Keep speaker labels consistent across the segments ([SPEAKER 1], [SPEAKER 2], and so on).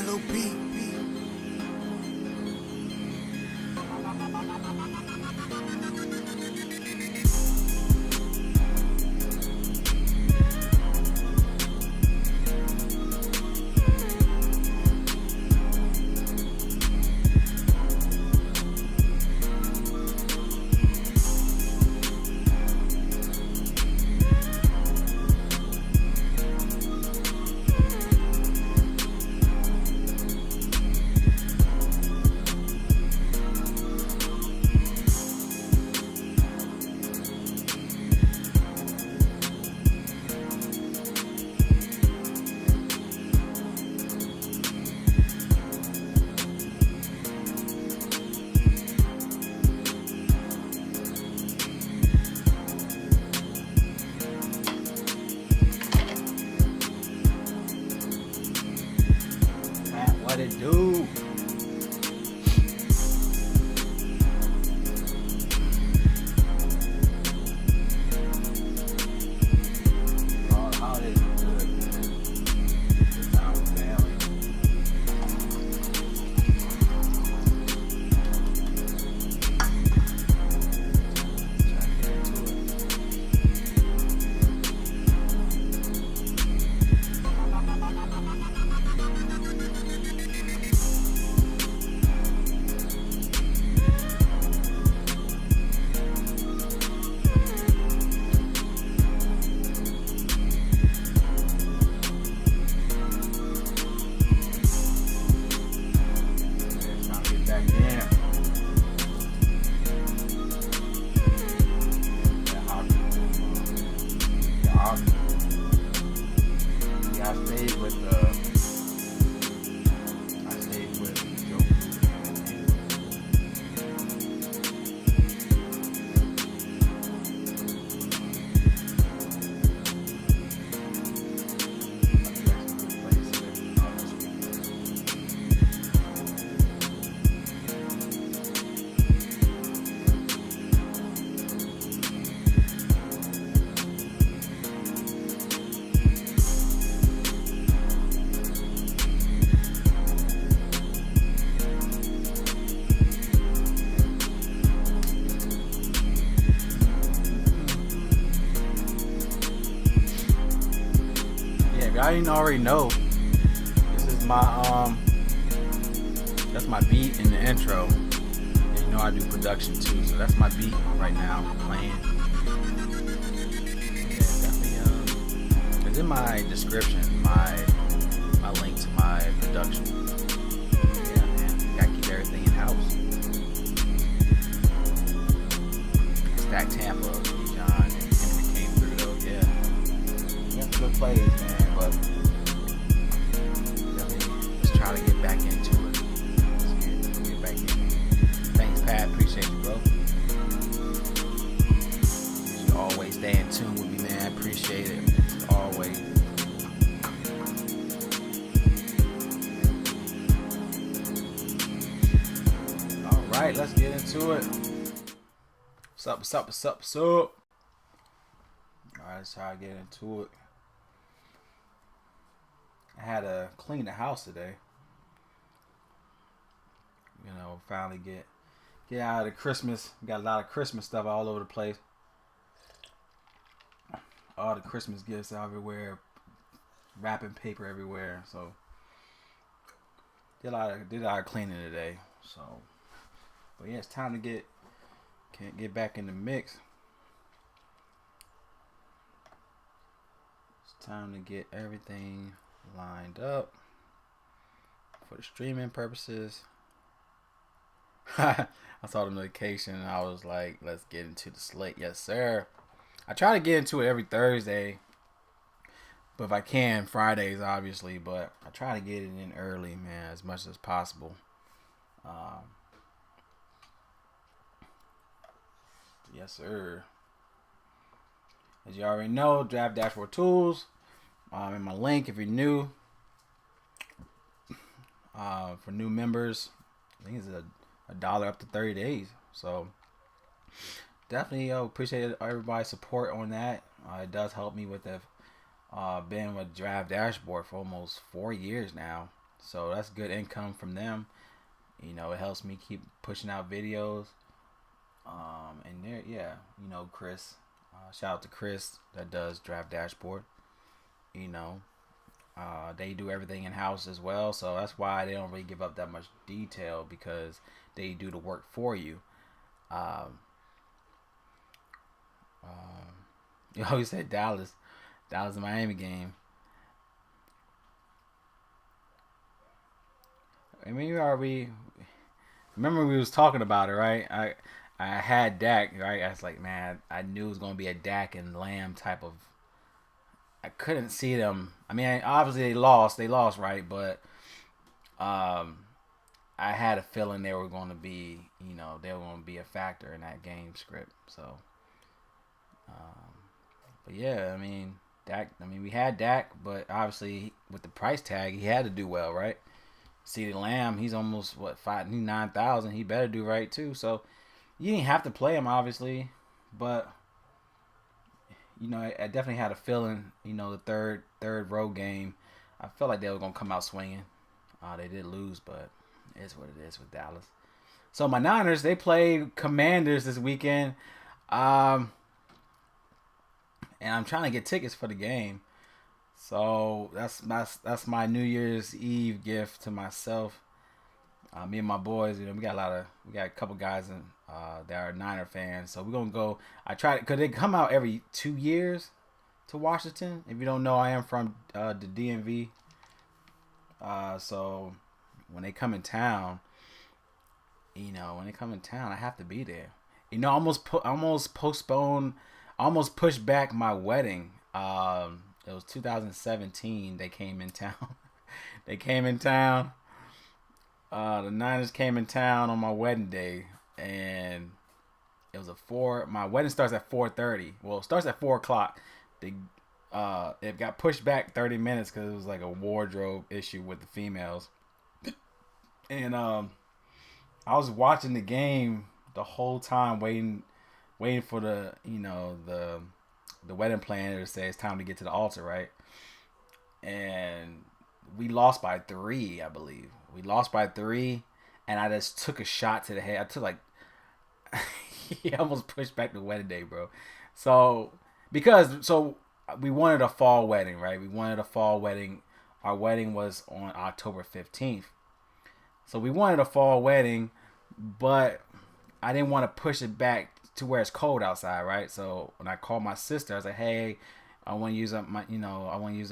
[SPEAKER 1] LOB.
[SPEAKER 2] What it do? Oh, holidays are good, man. Good time with family. Try to get into it. It's time to get back in. That hockey. The hockey. Yeah, I stayed with Joe If y'all didn't already know, this is my that's my beat in the intro. And you know I do production too, so that's my beat right now playing. Yeah, definitely it's in my description, my link to my production. Yeah, man, gotta keep everything in house. Stack Tampa, John, and Henry came through though. Yeah, got some good plays, man. But definitely, let's try to get back into it. Let's get back in. Thanks, Pat. Appreciate you, bro. You always stay in tune with me, man. Appreciate it. Always. All right, let's get into it. What's up? What's up? What's up? What's up? All right, let's try to get into it. I had to clean the house today. You know, finally get out of the Christmas. We got a lot of Christmas stuff all over the place. All the Christmas gifts everywhere, wrapping paper everywhere. So did a lot of cleaning today. So, but yeah, it's time to get back in the mix. It's time to get everything lined up for the streaming purposes. I saw the notification and I was like, let's get into the slate. Yes, sir. I try to get into it every Thursday, but if I can, Fridays, obviously. But I try to get it in early, man, as much as possible. Yes, sir. As you already know, Draft Dashboard Tools. In my link, if you're new, for new members, I think it's $1 up to 30 days. So definitely appreciate everybody's support on that. It does help me with the been with Draft Dashboard for almost 4 years now. So that's good income from them. It helps me keep pushing out videos. And there, yeah, Chris. Shout out to Chris that does Draft Dashboard. You know, they do everything in house as well, so that's why they don't really give up that much detail because they do the work for you. Um, you always said Dallas Miami game. I mean, we remember we was talking about it, right? I had Dak, right? I was like, man, I knew it was gonna be a Dak and Lamb type of. I couldn't see them. I mean, obviously they lost. They lost, right? But um, I had a feeling they were going to be, they were going to be a factor in that game script. So, um, but yeah, I mean, Dak. I mean, we had Dak, but obviously with the price tag, he had to do well, right? CeeDee Lamb, he's almost what he's 9,000. He better do right too. So you didn't have to play him, obviously, but I definitely had a feeling. The third road game, I felt like they were gonna come out swinging. They did lose, but it's what it is with Dallas. So my Niners, they played Commanders this weekend, um, and I'm trying to get tickets for the game. So that's my New Year's Eve gift to myself. Me and my boys, we got a couple guys that are Niner fans. So we're gonna go. I try because they come out every 2 years to Washington. If you don't know, I am from the DMV. So when they come in town, I have to be there. Almost postponed, almost pushed back my wedding. It was 2017. They came in town. They came in town. The Niners came in town on my wedding day, and it was my wedding starts at 4:30. Well, it starts at 4 o'clock. They it got pushed back 30 minutes because it was like a wardrobe issue with the females. And I was watching the game the whole time, waiting for the wedding planner to say it's time to get to the altar, right? And we lost by 3, I believe. We lost by 3, and I just took a shot to the head. I took like he almost pushed back the wedding day, bro. So we wanted a fall wedding, right? We wanted a fall wedding. Our wedding was on October 15th. So we wanted a fall wedding, but I didn't want to push it back to where it's cold outside, right? So when I called my sister, I was like, "Hey, I want to use I want to use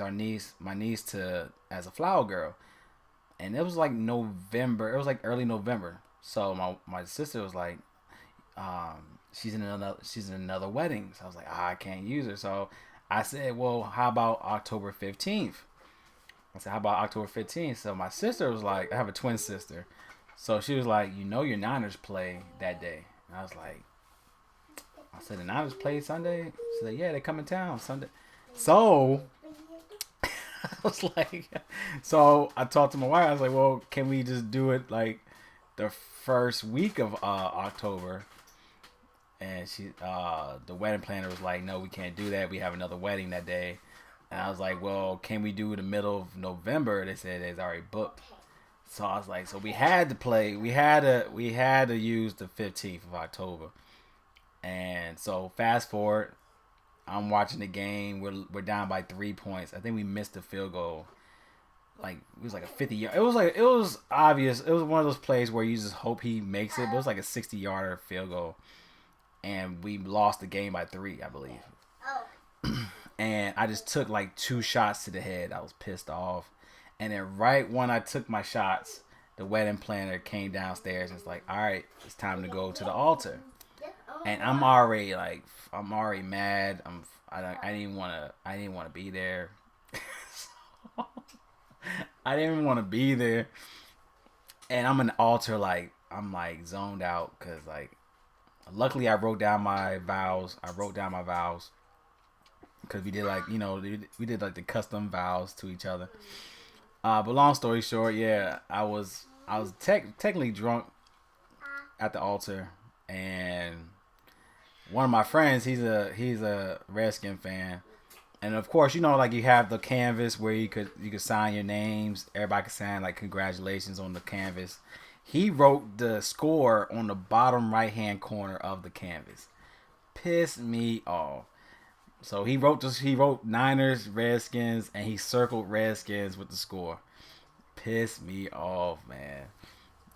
[SPEAKER 2] my niece to as a flower girl." And it was like November. It was like early November. So my sister was like, she's in another wedding. So I was like, I can't use her. So I said, well, how about October 15th? I said, how about October 15th? So my sister was like, I have a twin sister. So she was like, your Niners play that day. And I was like, I said, the Niners play Sunday? She said, yeah, they come in town Sunday. So I was like, so I talked to my wife. I was like, well, can we just do it like the first week of October? And the wedding planner was like, no, we can't do that. We have another wedding that day. And I was like, well, can we do the middle of November? They said it's already booked. So I was like, so we had to play. We had to use the 15th of October. And so fast forward, I'm watching the game. We're down by 3 points. I think we missed the field goal. Like it was like a 50-yard. It was obvious. It was one of those plays where you just hope he makes it. But it was like a 60-yarder field goal, and we lost the game by 3, I believe. And I just took like 2 shots to the head. I was pissed off. And then right when I took my shots, the wedding planner came downstairs and was like, "All right, it's time to go to the altar." And I'm already mad. I didn't want to be there. I didn't even want to be there. And I'm in the altar like I'm like zoned out because like luckily I wrote down my vows. Because we did like we did like the custom vows to each other. But long story short, yeah, I was technically drunk at the altar, and one of my friends, he's a Redskin fan, And of course, you know, like you have the canvas where you could sign your names. Everybody could sign like congratulations on the canvas. He wrote the score on the bottom right hand corner of the canvas. Pissed me off. So he wrote this. He wrote Niners, Redskins, and he circled Redskins with the score. Pissed me off, man.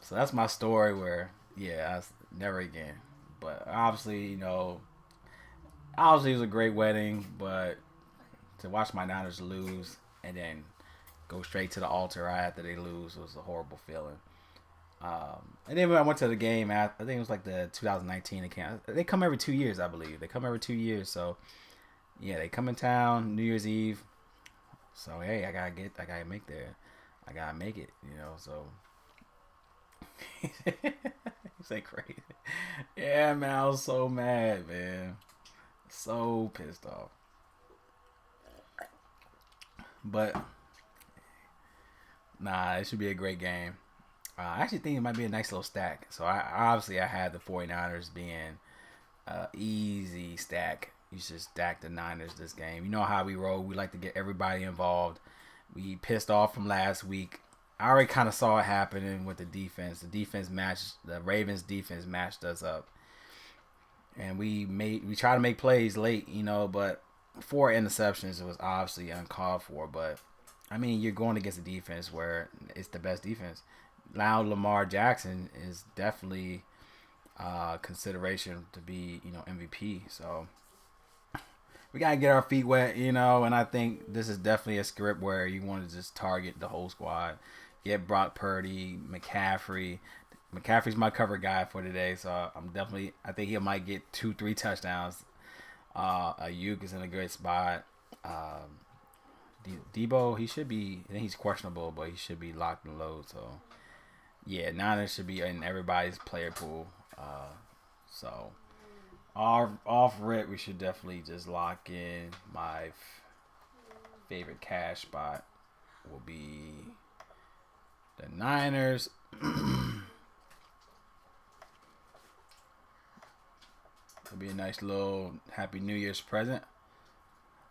[SPEAKER 2] So that's my story. Where yeah, never again. But obviously, you know, obviously it was a great wedding, but to watch my Niners lose and then go straight to the altar right after they lose was a horrible feeling. And then when I went to the game, I think it was like the 2019 account. They come every 2 years, I believe. They come every 2 years, so yeah, they come in town New Year's Eve. So hey, I gotta make there, I gotta make it, you know. So it's like crazy. Yeah, man, I was so mad, man, so pissed off. But nah, it should be a great game. I actually think it might be a nice little stack. So I had the 49ers being easy stack. You should stack the Niners this game. You know how we roll. We like to get everybody involved. We pissed off from last week. I already kind of saw it happening with the defense. The Ravens defense matched us up, and we tried to make plays late, you know, but 4 interceptions was obviously uncalled for. But I mean, you're going against a defense where it's the best defense. Now Lamar Jackson is definitely consideration to be, you know, MVP. So we gotta get our feet wet, you know. And I think this is definitely a script where you want to just target the whole squad, get Brock Purdy, McCaffrey. McCaffrey's my cover guy for today, so I think he might get 2-3 touchdowns. Ayuk is in a great spot. Debo, I think he's questionable, but he should be locked and loaded. So yeah, Niners should be in everybody's player pool. So off rip, we should definitely just lock in. My favorite cash spot will be the Niners. It'll be a nice little Happy New Year's present.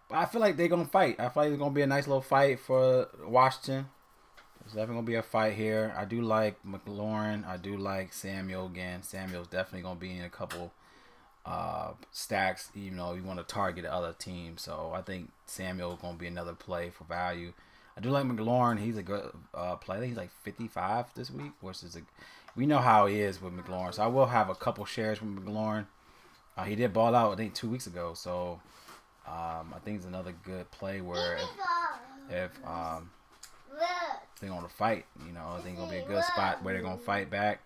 [SPEAKER 2] But I feel like they're gonna fight. I feel like it's gonna be a nice little fight for Washington. There's definitely gonna be a fight here. I do like McLaurin. I do like Samuel again. Samuel's definitely gonna be in a couple stacks. You know, you want to target the other team. So I think Samuel's gonna be another play for value. I do like McLaurin. He's a good play. I think he's like 55 this week, we know how he is with McLaurin. So I will have a couple shares from McLaurin. He did ball out, I think, 2 weeks ago. So I think it's another good play where if they're going to fight, you know, I think it's going to be a good spot where they're going to fight back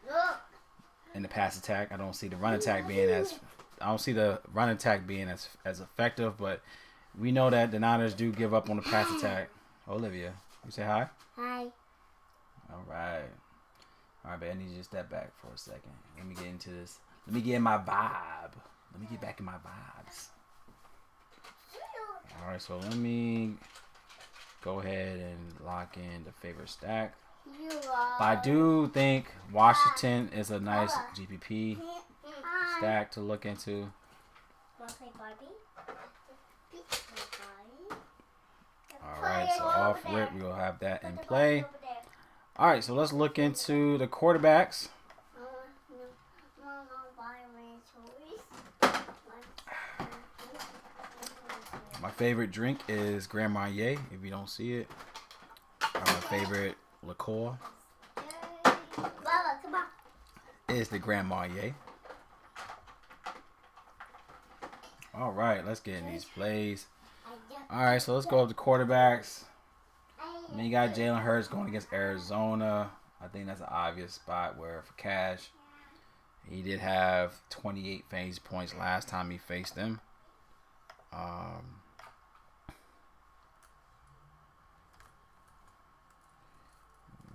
[SPEAKER 2] in the pass attack. I don't see the run attack being as effective, but we know that the Niners do give up on the pass attack. Olivia, you say hi?
[SPEAKER 1] Hi.
[SPEAKER 2] All right. All right, but I need you to step back for a second. Let me get into this. Let me get in my vibe. Let me get back in my vibes. All right, so let me go ahead and lock in the favorite stack. But I do think Washington is a nice GPP stack to look into.
[SPEAKER 1] Want to play Barbie?
[SPEAKER 2] All right, so off rip, we'll have that in play. All right, so let's look into the quarterbacks. My favorite drink is Grand Marnier, if you don't see it. My favorite liqueur is the Grand Marnier. All right, let's get in these plays. All right, so let's go up to quarterbacks. And then you got Jalen Hurts going against Arizona. I think that's an obvious spot where for cash, he did have 28 fantasy points last time he faced them. Let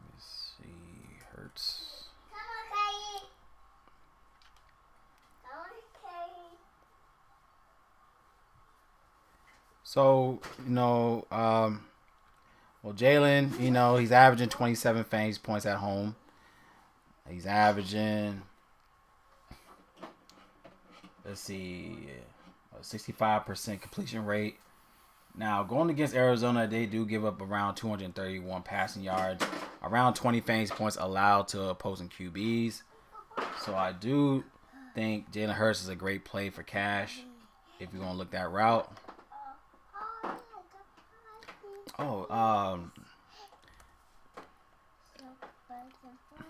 [SPEAKER 2] me see, Hurts. So, you know, well, Jalen, you know, he's averaging 27 fantasy points at home. He's averaging, let's see, a 65% completion rate. Now, going against Arizona, they do give up around 231 passing yards, around 20 fantasy points allowed to opposing QBs. So I do think Jalen Hurts is a great play for cash if you're going to look that route. Oh,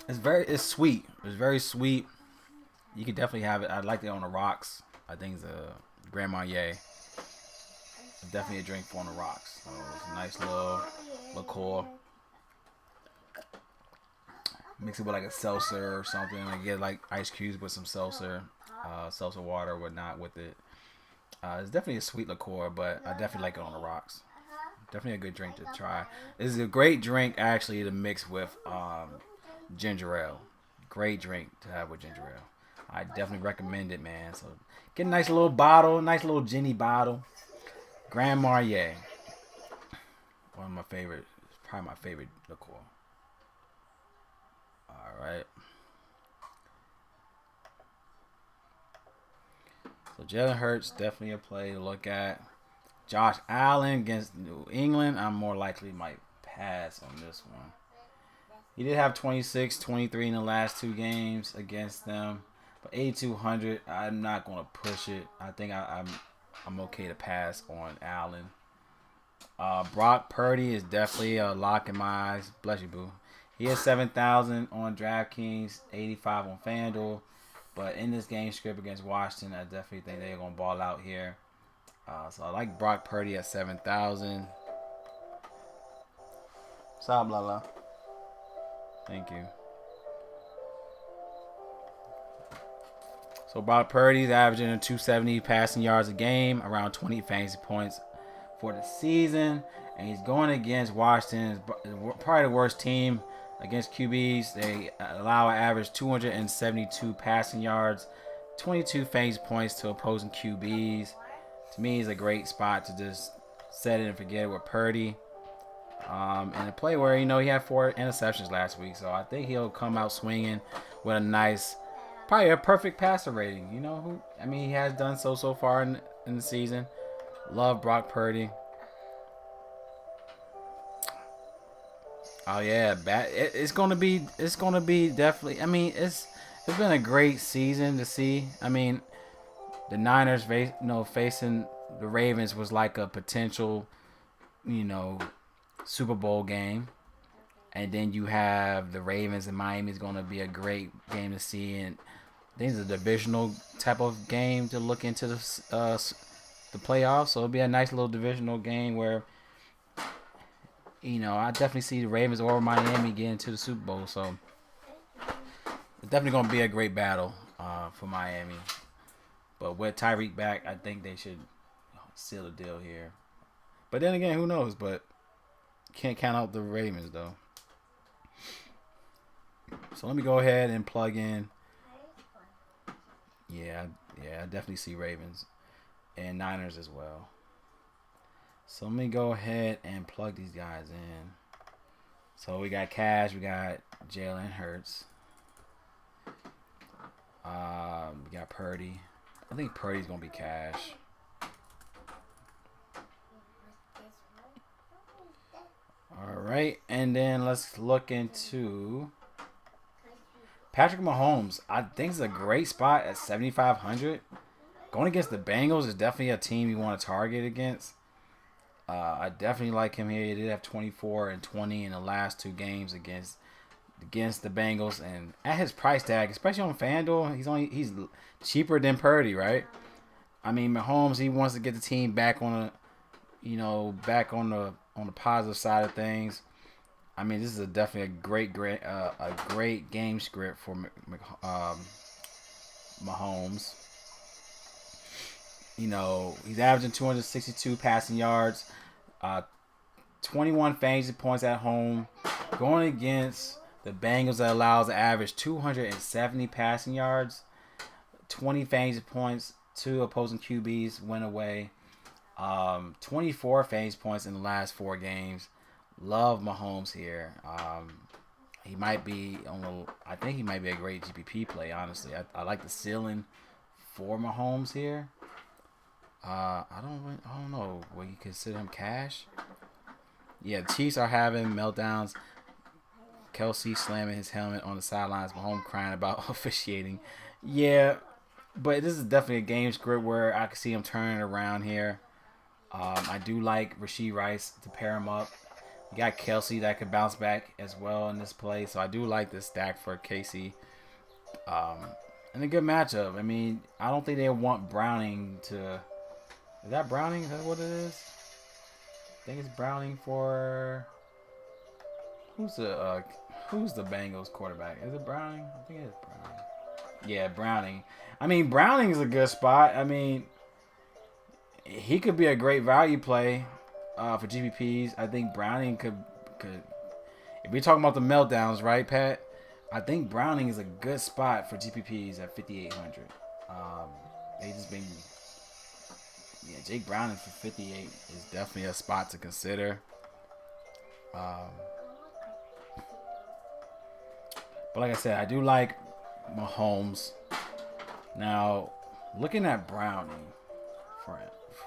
[SPEAKER 2] it's sweet. It's very sweet. You can definitely have it. I like it on the rocks. I think it's a Grand Marnier. Definitely a drink for on the rocks. So it's a nice little liqueur. Mix it with like a seltzer or something. And get like ice cubes with some seltzer, seltzer water or whatnot with it. It's definitely a sweet liqueur, but I definitely like it on the rocks. Definitely a good drink to try. This is a great drink actually to mix with ginger ale. Great drink to have with ginger ale. I definitely recommend it, man. So get a nice little bottle, nice little ginny bottle. Grand Marnier. One of my favorite, probably my favorite liqueur. Alright. So Jalen Hurts, definitely a play to look at. Josh Allen against New England. I'm more likely might pass on this one. He did have 26, 23 in the last two games against them. But 8,200, I'm not going to push it. I think I'm okay to pass on Allen. Brock Purdy is definitely a lock in my eyes. Bless you, boo. He has 7,000 on Draftkings, 85 on FanDuel. But in this game script against Washington, I definitely think they're going to ball out here. So I like Brock Purdy at 7,000. What's up, Lala? Thank you. So Brock Purdy's averaging 270 passing yards a game, around 20 fantasy points for the season. And he's going against Washington, probably the worst team against QBs. They allow an average 272 passing yards, 22 fantasy points to opposing QBs. To me, it's a great spot to just set it and forget it with Purdy. And a play where, he had 4 interceptions last week. So I think he'll come out swinging with a nice, probably a perfect passer rating. He has done so far in the season. Love Brock Purdy. Oh yeah, it's gonna be definitely. It's been a great season to see. The Niners facing the Ravens was like a potential, Super Bowl game. And then you have the Ravens and Miami is going to be a great game to see. And I think it's a divisional type of game to look into the playoffs. So it'll be a nice little divisional game where, I definitely see the Ravens or Miami get into the Super Bowl. So it's definitely going to be a great battle for Miami. But with Tyreek back, I think they should seal the deal here. But then again, who knows? But can't count out the Ravens, though. So let me go ahead and plug in. Yeah, I definitely see Ravens and Niners as well. So let me go ahead and plug these guys in. So we got Cash, we got Jalen Hurts. We got Purdy. I think Purdy's going to be Cash. All right, and then let's look into Patrick Mahomes. I think it's a great spot at 7,500. Going against the Bengals is definitely a team you want to target against. I definitely like him here. He did have 24 and 20 in the last two games against the Bengals, and at his price tag, especially on FanDuel, he's cheaper than Purdy, right? Mahomes, he wants to get the team back on the positive side of things. This is definitely a great game script for Mahomes. He's averaging 262 passing yards, 21 fantasy points at home, going against the Bengals that allows an average 270 passing yards, 20 fantasy points to opposing QBs went away. 24 fantasy points in the last 4 games. Love Mahomes here. He might be I think he might be a great GPP play. Honestly, I like the ceiling for Mahomes here. I don't know. Will you consider him cash? Yeah, the Chiefs are having meltdowns. Kelsey slamming his helmet on the sidelines. Mahomes crying about officiating. Yeah, but this is definitely a game script where I can see him turning around here. I do like Rashee Rice to pair him up. You got Kelsey that could bounce back as well in this play, so I do like this stack for Casey. And a good matchup. I mean, I don't think they want Browning to. Is that Browning? Is that what it is? I think it's Browning for. Who's the Bengals quarterback? Is it Browning? I think it is Browning. Yeah, Browning. I mean, Browning's a good spot. I mean, he could be a great value play for GPPs. I think Browning could. If we're talking about the meltdowns, right, Pat? I think Browning is a good spot for GPPs at 5,800. They just been. Yeah, Jake Browning for 58 is definitely a spot to consider. But like I said, I do like Mahomes. Now, looking at Browning for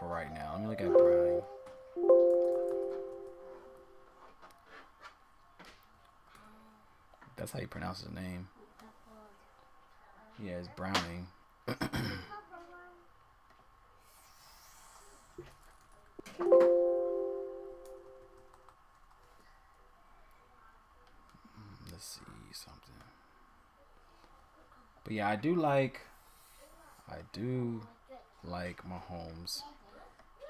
[SPEAKER 2] right now. Let me look at Browning. That's how you pronounce his name. Yeah, it's Browning. Let's see something. But yeah, I do like Mahomes.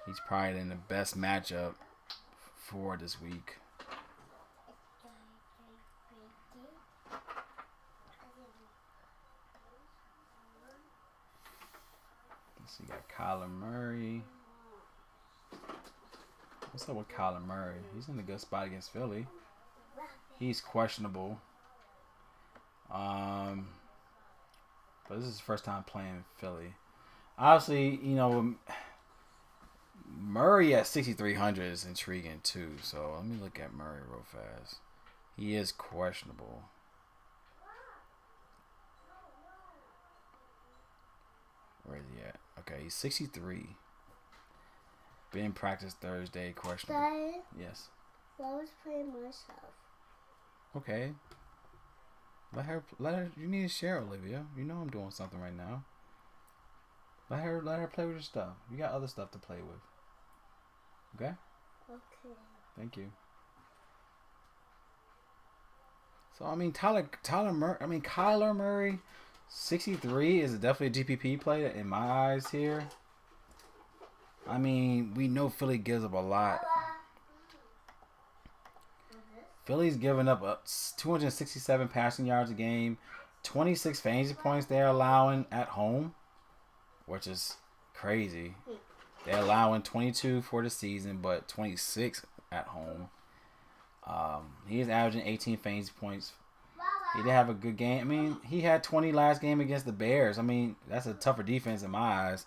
[SPEAKER 2] He's probably in the best matchup for this week. So you got Kyler Murray. What's up with Kyler Murray? He's in a good spot against Philly. He's questionable. But this is his first time playing Philly. Obviously, Murray at 6,300 is intriguing too. So let me look at Murray real fast. He is questionable. Where is he at? Okay, he's 63. Been in practice Thursday, questionable.
[SPEAKER 1] Dad,
[SPEAKER 2] yes.
[SPEAKER 1] I was playing myself.
[SPEAKER 2] Okay. Let her. You need to share, Olivia. You know I'm doing something right now. Let her play with her stuff. You got other stuff to play with. Okay.
[SPEAKER 1] Okay.
[SPEAKER 2] Thank you. So I mean, Kyler Murray, 63 is definitely a GPP play in my eyes here. I mean, we know Philly gives up a lot. Philly's giving up 267 passing yards a game, 26 fantasy points they're allowing at home, which is crazy. They're allowing 22 for the season, but 26 at home. He's averaging 18 fantasy points. He did have a good game. I mean, he had 20 last game against the Bears. I mean, that's a tougher defense in my eyes.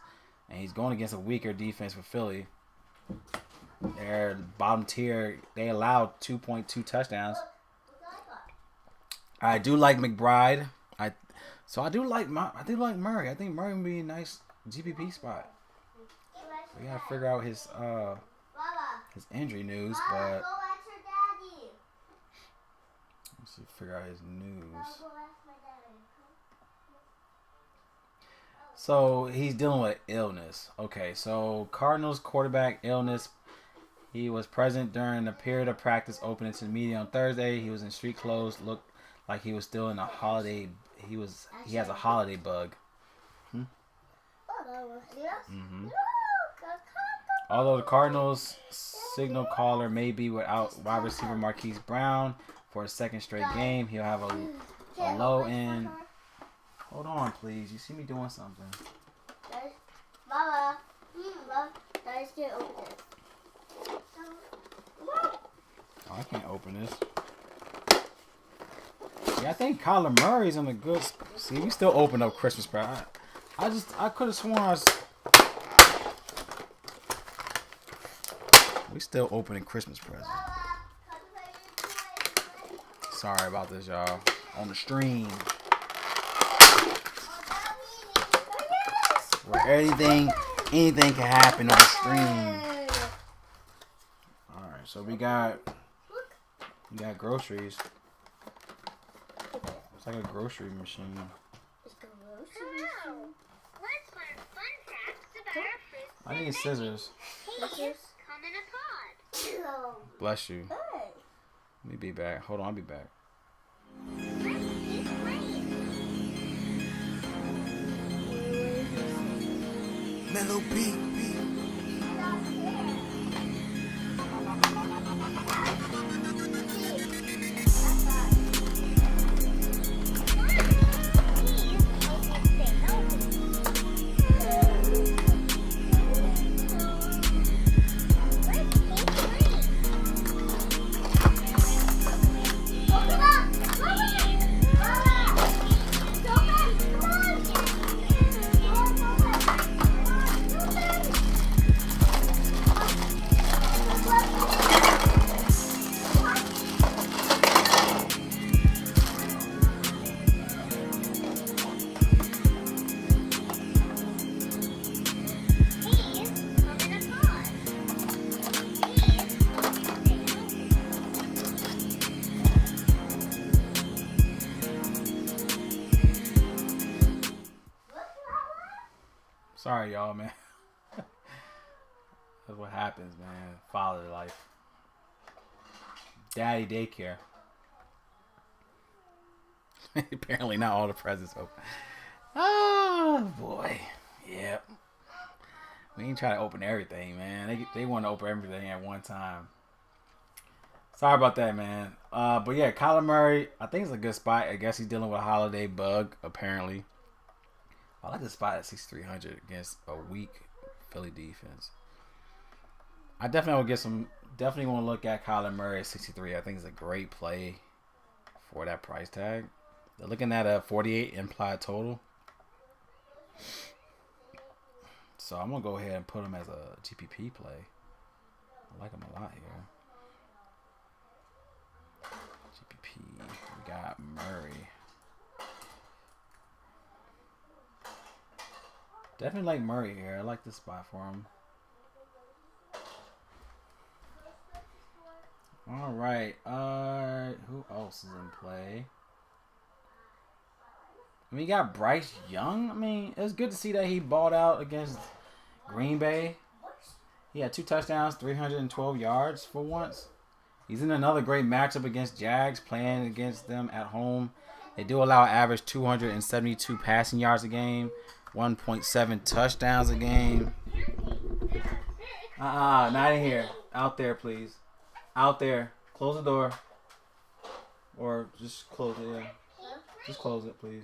[SPEAKER 2] And he's going against a weaker defense for Philly. They're bottom tier. They allowed 2.2 touchdowns. I do like McBride. I do like Murray. I think Murray would be a nice GPP spot. We gotta figure out his injury news, but let's see, figure out his news. So he's dealing with illness. Okay, so Cardinals quarterback illness. He was present during the period of practice opening to the media on Thursday. He was in street clothes. Looked like he was still in a holiday. He has a holiday bug. Mm-hmm. Although the Cardinals signal caller may be without wide receiver Marquise Brown for a second straight game, he'll have a low end. Hold on, please. You see me doing something.
[SPEAKER 1] Mama, guys, get open this.
[SPEAKER 2] Oh, I can't open this. Yeah, I think Kyler Murray's in a good. See, we still open up Christmas presents. I could have sworn we still opening Christmas presents. Sorry about this, y'all. On the stream. Where Anything can happen on the stream. Alright, so we got groceries. It's like a grocery machine.
[SPEAKER 1] Hello.
[SPEAKER 3] Let's learn fun facts about our fruits.
[SPEAKER 2] I need scissors.
[SPEAKER 3] Peas come in a pod.
[SPEAKER 2] Bless you.
[SPEAKER 1] Hey.
[SPEAKER 2] Let me be back. Hold on, I'll be back.
[SPEAKER 3] Let's eat grapes.
[SPEAKER 4] Mellow beat.
[SPEAKER 2] Sorry, y'all, man. That's what happens, man. Father life. Daddy daycare. Apparently not all the presents open. Oh, boy. Yep. We ain't trying to open everything, man. They want to open everything at one time. Sorry about that, man. But yeah, Kyler Murray, I think it's a good spot. I guess he's dealing with a holiday bug, apparently. I like the spot at 6,300 against a weak Philly defense. I definitely will get some. Definitely want to look at Kyler Murray at 63. I think it's a great play for that price tag. They're looking at a 48 implied total. So I'm gonna go ahead and put him as a GPP play. I like him a lot here. GPP. We got Murray. Definitely like Murray here. I like this spot for him. All right. Who else is in play? I mean, you got Bryce Young. I mean, it's good to see that he balled out against Green Bay. He had 2 touchdowns, 312 yards for once. He's in another great matchup against Jags, playing against them at home. They do allow an average 272 passing yards a game, 1.7 touchdowns a game. Not in here. Out there, please. Out there. Close the door. Or just close it, yeah. Just close it, please.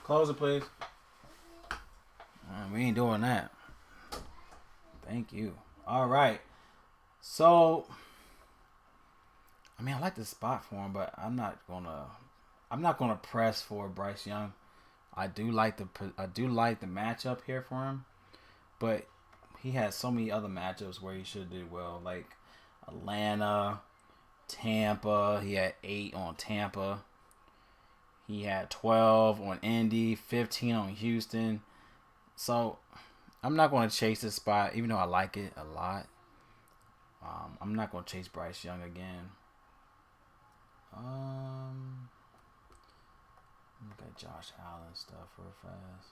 [SPEAKER 2] Close it, please. We ain't doing that. Thank you. All right. So, I mean, I like the spot for him, but I'm not gonna press for Bryce Young. I do like the matchup here for him, but he has so many other matchups where he should do well, like Atlanta, Tampa. He had 8 on Tampa. He had 12 on Indy, 15 on Houston. So I'm not going to chase this spot, even though I like it a lot. I'm not going to chase Bryce Young again. Look at Josh Allen stuff real fast.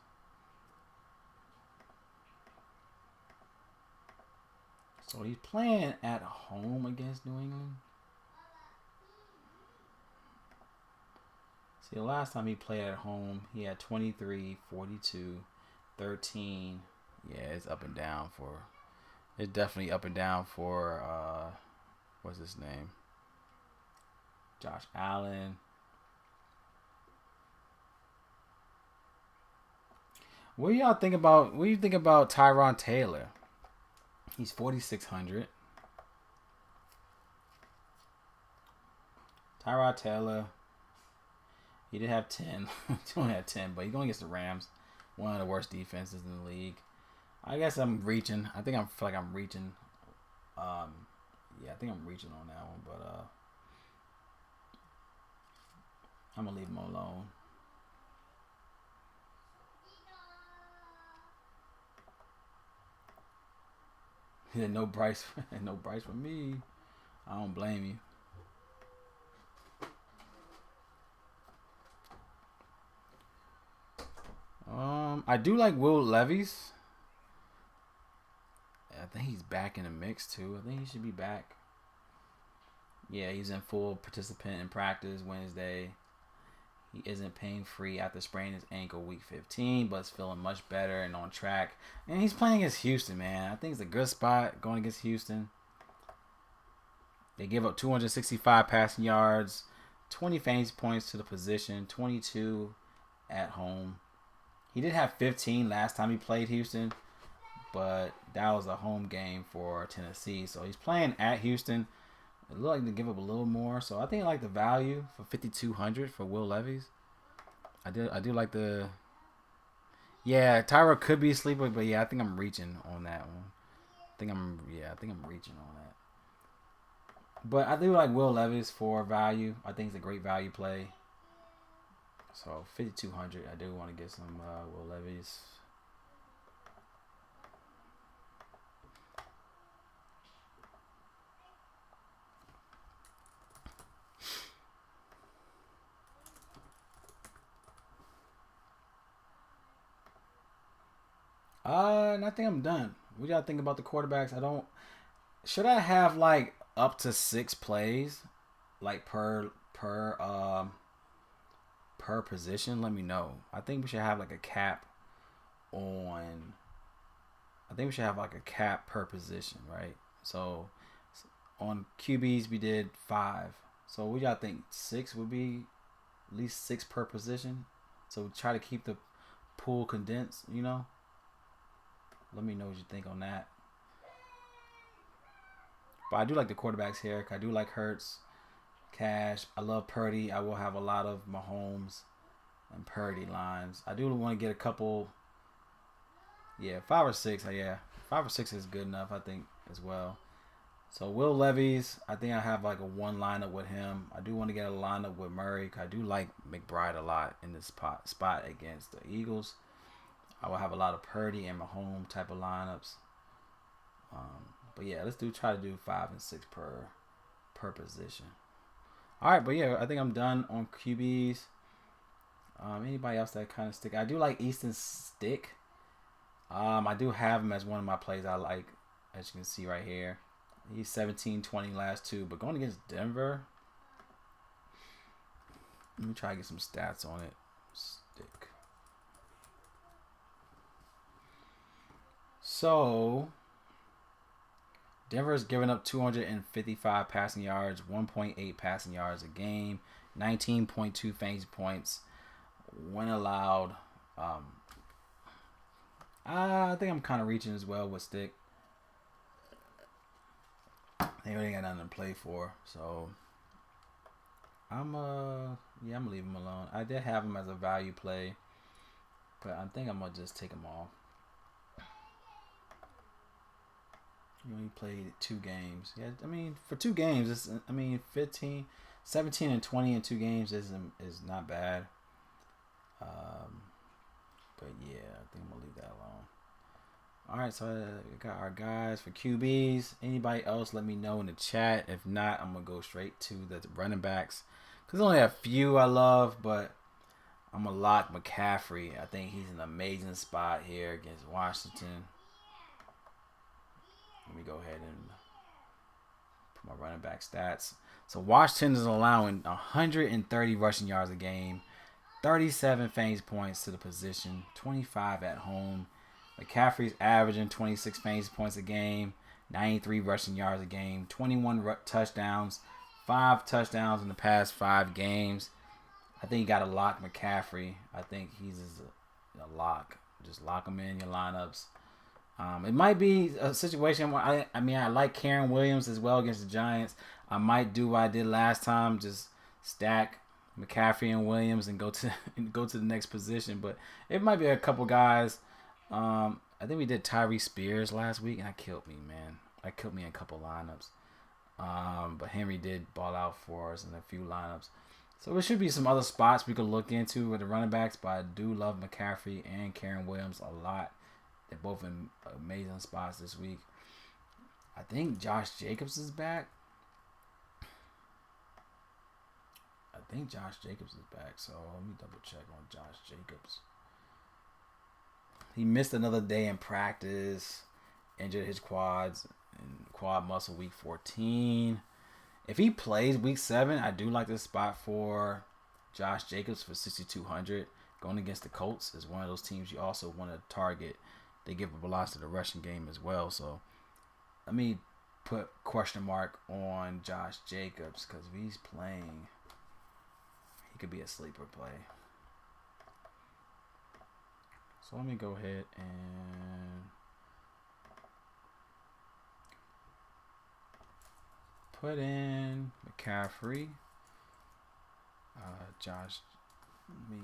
[SPEAKER 2] So he's playing at home against New England. See, the last time he played at home, he had 23, 42, 13. Yeah, it's up and down for... It's definitely up and down for... what's his name? Josh Allen. What do y'all think about... What do you think about Tyrod Taylor? He's 4,600. Tyrod Taylor... He did have 10. He only had 10, but he's going against the Rams. One of the worst defenses in the league. I guess I'm reaching. I feel like I'm reaching. Yeah, I think I'm reaching on that one. But I'm gonna leave him alone. Yeah, no Bryce, no Bryce for me. I don't blame you. I do like Will Levis. I think he's back in the mix too. I think he should be back. Yeah, he's in full participant in practice Wednesday. He isn't pain free after spraining his ankle week 15, but is feeling much better and on track. And he's playing against Houston, man. I think it's a good spot going against Houston. They give up 265 passing yards, 20 fantasy points to the position, 22 at home. He did have 15 last time he played Houston, but that was a home game for Tennessee. So he's playing at Houston. It looked like they give up a little more, so I think I like the value for 5,200 for Will Levis. I do like the. Yeah, Tyra could be a sleeper, but yeah, I think I'm reaching on that one. I think I'm reaching on that. But I do like Will Levis for value. I think it's a great value play. So 5,200, I do want to get some Will Levis. And I think I'm done. What y'all think about the quarterbacks? Should I have like up to 6 plays, like per position? Let me know. I think we should have like a cap on. I think we should have like a cap per position, right? So on QBs we did 5. So what y'all think? 6 would be at least 6 per position. So try to keep the pool condensed, you know. Let me know what you think on that. But I do like the quarterbacks here. I do like Hurts, Cash. I love Purdy. I will have a lot of Mahomes and Purdy lines. I do want to get a couple. Yeah, 5 or 6. Yeah, 5 or 6 is good enough, I think, as well. So Will Levis, I think I have like a 1 lineup with him. I do want to get a lineup with Murray. I do like McBride a lot in this spot against the Eagles. I will have a lot of Purdy and Mahomes type of lineups. But yeah, let's try to do 5 and 6 per position. All right, but yeah, I think I'm done on QBs. Anybody else that kind of stick? I do like Easton Stick. I do have him as one of my plays I like, as you can see right here. He's 17-20 last 2, but going against Denver. Let me try to get some stats on it. Stick. So Denver's giving up 255 passing yards, 1.8 passing yards a game, 19.2 fantasy points when allowed. I think I'm kind of reaching as well with Stick. They really got nothing to play for, so I'm gonna leave him alone. I did have him as a value play, but I think I'm gonna just take him off. He only played 2 games. Yeah, I mean, for 2 games, 17 and 20 in 2 games is not bad. But yeah, I think I'm gonna leave that alone. All right, so we got our guys for QBs. Anybody else, let me know in the chat. If not, I'm gonna go straight to the running backs. Cause only a few I love, but I'm gonna lock McCaffrey. I think he's an amazing spot here against Washington. Let me go ahead and put my running back stats. So Washington is allowing 130 rushing yards a game, 37 fantasy points to the position, 25 at home. McCaffrey's averaging 26 fantasy points a game, 93 rushing yards a game, 21 touchdowns, 5 touchdowns in the past 5 games. I think you got to lock McCaffrey. I think he's a lock. Just lock him in your lineups. It might be a situation where I like Karen Williams as well against the Giants. I might do what I did last time, just stack McCaffrey and Williams and go to the next position. But it might be a couple guys. I think we did Tyree Spears last week, and that killed me, man. That killed me in a couple lineups. But Henry did ball out for us in a few lineups. So there should be some other spots we could look into with the running backs, but I do love McCaffrey and Karen Williams a lot. They're both in amazing spots this week. I think Josh Jacobs is back. So let me double check on Josh Jacobs. He missed another day in practice, injured his quads and quad muscle week 14. If he plays week 7, I do like this spot for Josh Jacobs for 6,200. Going against the Colts is one of those teams you also want to target. They give up a lot to the rushing game as well. So let me put question mark on Josh Jacobs because if he's playing, he could be a sleeper play. So let me go ahead and put in McCaffrey. Josh, let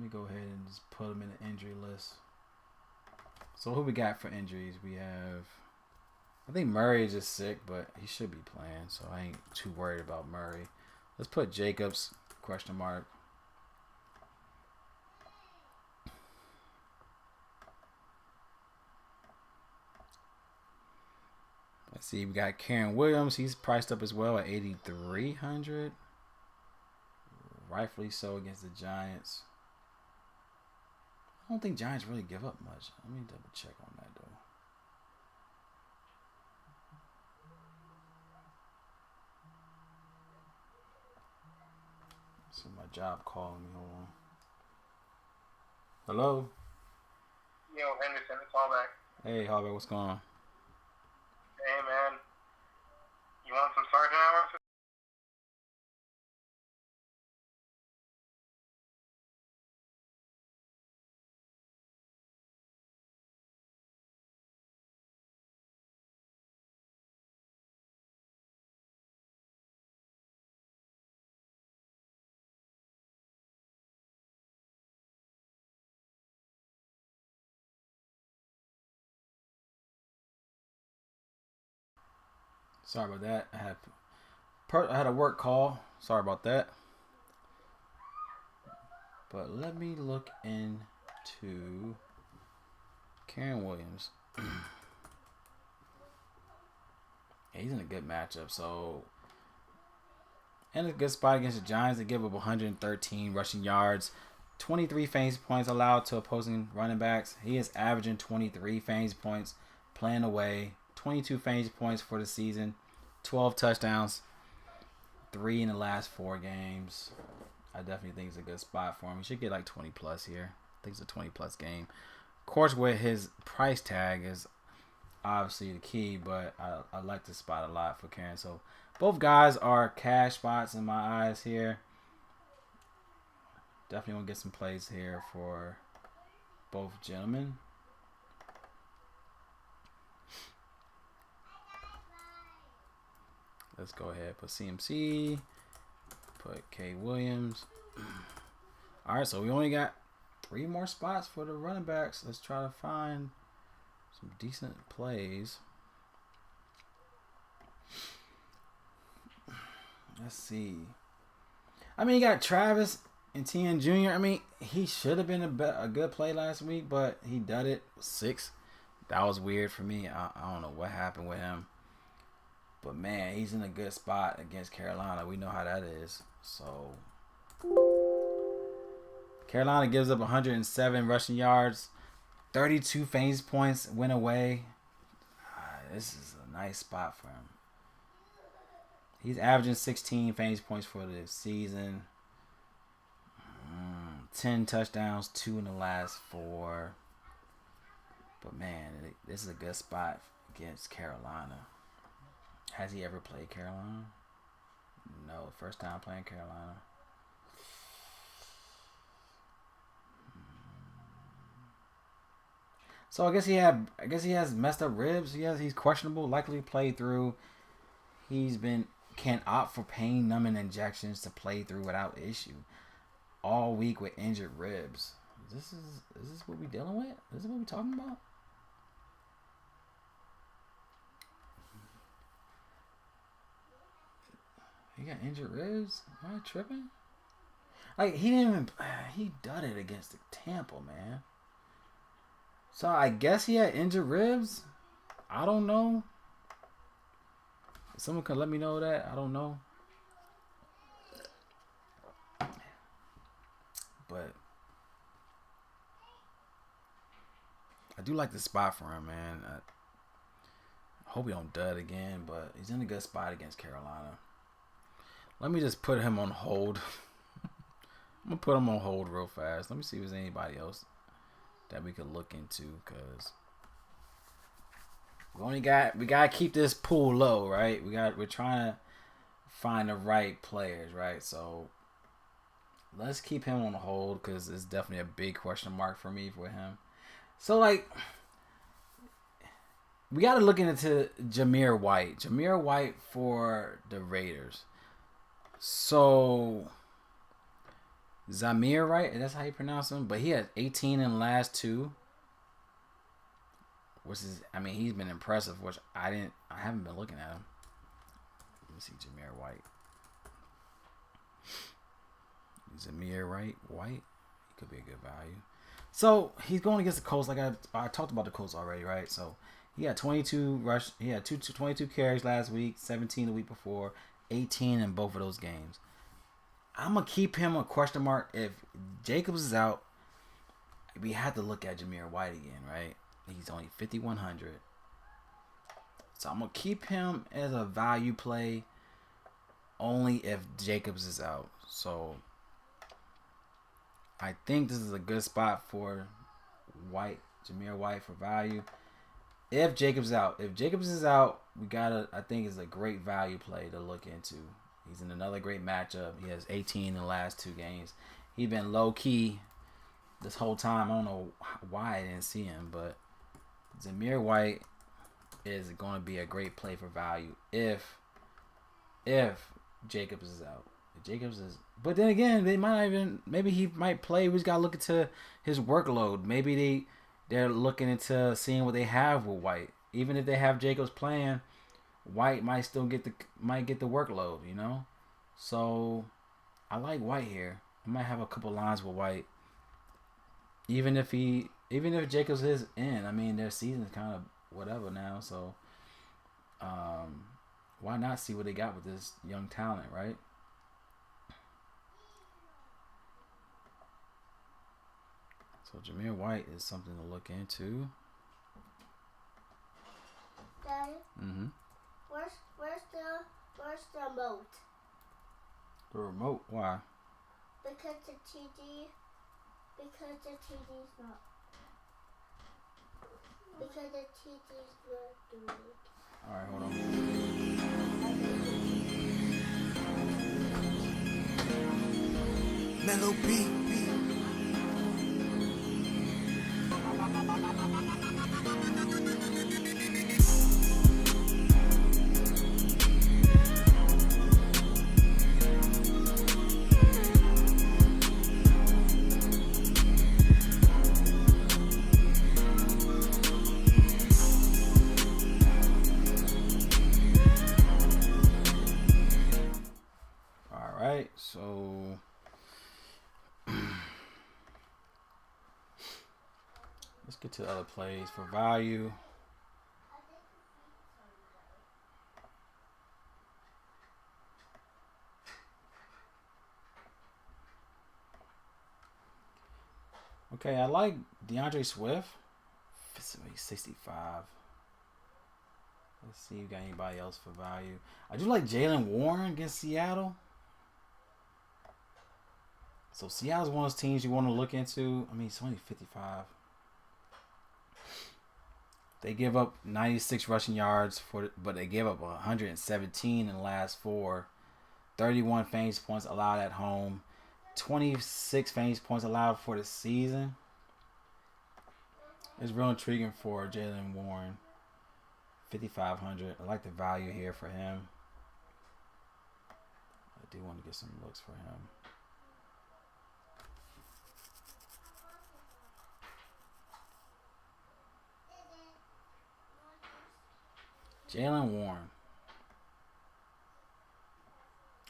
[SPEAKER 2] me go ahead and just put him in the injury list. So who we got for injuries? We have, I think Murray is just sick, but he should be playing, so I ain't too worried about Murray. Let's put Jacobs, question mark. Let's see, we got Karen Williams. He's priced up as well at 8,300. Rightfully so against the Giants. I don't think Giants really give up much. Let me double check on that though. So my job calling me. Hold on. Hello.
[SPEAKER 4] Yo, Henderson, it's Hallback.
[SPEAKER 2] Hey, Harvey, what's going on?
[SPEAKER 4] Hey, man. You want some sergeant hours?
[SPEAKER 2] Sorry about that. I had a work call. Sorry about that. But let me look into Karen Williams. He's in a good matchup. So, in a good spot against the Giants. They give up 113 rushing yards, 23 fantasy points allowed to opposing running backs. He is averaging 23 fantasy points playing away, 22 fantasy points for the season, 12 touchdowns, 3 in the last 4 games. I definitely think it's a good spot for him. He should get like 20 plus here. I think it's a 20 plus game. Of course, with his price tag is obviously the key, but I like this spot a lot for Karen. So both guys are cash spots in my eyes here. Definitely want to get some plays here for both gentlemen. Let's go ahead, put CMC, put K Williams. All right, so we only got 3 more spots for the running backs. Let's try to find some decent plays. Let's see. I mean, you got Travis and Tien Jr. I mean, he should have been a good play last week, but he did it 6. That was weird for me. I don't know what happened with him. But, man, he's in a good spot against Carolina. We know how that is. So, Carolina gives up 107 rushing yards, 32 fantasy points, went away. This is a nice spot for him. He's averaging 16 fantasy points for the season. 10 touchdowns, 2 in the last 4. But, man, this is a good spot against Carolina. Has he ever played Carolina? No, first time playing Carolina. So I guess he has messed up ribs. He's questionable, likely played through. Can opt for pain numbing injections to play through without issue all week with injured ribs. Is this what we dealing with? Is this what we talking about? He got injured ribs? Am I tripping? Like, he didn't even... He dudded against the Tampa, man. So, I guess he had injured ribs? I don't know. Someone can let me know that. I don't know. But I do like the spot for him, man. I hope he don't dud again, but he's in a good spot against Carolina. Let me just put him on hold. I'm going to put him on hold real fast. Let me see if there's anybody else that we could look into, because we got to keep this pool low, right? We're trying to find the right players, right? So let's keep him on hold, because it's definitely a big question mark for me for him. So, like, we got to look into Jameer White. Jameer White for the Raiders. So Zamir, right? That's how you pronounce him. But he had 18 in the last 2. Which is, I mean, he's been impressive, which I haven't been looking at him. Let me see Jameer White. Zamir White. He could be a good value. So he's going against the Colts. Like I talked about the Colts already, right? So he had 22 He had 22 carries last week, 17 the week before, 18 in both of those games. I'm gonna keep him a question mark. If Jacobs is out, we have to look at Jameer White again, right? He's only 5,100. So I'm gonna keep him as a value play only if Jacobs is out. So I think this is a good spot for Jameer White for value. If Jacobs is out, I think it's a great value play to look into. He's in another great matchup. He has 18 in the last 2 games. He's been low key this whole time. I don't know why I didn't see him, but Jameer White is going to be a great play for value if Jacobs is out. But then again, maybe he might play. We just gotta look into his workload. Maybe they're looking into seeing what they have with White. Even if they have Jacobs playing, White might still get the workload, you know. So I like White here. I might have a couple lines with White. Even if Jacobs is in, I mean, their season's kind of whatever now. So why not see what they got with this young talent, right? So Jameer White is something to look into.
[SPEAKER 1] Daddy,
[SPEAKER 2] Mm-hmm.
[SPEAKER 1] where's the remote?
[SPEAKER 2] The remote? Why?
[SPEAKER 1] Because the TD's not. Because the TD's not doing it.
[SPEAKER 2] All right, hold on.
[SPEAKER 5] Mellow beat.
[SPEAKER 2] So let's get to the other plays for value. Okay, I like DeAndre Swift. 65. Let's see if you got anybody else for value. I do like Jalen Warren against Seattle. So Seattle's one of those teams you want to look into. I mean, it's only 55. They give up 96 rushing yards but they gave up 117 in the last 4. 31 fantasy points allowed at home. 26 fantasy points allowed for the season. It's real intriguing for Jalen Warren. 5,500. I like the value here for him. I do want to get some looks for him. Jalen Warren.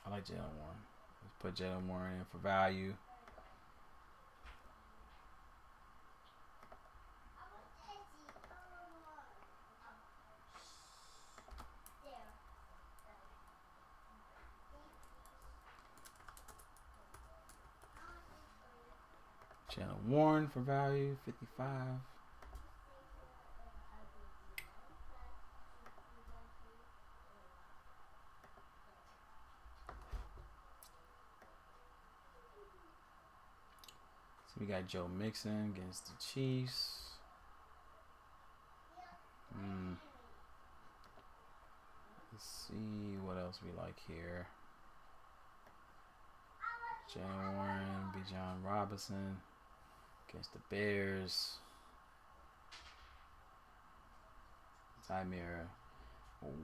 [SPEAKER 2] I like Jalen Warren. Let's put Jalen Warren in for value. Jalen Warren for value, 55. So we got Joe Mixon against the Chiefs. Let's see what else we like here. Jalen Warren, Bijan Robinson against the Bears. Tymir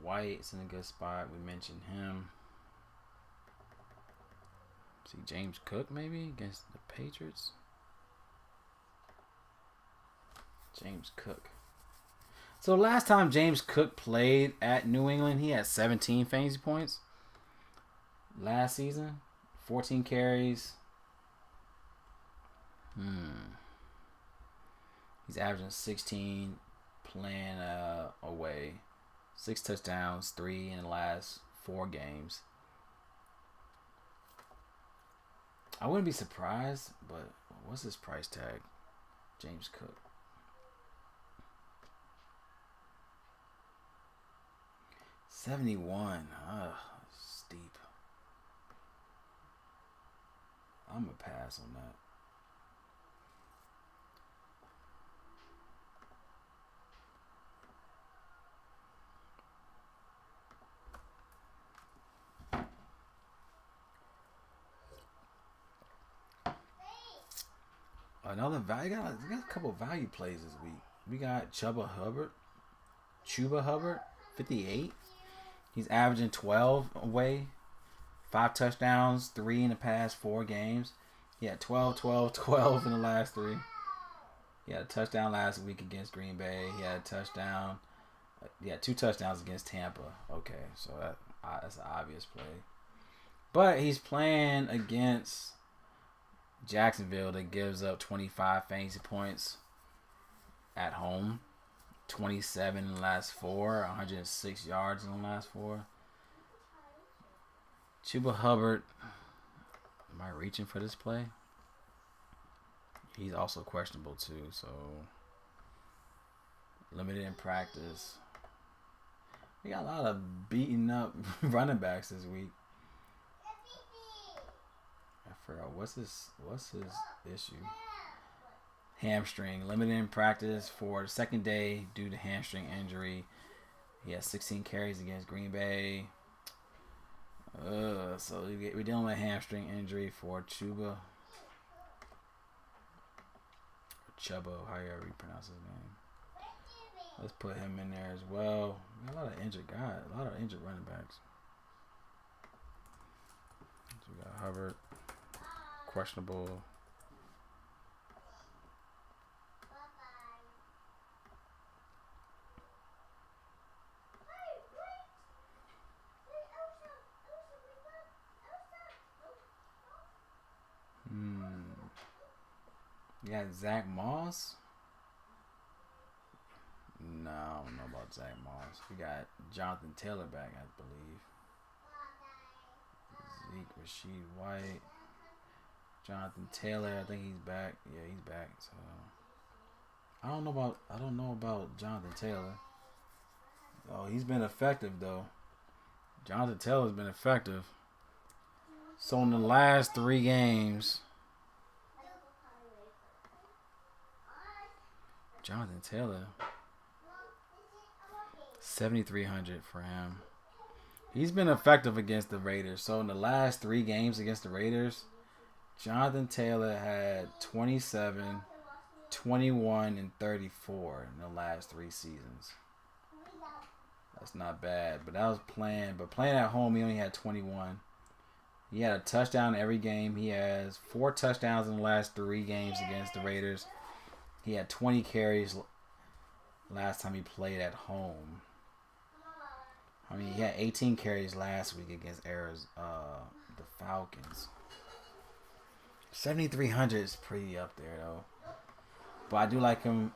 [SPEAKER 2] White's in a good spot. We mentioned him. See James Cook maybe against the Patriots. James Cook. So last time James Cook played at New England, he had 17 fantasy points. Last season, 14 carries. He's averaging 16 playing away. 6 touchdowns, 3 in the last 4 games. I wouldn't be surprised, but what's his price tag? James Cook. 71. Steep. I'm going to pass on that. Another value. We got a couple of value plays this week. We got Chuba Hubbard, 58. He's averaging 12 away, 5 touchdowns, 3 in the past 4 games. He had 12 in the last 3. He had a touchdown last week against Green Bay. He had a touchdown. He had 2 touchdowns against Tampa. Okay, so that's an obvious play. But he's playing against Jacksonville that gives up 25 fantasy points at home. 27 in the last 4, 106 yards in the last 4. Chuba Hubbard, am I reaching for this play? He's also questionable too, so limited in practice. We got a lot of beaten up running backs this week. I forgot what's his issue. Hamstring, limited in practice for the second day due to hamstring injury. He has 16 carries against Green Bay. So we're dealing with a hamstring injury for Chuba. Chubbo, however you pronounce his name. Let's put him in there as well. We got a lot of injured guys, a lot of injured running backs. So we got Hubbard, questionable. You got Zach Moss? No, I don't know about Zach Moss. We got Jonathan Taylor back, I believe. Zeke, Rashid White. Jonathan Taylor, I think he's back. Yeah, he's back. So I don't know about Jonathan Taylor. Oh, he's been effective though. Jonathan Taylor's been effective. So in the last 3 games, Jonathan Taylor, 7,300 for him. He's been effective against the Raiders. So in the last 3 games against the Raiders, Jonathan Taylor had 27, 21, and 34 in the last 3 seasons. That's not bad. But that was playing. But playing at home, he only had 21. He had a touchdown every game. He has 4 touchdowns in the last 3 games against the Raiders. He had 20 carries last time he played at home. I mean, he had 18 carries last week against the Falcons. 7,300 is pretty up there though. But I do like him.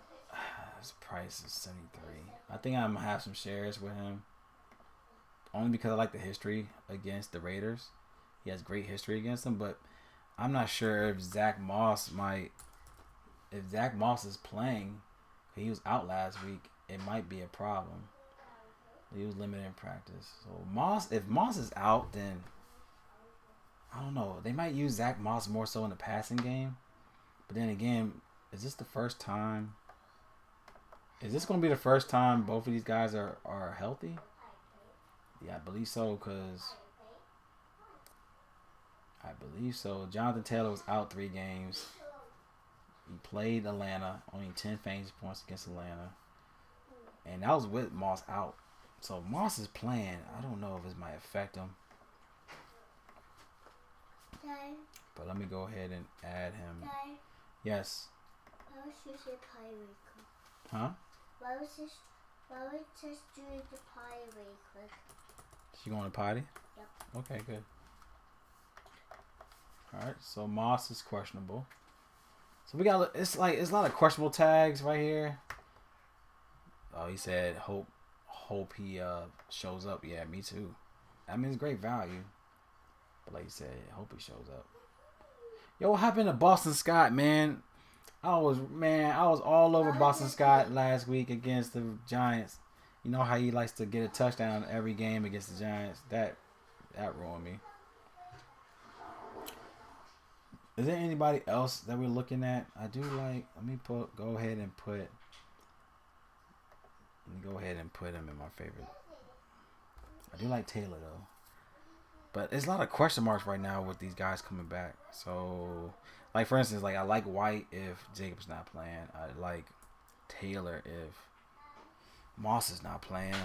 [SPEAKER 2] His price is 73. I think I'm gonna have some shares with him. Only because I like the history against the Raiders. He has great history against them, but I'm not sure if Zach Moss is playing. He was out last week. It might be a problem. He was limited in practice. So if Moss is out, then I don't know. They might use Zach Moss more so in the passing game. But then again, is this the first time? Is this going to be the first time both of these guys are healthy? Yeah, I believe so, Jonathan Taylor was out 3 games. He played Atlanta, only 10 fantasy points against Atlanta. And that was with Moss out. So Moss is playing. I don't know if it might affect him.
[SPEAKER 1] Dad.
[SPEAKER 2] But let me go ahead and add him.
[SPEAKER 1] Dad.
[SPEAKER 2] Yes.
[SPEAKER 1] Why was you say pie really quick?
[SPEAKER 2] Huh?
[SPEAKER 1] Why was just doing the pie really quick?
[SPEAKER 2] She going to potty?
[SPEAKER 1] Yep.
[SPEAKER 2] Okay, good. All right, so Moss is questionable. So we got it's a lot of questionable tags right here. Oh, he said hope he shows up. Yeah, me too. I mean, it's great value, but like you said, hope he shows up. Yo, what happened to Boston Scott, man? I was all over Boston Scott last week against the Giants. You know how he likes to get a touchdown every game against the Giants. That ruined me. Is there anybody else that we're looking at? I do like. Let me go ahead and put him in my favorite. I do like Taylor though, but there's a lot of question marks right now with these guys coming back. So, like for instance, like I like White if Jacob's not playing. I like Taylor if Moss is not playing.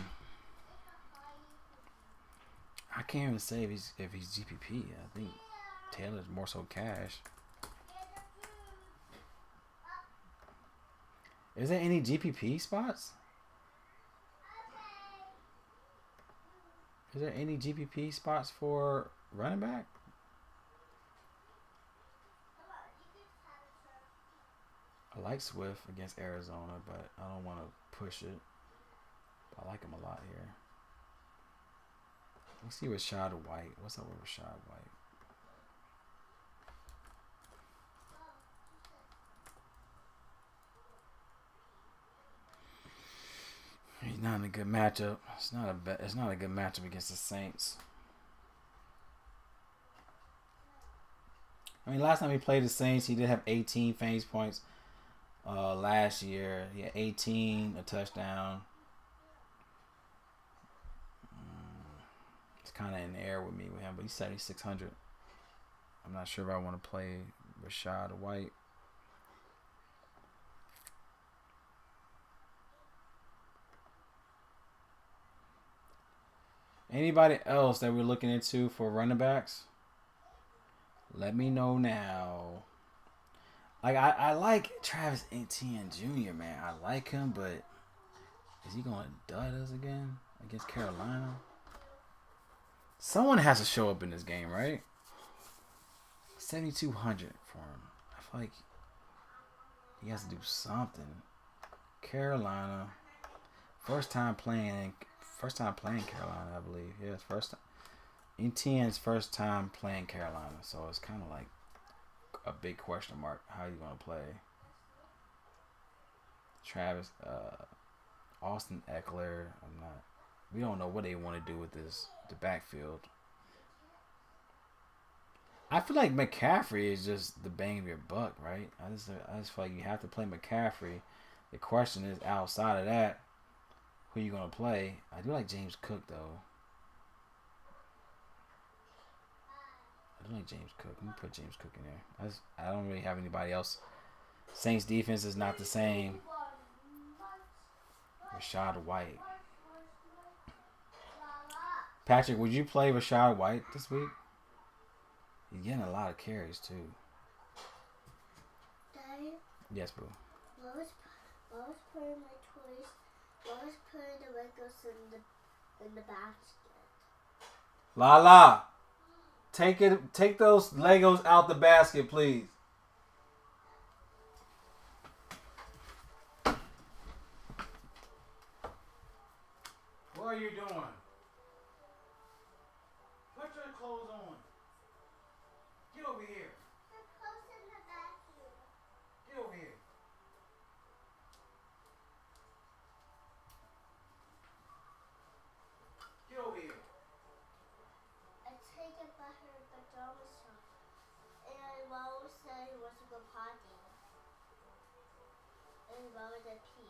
[SPEAKER 2] I can't even say if he's GPP. I think Taylor's more so cash. Is there any GPP spots? Is there any GPP spots for running back? I like Swift against Arizona, but I don't want to push it. I like him a lot here. Let's see Rashad White. What's up with Rashad White? He's not in a good matchup. It's not a good matchup against the Saints. I mean, last time he played the Saints, he did have 18 fantasy points. Last year, he had 18, a touchdown. It's kind of in the air with me with him, but he's 7,600. I'm not sure if I want to play Rashad White. Anybody else that we're looking into for running backs? Let me know now. Like I like Travis Etienne Jr., man. I like him, but is he going to dud us again against Carolina? Someone has to show up in this game, right? 7,200 for him. I feel like he has to do something. Carolina, first time playing Carolina, I believe. Yeah, it's first time. Etienne's first time playing Carolina, so it's kind of like a big question mark. How you gonna play? Travis, Austin Eckler. We don't know what they want to do with the backfield. I feel like McCaffrey is just the bang of your buck, right? I just feel like you have to play McCaffrey. The question is, outside of that, who you gonna play? I do like James Cook though. I do like James Cook. Let me put James Cook in there. I don't really have anybody else. Saints defense is not the same. Rashad White. Patrick, would you play Rashad White this week? He's getting a lot of carries too.
[SPEAKER 1] Daddy,
[SPEAKER 2] Yes, boo.
[SPEAKER 1] what was putting my toys? What was putting the Legos in the in the basket.
[SPEAKER 2] Lala, take those Legos out the basket, please. What are you doing? Put your clothes on. Get over here.
[SPEAKER 1] The clothes in the bathroom.
[SPEAKER 2] Get over here. Get over here.
[SPEAKER 1] I take it by her pajamas shop. And Mom said he wants to go potty. And Mom did pee.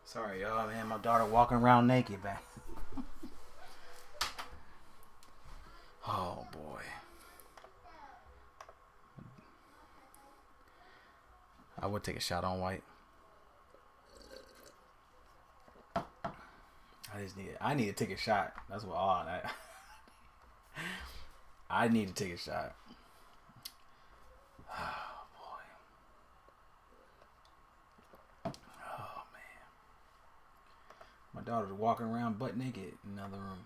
[SPEAKER 2] Sorry, y'all, man. My daughter walking around naked back. Oh, boy. I would take a shot on White. I need to take a shot. That's what all I need to take a shot. Oh, boy. Oh, man. My daughter's walking around butt naked in another room.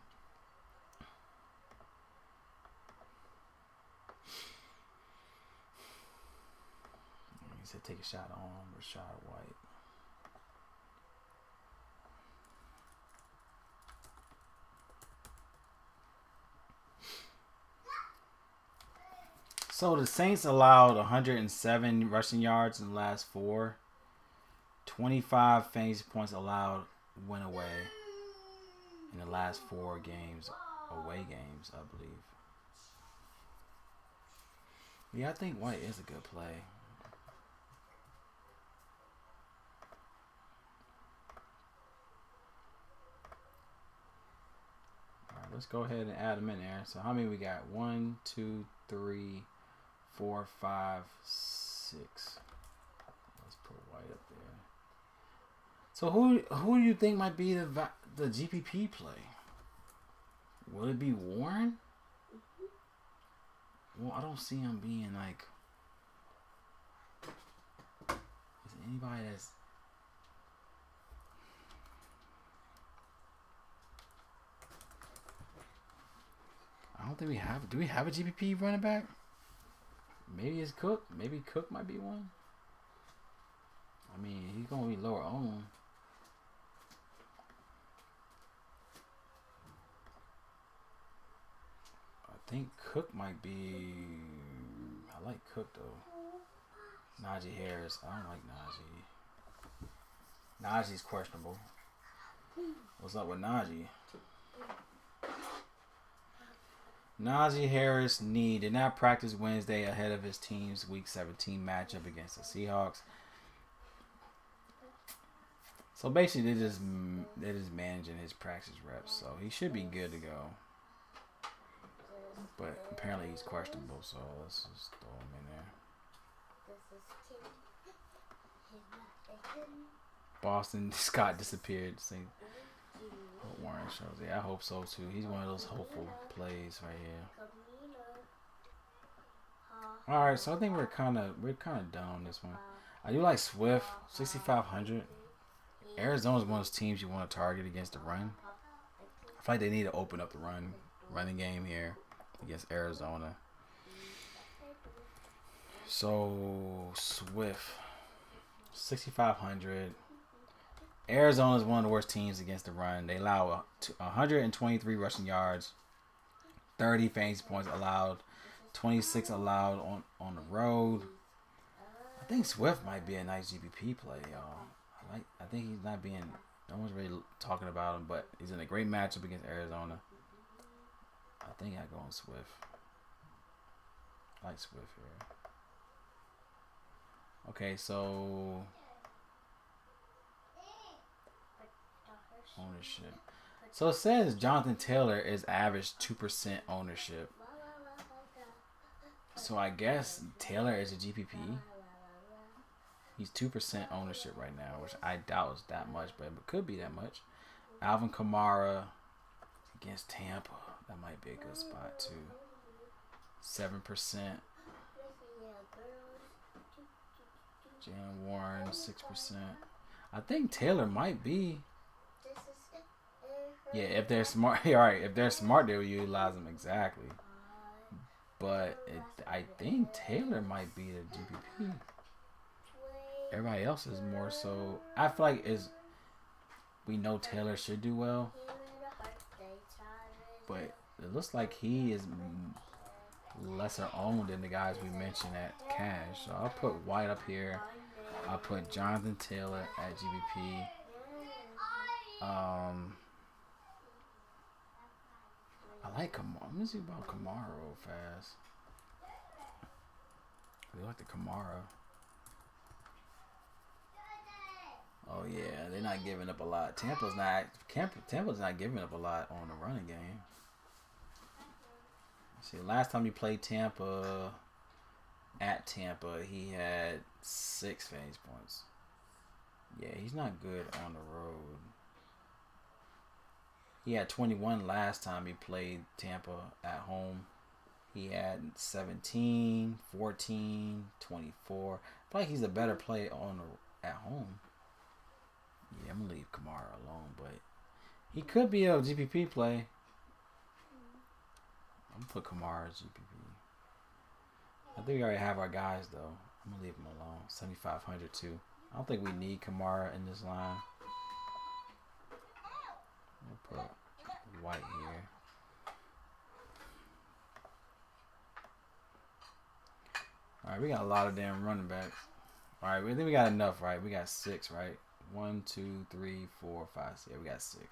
[SPEAKER 2] He said take a shot on Rashad White. So the Saints allowed 107 rushing yards in the last 4. 25 fantasy points allowed went away in the last 4 games, away games, I believe. Yeah, I think White is a good play. All right, let's go ahead and add them in there. So how many we got? 1, 2, 3, 4, 5, 6. Let's put White up there. So who do you think might be the GPP play? Will it be Warren? Well, I don't see him being like. Is anybody that's. I don't think we have. Do we have a GPP running back? Maybe it's Cook. Maybe Cook might be one. I mean, he's gonna be lower owned. I think Cook might be. I like Cook though. Najee Harris. I don't like Najee. Najee's questionable. What's up with Najee? Najee Harris did not practice Wednesday ahead of his team's Week 17 matchup against the Seahawks. So basically, they're just managing his practice reps, so he should be good to go. But apparently he's questionable, so let's just throw him in there. Boston Scott disappeared. Warren shows. Yeah, I hope so too. He's one of those hopeful plays right here. All right, so I think we're kind of done on this one. I do like Swift, 6,500. Arizona's one of those teams you want to target against the run. feel like they need to open up the running game here against Arizona. So Swift, 6,500. Arizona is one of the worst teams against the run. They allow 123 rushing yards, 30 fantasy points allowed, 26 allowed on the road. I think Swift might be a nice GPP play, y'all. I think he's not being. No one's really talking about him, but he's in a great matchup against Arizona. I think I go on Swift. I like Swift here. Okay, so ownership. So it says Jonathan Taylor is average 2% ownership. So I guess Taylor is a GPP. He's 2% ownership right now, which I doubt is that much, but it could be that much. Alvin Kamara against Tampa. That might be a good spot too. 7%. Jalen Warren, 6%. I think Taylor might be. Yeah, if they're smart. All right, if they're smart, they'll utilize them exactly. But I think Taylor might be the GPP. Everybody else is more so. I feel like we know Taylor should do well, but it looks like he is lesser owned than the guys we mentioned at cash. So I'll put White up here. I'll put Jonathan Taylor at GBP. I like Kamara. Let me see about Kamara real fast. I like the Kamara. Oh yeah, they're not giving up a lot. Tampa's not giving up a lot on the running game. See, last time he played Tampa at Tampa, he had 6 fantasy points. Yeah, he's not good on the road. He had 21 last time he played Tampa at home. He had 17, 14, 24. I feel like he's a better play at home. Yeah, I'm going to leave Kamara alone, but he could be a GPP play. I'm going to put Kamara as GPP. I think we already have our guys, though. I'm going to leave him alone. 7,500 too. I don't think we need Kamara in this line. We'll put White here. Alright, we got a lot of damn running backs. Alright, I think we got enough, right? We got 6, right? 1, 2, 3, 4, 5, 6. Yeah, we got 6.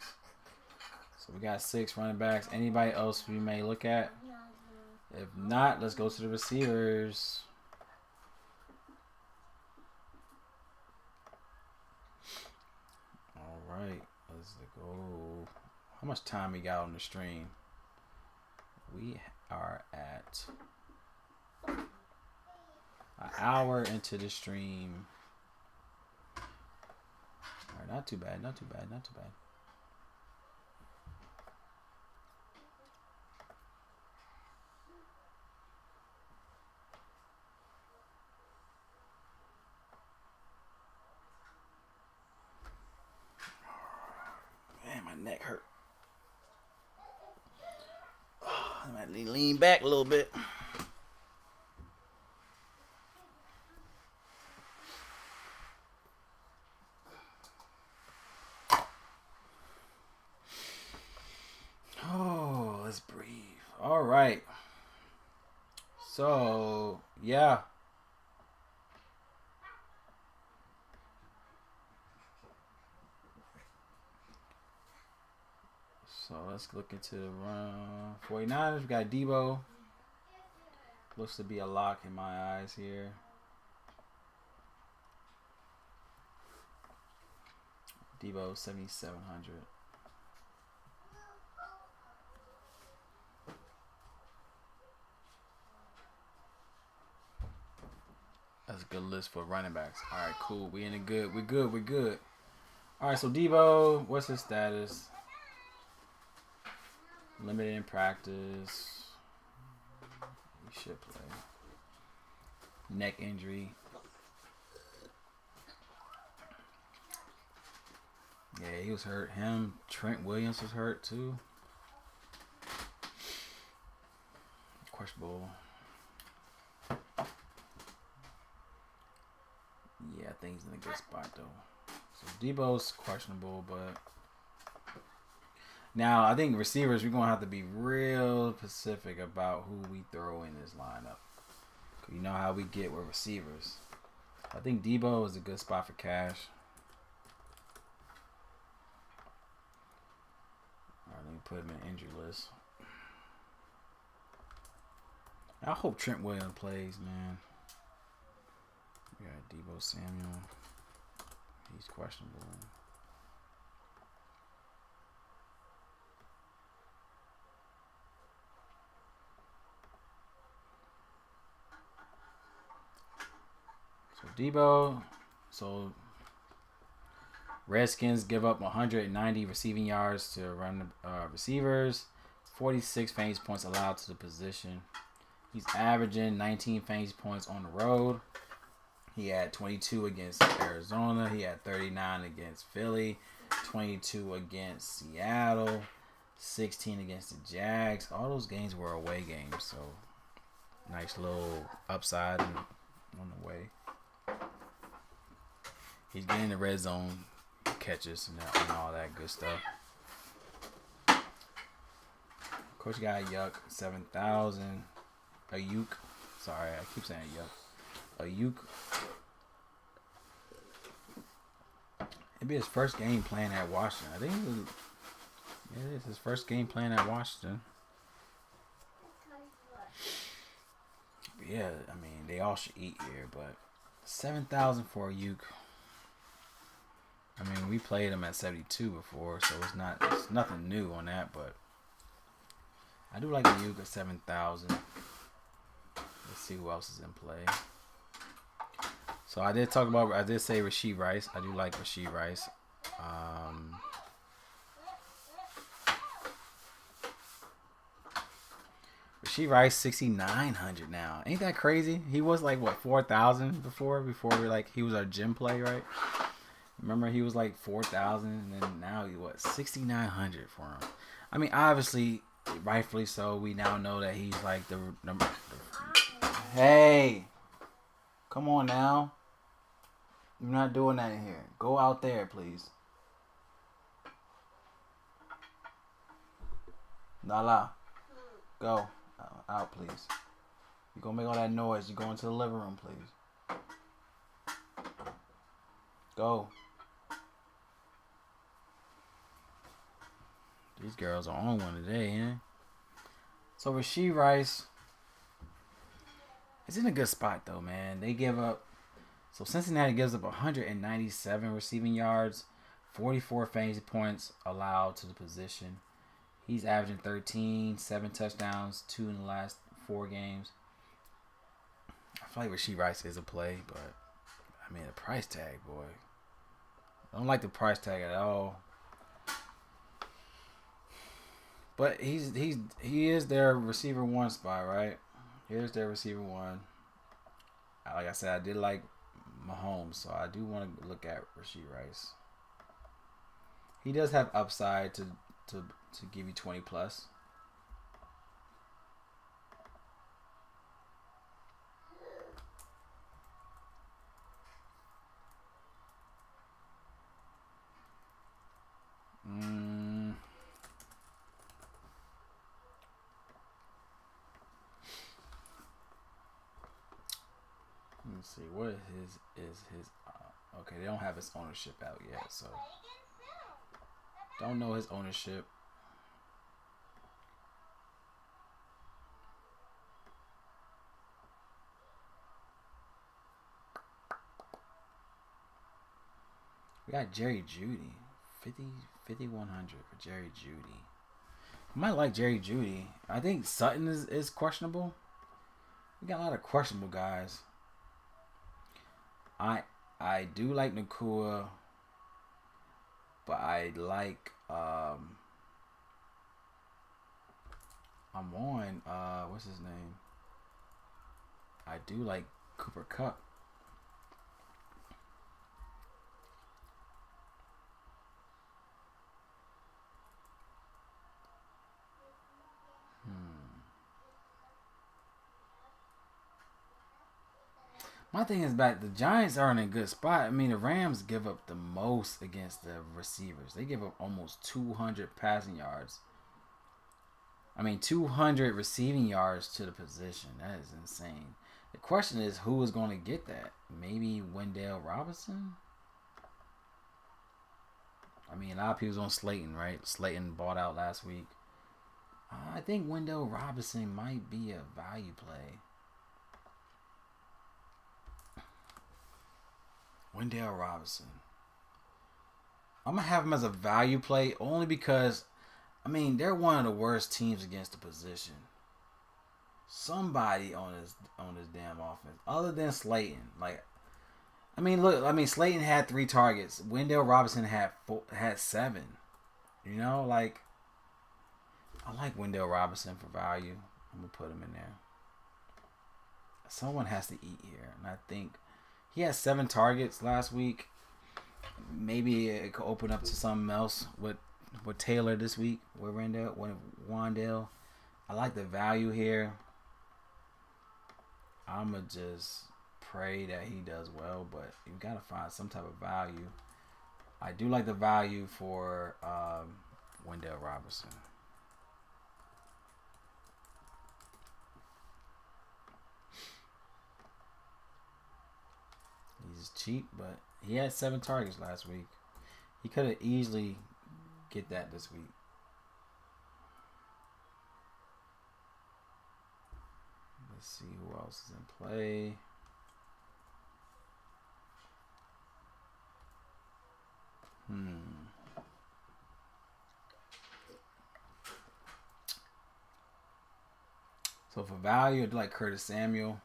[SPEAKER 2] So we got 6 running backs. Anybody else we may look at? If not, let's go to the receivers. Alright, let's go. How much time we got on the stream? We are at an hour into the stream. Alright, not too bad, not too bad, not too bad. Man, my neck hurt. I might lean back a little bit. Oh, let's breathe. All right. So, yeah. So, let's look into the run. 49ers, we got Debo. Looks to be a lock in my eyes here. Debo, 7,700. That's a good list for running backs. All right, cool. We in a good. We good. We good. All right, so Debo, what's his status? Limited in practice. He should play. Neck injury. Yeah, he was hurt. Him, Trent Williams was hurt too. questionable. Yeah, I think he's in a good spot though. So Debo's questionable, but now I think receivers we're gonna have to be real specific about who we throw in this lineup. You know how we get with receivers. I think Debo is a good spot for cash. Alright, let me put him in injury list. I hope Trent Williams plays, man. We got Debo Samuel. He's questionable. So Debo. So Redskins give up 190 receiving yards to run receivers. 46 fantasy points allowed to the position. He's averaging 19 fantasy points on the road. He had 22 against Arizona. He had 39 against Philly. 22 against Seattle. 16 against the Jags. All those games were away games. So, nice little upside on the way. He's getting the red zone catches and all that good stuff. Coach got Yuck 7,000. Ayuk. Sorry, I keep saying Yuck. Ayuk. It'd be his first game playing at Washington. I think it is his first game playing at Washington. But yeah, I mean, they all should eat here, but 7,000 for Ayuk. I mean, we played him at 72 before, so it's nothing new on that, but I do like Ayuk at 7,000. Let's see who else is in play. So I did say Rashee Rice. I do like Rashee Rice. Rashee Rice 6,900 now. Ain't that crazy? He was like what 4,000 before he was our gym play, right? Remember he was like 4,000, and then now he what 6,900 for him. I mean, obviously, rightfully so. We now know that he's like the number. Hey, come on now. You're not doing that in here. Go out there, please. Nala, go out, please. You're gonna make all that noise. You go into the living room, please. Go. These girls are on one today, eh? So Rashee Rice is in a good spot though, man. They give up. So Cincinnati gives up 197 receiving yards, 44 fantasy points allowed to the position. He's averaging 13, 7 touchdowns, 2 in the last 4 games. I feel like Rashee Rice is a play, but I mean the price tag, boy. I don't like the price tag at all. But he is their receiver 1 spot, right? Here's their receiver 1. Like I said, I did like Mahomes, so I do want to look at Rashee Rice. He does have upside to give you 20 plus. Let's see, what is his okay, they don't have his ownership out yet, so don't know his ownership. We got Jerry Jeudy, 5,100 for Jerry Jeudy. I might like Jerry Jeudy. I think Sutton is questionable. We got a lot of questionable guys. I do like Nakua, but I like I'm on what's his name? I do like Cooper Kupp. My thing is back. The Giants are in a good spot. I mean, the Rams give up the most against the receivers. They give up almost 200 passing yards. 200 receiving yards to the position. That is insane. The question is, who is going to get that? Maybe Wendell Robinson? A lot of people's on Slayton, right? Slayton bought out last week. I think Wendell Robinson might be a value play. Wendell Robinson. I'm going to have him as a value play only because, they're one of the worst teams against the position. Somebody on this damn offense, other than Slayton. Slayton had 3 targets. Wendell Robinson had 7. I like Wendell Robinson for value. I'm gonna put him in there. Someone has to eat here, and I think he had 7 targets last week. Maybe it could open up to something else with Taylor this week. With Wandale. I like the value here. I'ma just pray that he does well, but you gotta find some type of value. I do like the value for Wendell Robinson. He's cheap, but he had 7 targets last week. He could have easily get that this week. Let's see who else is in play. So for value, I'd like Curtis Samuel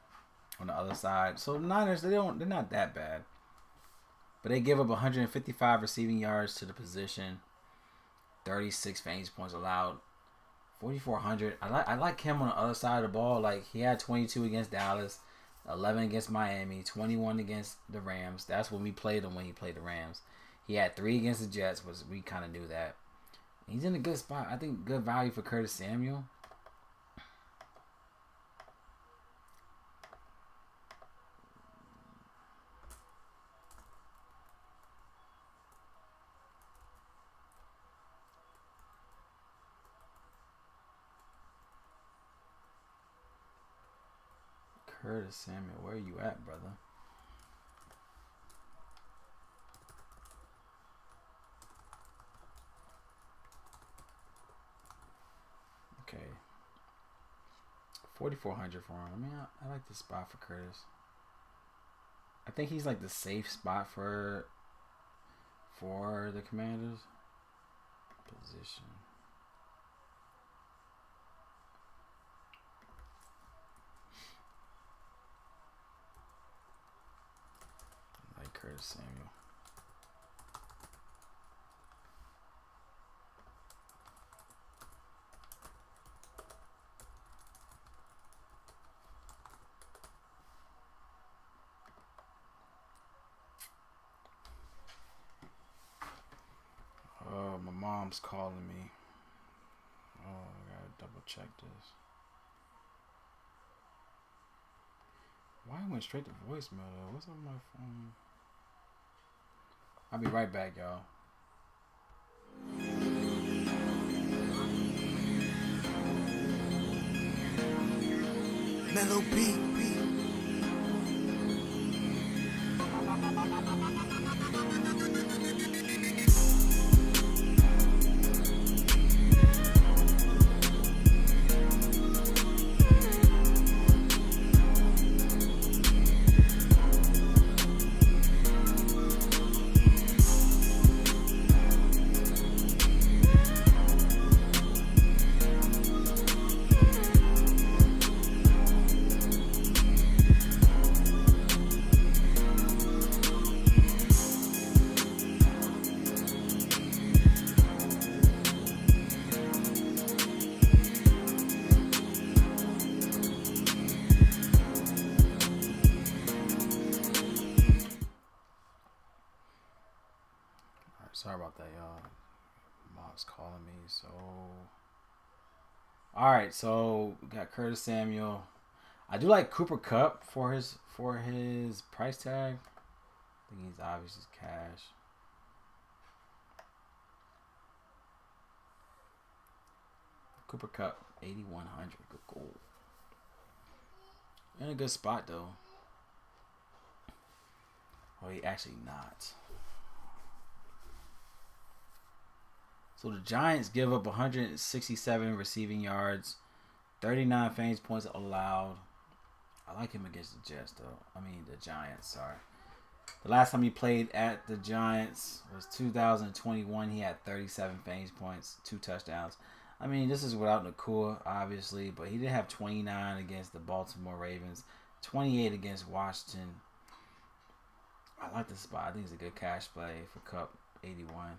[SPEAKER 2] on the other side. So the Niners, they're not that bad. But they give up 155 receiving yards to the position. 36 fantasy points allowed. 4,400. I like him on the other side of the ball. He had 22 against Dallas, 11 against Miami, 21 against the Rams. That's when we played him when he played the Rams. He had 3 against the Jets, we kind of knew that. He's in a good spot. I think good value for Curtis Samuel. Curtis Samuel, where are you at, brother? Okay. 4,400 for him. I like this spot for Curtis. I think he's the safe spot for the Commanders. Position. Curtis Samuel. Oh, my mom's calling me. Oh, I gotta double check this. Why went straight to voicemail though? What's on my phone? I'll be right back, y'all.
[SPEAKER 5] Mellow beat.
[SPEAKER 2] Sorry about that, y'all. Mom's calling me, so... Alright, so we got Curtis Samuel. I do like Cooper Kupp for his price tag. I think he's obviously cash. Cooper Kupp, 8,100. Good goal. In a good spot though. Well, he actually not. So the Giants give up 167 receiving yards, 39 fantasy points allowed. I like him against the Jets though. I mean the Giants. Sorry. The last time he played at the Giants was 2021. He had 37 fantasy points, 2 touchdowns. I mean, this is without Nakua, obviously, but he did have 29 against the Baltimore Ravens, 28 against Washington. I like this spot. I think it's a good cash play for Kupp, 81.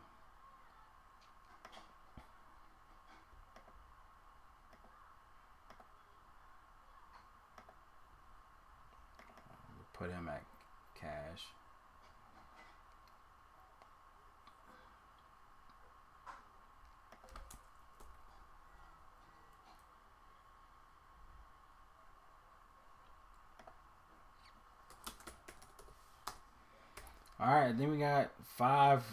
[SPEAKER 2] Put him at cash. All right, then we got 5.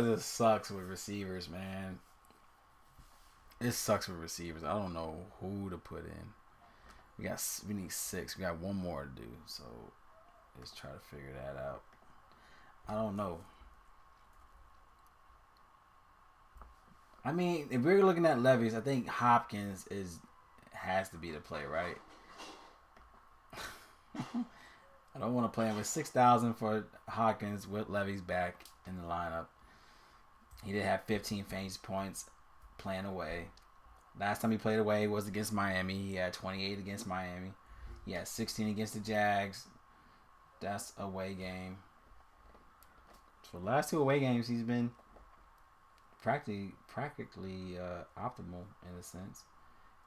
[SPEAKER 2] This sucks with receivers, man. It sucks with receivers. I don't know who to put in. We need 6. We got one more to do, so let's try to figure that out. I don't know. I mean, if we're looking at levies, I think Hopkins has to be the play, right? I don't want to play him with 6,000 for Hopkins with Levy's back in the lineup. He did have 15 fantasy points playing away. Last time he played away was against Miami. He had 28 against Miami. He had 16 against the Jags. That's a away game. So the last 2 away games, he's been practically optimal in a sense.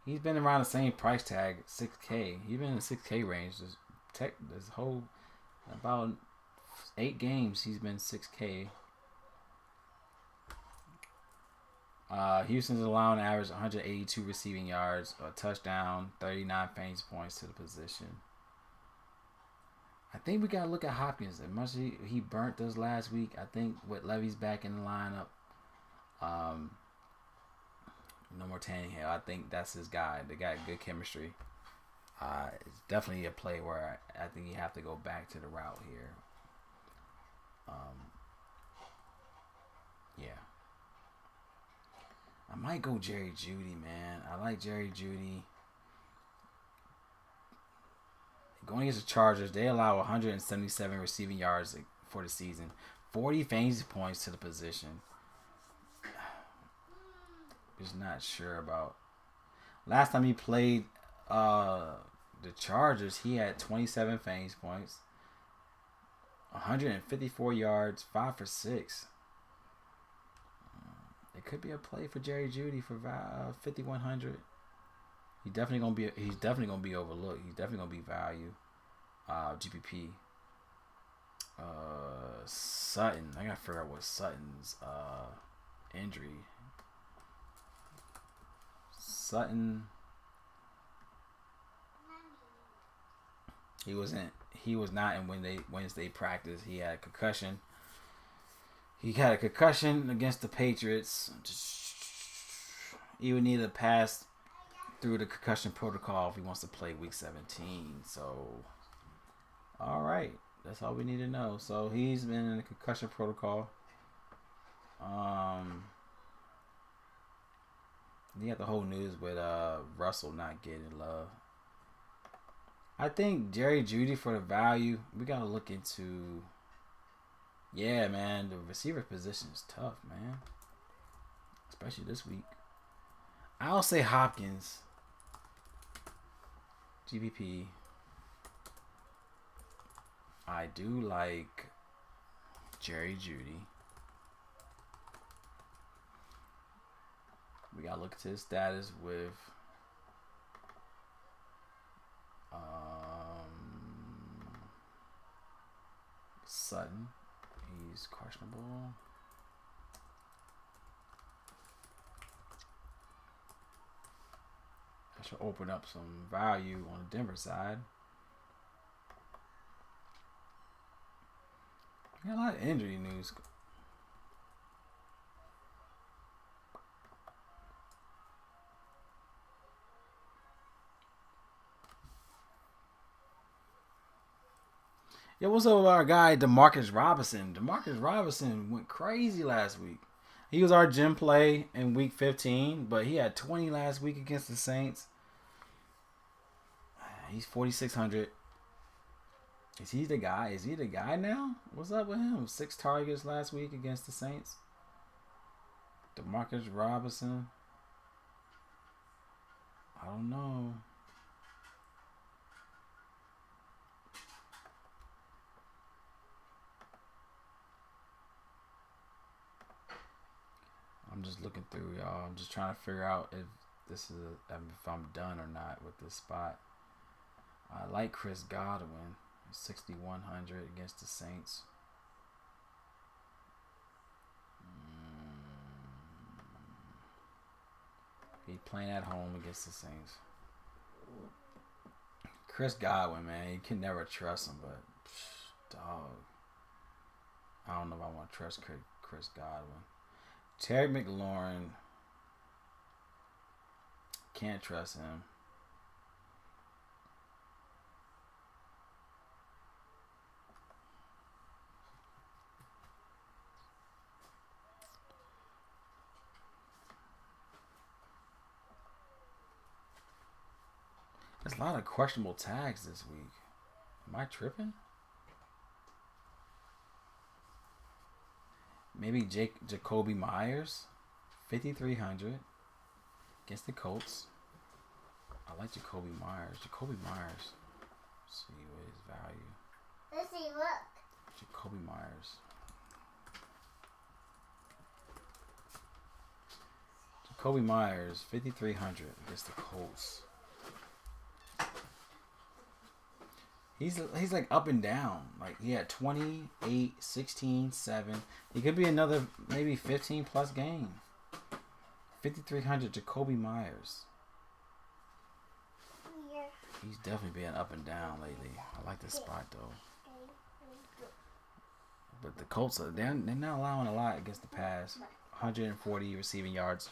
[SPEAKER 2] He's been around the same price tag, 6K. He's been in the 6K range. This whole about 8 games, he's been 6K. Houston's allowing average 182 receiving yards, a touchdown, 39 fantasy points to the position. I think we gotta look at Hopkins. As much as he burnt us last week, I think with Levy's back in the lineup, no more Tannehill. I think that's his guy. They got good chemistry. It's definitely a play where I think you have to go back to the route here. Yeah. I might go Jerry Jeudy, man. I like Jerry Jeudy. Going against the Chargers, they allow 177 receiving yards for the season. 40 fantasy points to the position. Just not sure about. Last time he played the Chargers, he had 27 fantasy points, 154 yards, 5 for 6. It could be a play for Jerry Jeudy for 5,100. He's definitely gonna be overlooked. He's definitely gonna be value. GPP. Sutton. I gotta figure out what Sutton's injury. Sutton. He was not in Wednesday practice. He had a concussion. He had a concussion against the Patriots. He would need to pass through the concussion protocol if he wants to play Week 17. So, all right, that's all we need to know. So he's been in the concussion protocol. You got the whole news with Russell not getting love. I think Jerry Jeudy for the value, we gotta look into. Yeah, man, the receiver position is tough, man. Especially this week. I'll say Hopkins. GPP. I do like Jerry Jeudy. We gotta look at his status with Sutton. He's questionable. That should open up some value on the Denver side. Got a lot of injury news. Yeah, what's up with our guy DeMarcus Robinson? DeMarcus Robinson went crazy last week. He was our gym play in week 15, but he had 20 last week against the Saints. He's 4,600. Is he the guy? Is he the guy now? What's up with him? 6 targets last week against the Saints. DeMarcus Robinson. I don't know. I'm just looking through, y'all. I'm just trying to figure out if this is if I'm done or not with this spot. I like Chris Godwin, 6,100 against the Saints. He's playing at home against the Saints. Chris Godwin, man, you can never trust him, but dog, I don't know if I want to trust Chris Godwin. Terry McLaurin, can't trust him. There's a lot of questionable tags this week. Am I tripping? Maybe Jacoby Myers, 5,300 against the Colts. I like Jacoby Myers. Jacoby Myers. Let's see what his value.
[SPEAKER 1] Let's see, look.
[SPEAKER 2] Jacoby Myers. Jacoby Myers, 5,300 against the Colts. He's like up and down. Like he had 28, 16, 7. He could be another maybe 15 plus game. 5,300 Jacoby Myers.
[SPEAKER 1] Yeah.
[SPEAKER 2] He's definitely been up and down lately. I like this spot though. But the Colts they're not allowing a lot against the pass. 140 receiving yards.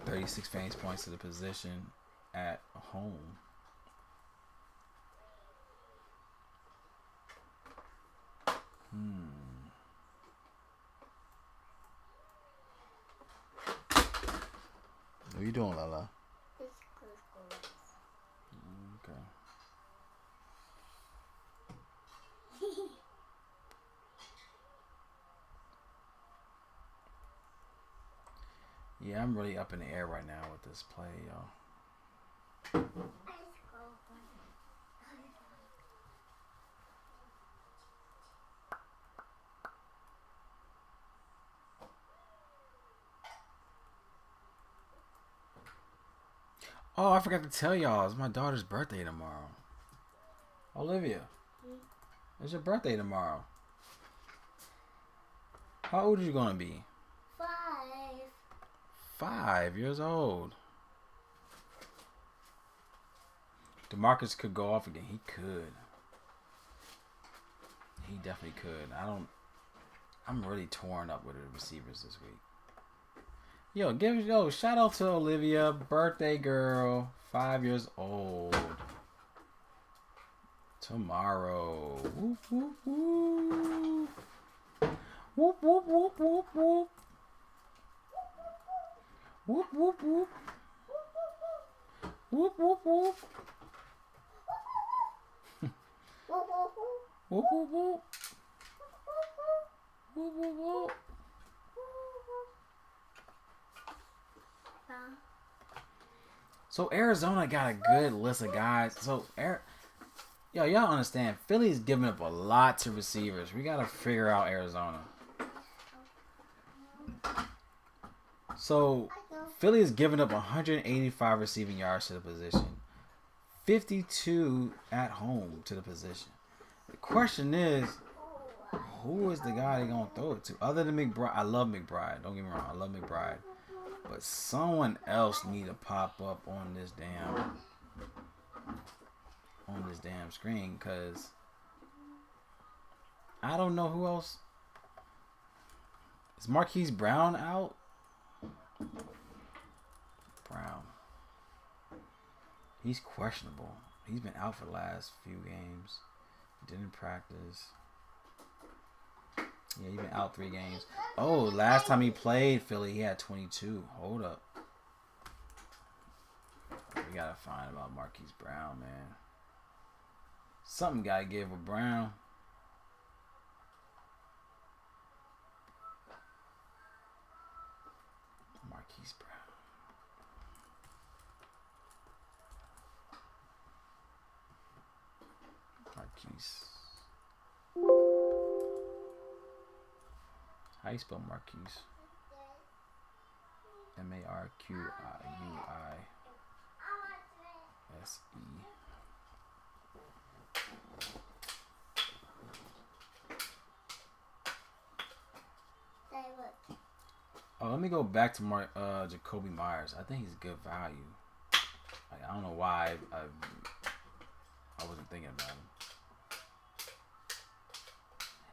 [SPEAKER 2] 36 fantasy points to the position at home. What are you doing, Lala? Okay. Yeah, I'm really up in the air right now with this play, y'all. Oh, I forgot to tell y'all, it's my daughter's birthday tomorrow. Olivia, it's your birthday tomorrow. How old are you gonna be?
[SPEAKER 1] 5.
[SPEAKER 2] 5 years old. DeMarcus could go off again. He could. He definitely could. I'm really torn up with the receivers this week. Shout out to Olivia, birthday girl, 5 years old. Tomorrow. Whoop, whoop, whoop. Whoop, whoop, whoop, whoop, whoop. Whoop, whoop, whoop. Whoop, whoop, whoop.
[SPEAKER 1] Whoop, whoop, whoop.
[SPEAKER 2] Whoop, whoop, whoop. Whoop, whoop, whoop. So Arizona got a good list of guys. So y'all understand, Philly's giving up a lot to receivers. We gotta figure out Arizona. So Philly is giving up 185 receiving yards to the position, 52 at home to the position. The question is, who is the guy they're gonna throw it to? Other than McBride, I love McBride. Don't get me wrong, I love McBride. But someone else need to pop up on this damn screen, cause I don't know who else. Is Marquise Brown out? Brown. He's questionable. He's been out for the last few games. Didn't practice. Yeah, he's been out 3 games. Oh, last time he played Philly, he had 22. Hold up. We gotta find about Marquise Brown, man. Something gotta give with Brown. Marquise Brown. Marquise. How you spell Marquise? Marquise. Oh, let me go back to Jacoby Myers. I think he's good value. Like, I don't know why I wasn't thinking about him.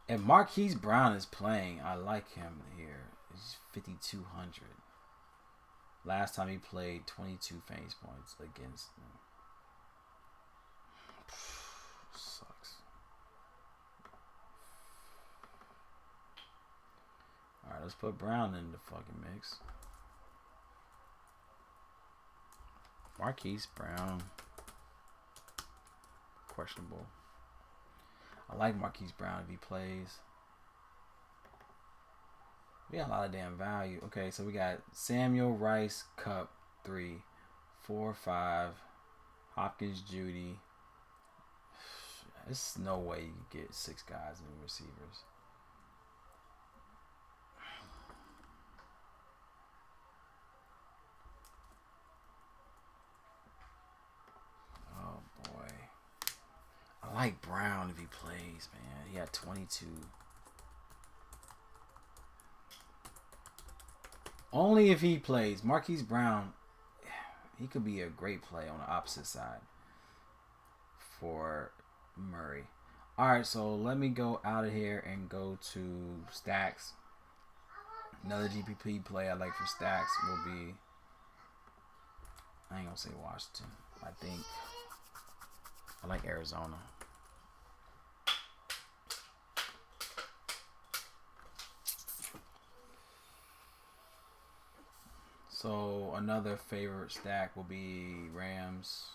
[SPEAKER 2] If Marquise Brown is playing, I like him here. He's 5,200. Last time he played, 22 fantasy points against them. Sucks. Alright, let's put Brown in the fucking mix. Marquise Brown. Questionable. I like Marquise Brown if he plays. We got a lot of damn value. Okay, so we got Samuel, Rice, Cup, 3, 4, 5, Hopkins, Judy. There's no way you can get 6 guys in receivers. Oh boy. I like Brown if he plays, man. He had 22. Only if he plays. Marquise Brown, he could be a great play on the opposite side for Murray. Alright, so let me go out of here and go to Stacks. Another GPP play I like for Stacks will be, I ain't gonna say Washington. I think I like Arizona. So another favorite stack will be Rams.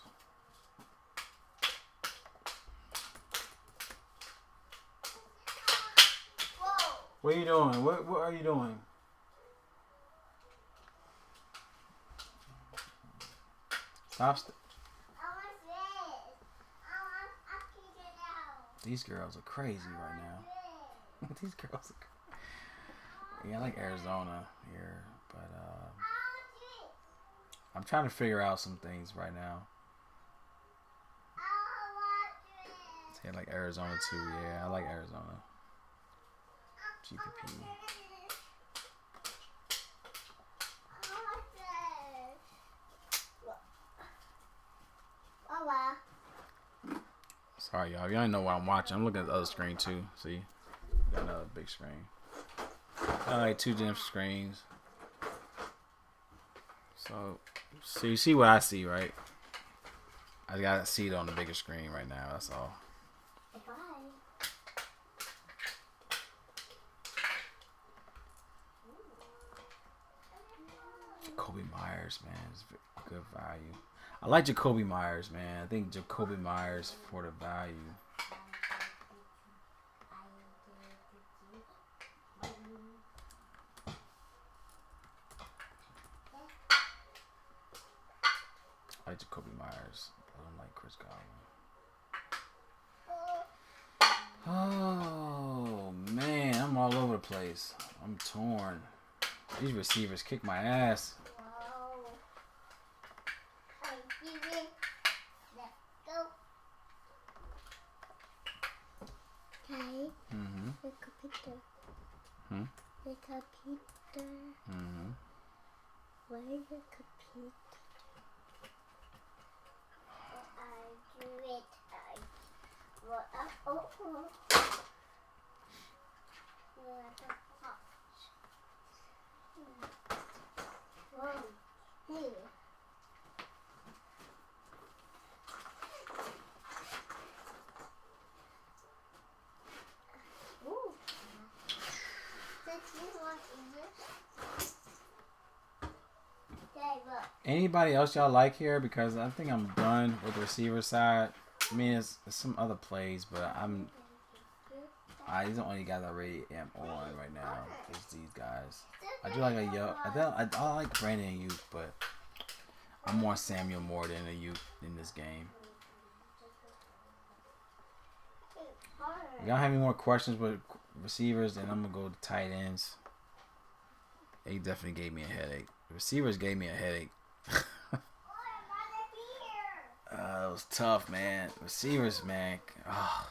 [SPEAKER 1] Whoa.
[SPEAKER 2] What are you doing? What are you doing? Stop. These girls are crazy right now. These girls are crazy. Yeah, I like Arizona here, but I'm trying to figure out some things right now. See, I like Arizona too. Yeah, I like Arizona. GPP. Sorry, y'all. Y'all know what I'm watching. I'm looking at the other screen too. See, got another big screen. I like 2 different screens. So you see what I see, right? I gotta see it on the bigger screen right now. That's all. Jacoby Myers, man, is good value. I like Jacoby Myers, man. I think Jacoby Myers for the value. I like Jacoby Myers. I don't like Chris Godwin. Oh, man. I'm all over the place. I'm torn. These receivers kick my ass.
[SPEAKER 1] Okay.
[SPEAKER 2] Mm-hmm.
[SPEAKER 1] Take a picture.
[SPEAKER 2] Hmm?
[SPEAKER 1] Take a picture.
[SPEAKER 2] Mm-hmm.
[SPEAKER 1] Where you compete? I do it. Hey. Ooh. Since you want English. Okay, look.
[SPEAKER 2] Anybody else y'all like here? Because I think I'm done with the receiver side. I mean, it's some other plays, but these are the only guys I really am on right now. Is these guys. I do like I like Brandon and Ayuk, but I'm more Samuel more than Ayuk in this game. If y'all have any more questions with receivers, then I'm gonna go to tight ends. They definitely gave me a headache. The receivers gave me a headache. It was tough, man. Receivers, man. Oh.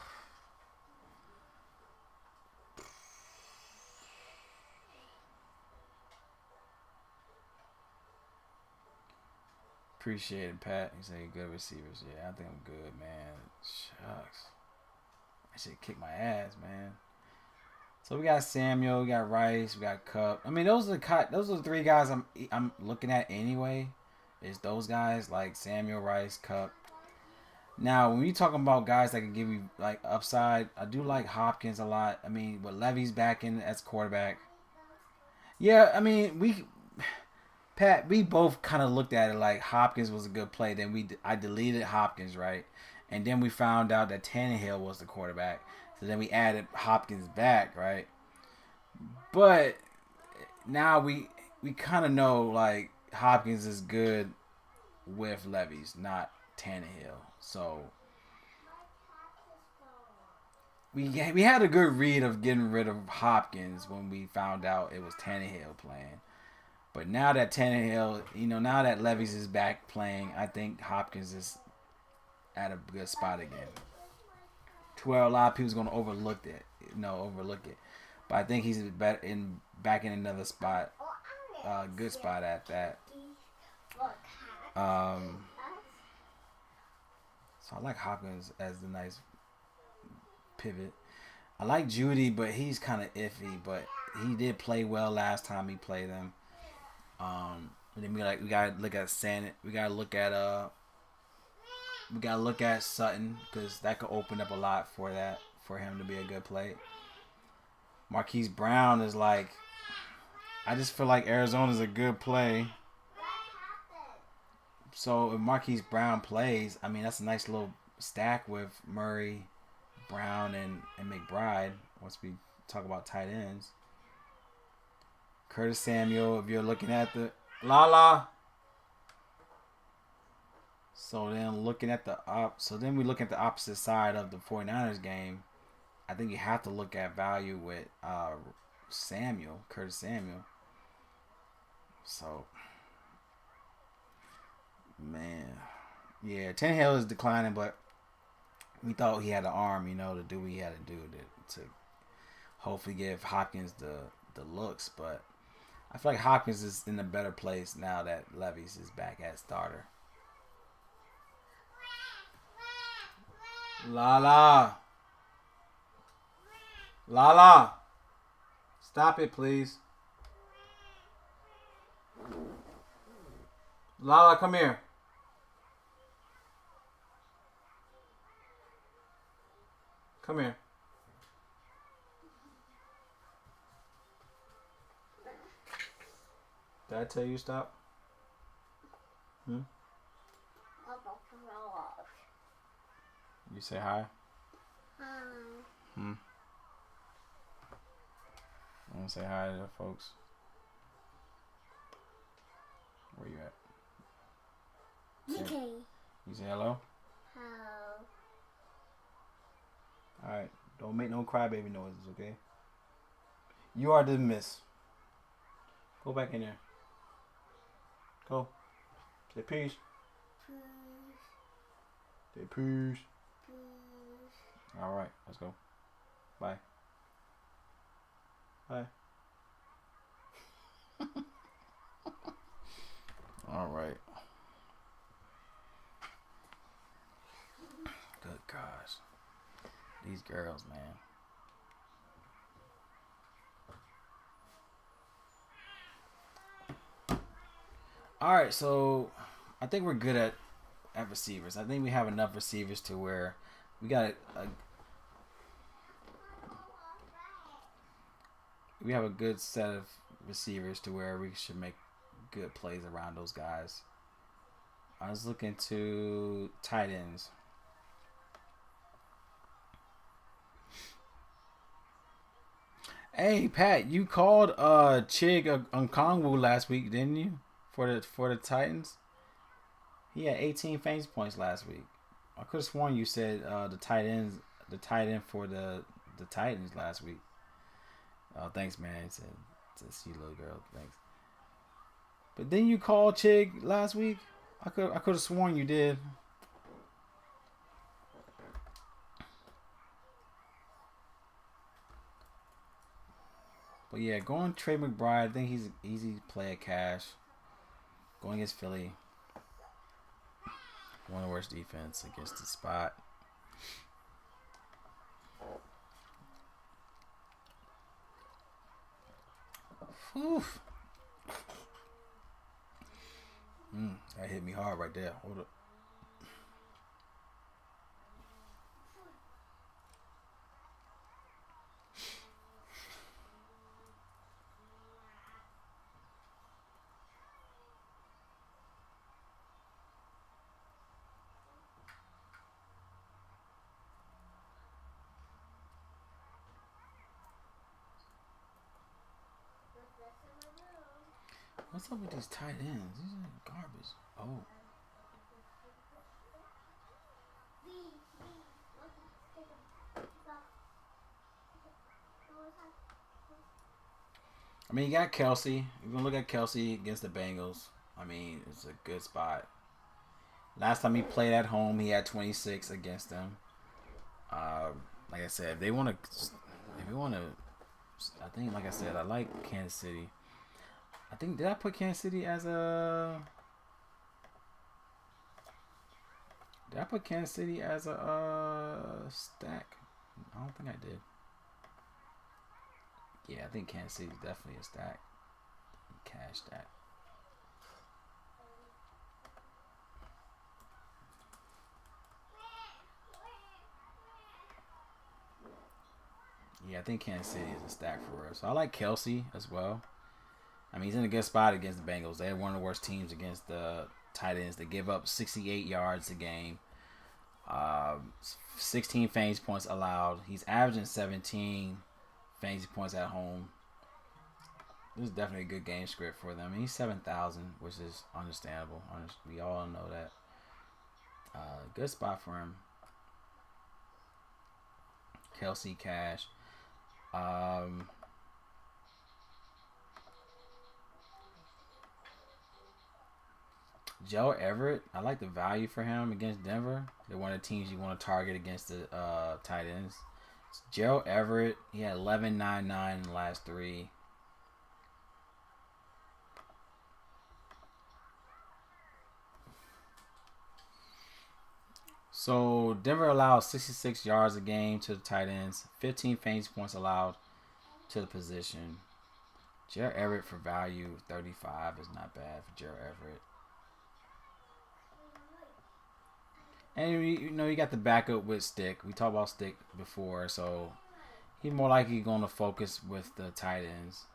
[SPEAKER 2] Appreciate it, Pat. You say good receivers. Yeah, I think I'm good, man. Shucks. I should kick my ass, man. So we got Samuel, we got Rice, we got Cup. I mean, those are the three guys I'm looking at anyway. Is those guys like Samuel, Rice, Cup. Now, when you talking about guys that can give you like upside, I do like Hopkins a lot. I mean, but Levy's back in as quarterback. Yeah, I mean Pat, we both kind of looked at it like Hopkins was a good play. Then I deleted Hopkins, right? And then we found out that Tannehill was the quarterback. So then we added Hopkins back, right? But now we kind of know like Hopkins is good with Levy's, not Tannehill. So we had a good read of getting rid of Hopkins when we found out it was Tannehill playing. But now that Tannehill, now that Levy's is back playing, I think Hopkins is at a good spot again. To where a lot of people's gonna overlook it. But I think he's back in another spot, good spot at that. So I like Hopkins as the nice pivot. I like Judy, but he's kind of iffy. But he did play well last time he played him. And then we gotta look at Sandit. We gotta look at Sutton because that could open up a lot for him to be a good play. Marquise Brown is like, I just feel like Arizona's a good play. So if Marquise Brown plays, I mean that's a nice little stack with Murray, Brown, and McBride. Once we talk about tight ends. Curtis Samuel, if you're looking at the Lala. So then we look at the opposite side of the 49ers game. I think you have to look at value with Curtis Samuel. So man. Yeah, Tannehill is declining, but we thought he had an arm, to do what he had to do to hopefully give Hopkins the looks, but I feel like Hopkins is in a better place now that Levy's is back at starter. Lala. Stop it, please. Lala, come here. Come here. Did I tell you stop? You say hi? I want to say hi to the folks. Where you at?
[SPEAKER 1] Okay.
[SPEAKER 2] You say hello?
[SPEAKER 1] Hello.
[SPEAKER 2] Alright. Don't make no crybaby noises, okay? You are dismissed. Go back in there. Go. Say peace. Say peace. Alright, let's go. Bye. Bye. All right. Good gosh. These girls, man. All right, so I think we're good at receivers. I think we have enough receivers to where we got we have a good set of receivers to where we should make good plays around those guys. I was looking to tight ends. Hey Pat, you called Chig Nkongwu last week, didn't you? For the Titans. He had 18 fantasy points last week. I could have sworn you said the tight end for the Titans last week. Oh, thanks, man. It's you, little girl. Thanks. But then you called Chig last week. I could have sworn you did. But yeah, going Trey McBride. I think he's an easy play at cash. Going against Philly. One of the worst defense against the spot. Whew. That hit me hard right there. Hold up. What's up with these tight ends? These are garbage. Oh. I mean, you got Kelsey. You're going to look at Kelsey against the Bengals. I mean, it's a good spot. Last time he played at home, he had 26 against them. Like I said, if they want to, I think, like I said, I like Kansas City. I think, did I put Kansas City as a... Did I put Kansas City as a stack? I don't think I did. Yeah, I think Kansas City is definitely a stack. Cash stack. Yeah, I think Kansas City is a stack for us. So I like Kelsey as well. I mean, he's in a good spot against the Bengals. They're one of the worst teams against the tight ends. They give up 68 yards a game. 16 fantasy points allowed. He's averaging 17 fantasy points at home. This is definitely a good game script for them. I mean, he's 7,000, which is understandable. We all know that. Good spot for him. Kelsey, cash. Joe Everett, I like the value for him against Denver. They're one of the teams you want to target against the tight ends. Joe Everett, he had 11.99 in the last 3. So Denver allows 66 yards a game to the tight ends, 15 fantasy points allowed to the position. Joe Everett for value, 35 is not bad for Joe Everett. And you got the backup with Stick. We talked about Stick before, so he's more likely going to focus with the tight ends.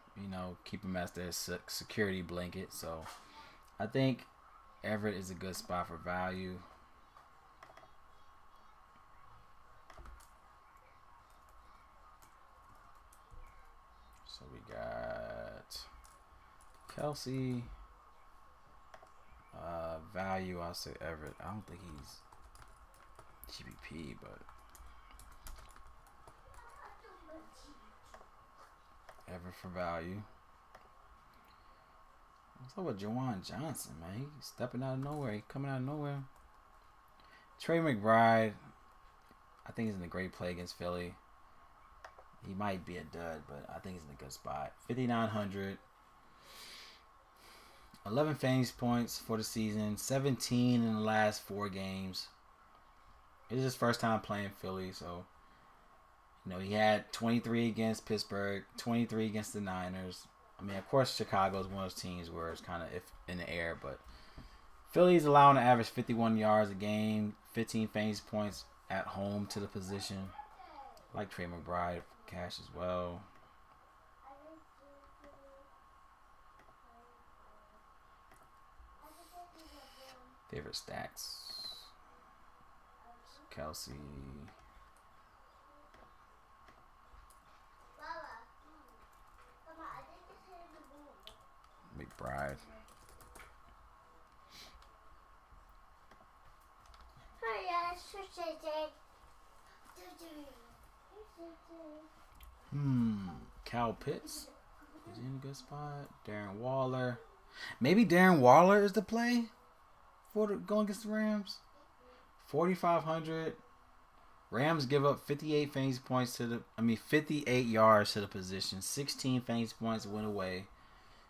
[SPEAKER 2] Keep him as their security blanket. So I think Everett is a good spot for value. So we got Kelsey. Value, I'll say Everett. I don't think he's GBP, but Everett for value. What's up with Jawan Johnson, man? He's stepping out of nowhere. He's coming out of nowhere. Trey McBride, I think he's in a great play against Philly. He might be a dud, but I think he's in a good spot. 5,900. 11 fantasy points for the season, 17 in the last 4 games. It's his first time playing Philly, so he had 23 against Pittsburgh, 23 against the Niners. I mean, of course, Chicago is one of those teams where it's kind of in the air, but Philly's allowing to average 51 yards a game, 15 fantasy points at home to the position. I like Trey McBride for cash as well. Favorite stacks. Kelsey. McBride. Cal Pitts. Is he in a good spot? Darren Waller. Maybe Darren Waller is the play for going against the Rams. 4,500. Rams give up 58 fantasy points 58 yards to the position. 16 fantasy points went away.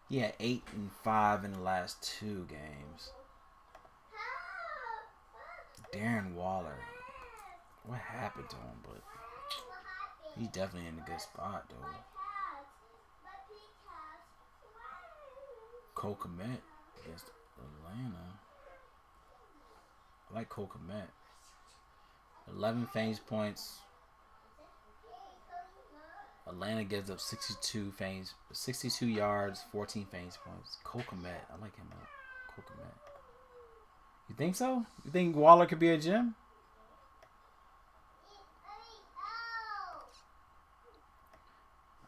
[SPEAKER 2] He had 8 and 5 in the last 2 games. Darren Waller. What happened to him? But he's definitely in a good spot, though. Cole Kmet against Atlanta. I like Cole Kmet. 11 fantasy points. Atlanta gives up 62 yards, 14 fantasy points. Cole Kmet. I like him up. Cole Kmet. You think so? You think Waller could be a gem?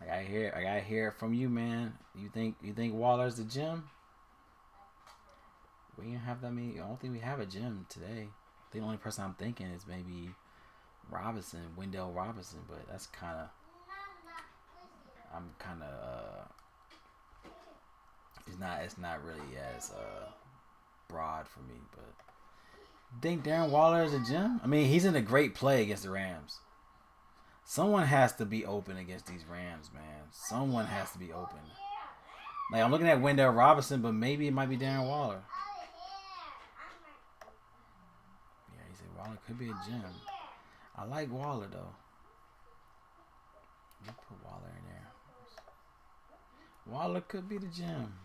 [SPEAKER 2] I gotta hear it from you, man. You think Waller's the gem? We didn't have that many. I don't think we have a gem today. The only person I'm thinking is maybe Wendell Robinson, but that's kind of. It's not really as broad for me, but. Think Darren Waller is a gem? I mean, he's in a great play against the Rams. Someone has to be open against these Rams, man. Someone has to be open. Like, I'm looking at Wendell Robinson, but maybe it might be Darren Waller. Yeah, he said Waller could be a gem. I like Waller, though. Let me put Waller in there. Waller could be the gem.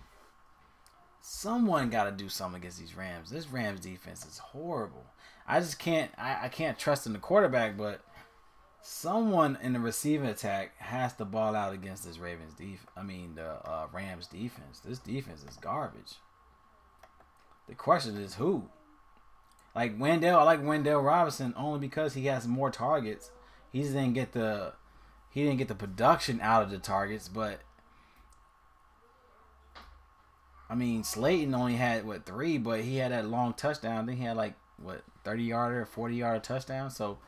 [SPEAKER 2] Someone got to do something against these Rams. This Rams defense is horrible. I just can't. I can't trust in the quarterback, but someone in the receiving attack has to ball out against this Rams defense. This defense is garbage. The question is who? I like Wendell Robinson only because he has more targets. He didn't get the production out of the targets, but I mean, Slayton only had 3, but he had that long touchdown. Then he had 30-yarder, 40-yarder touchdown. So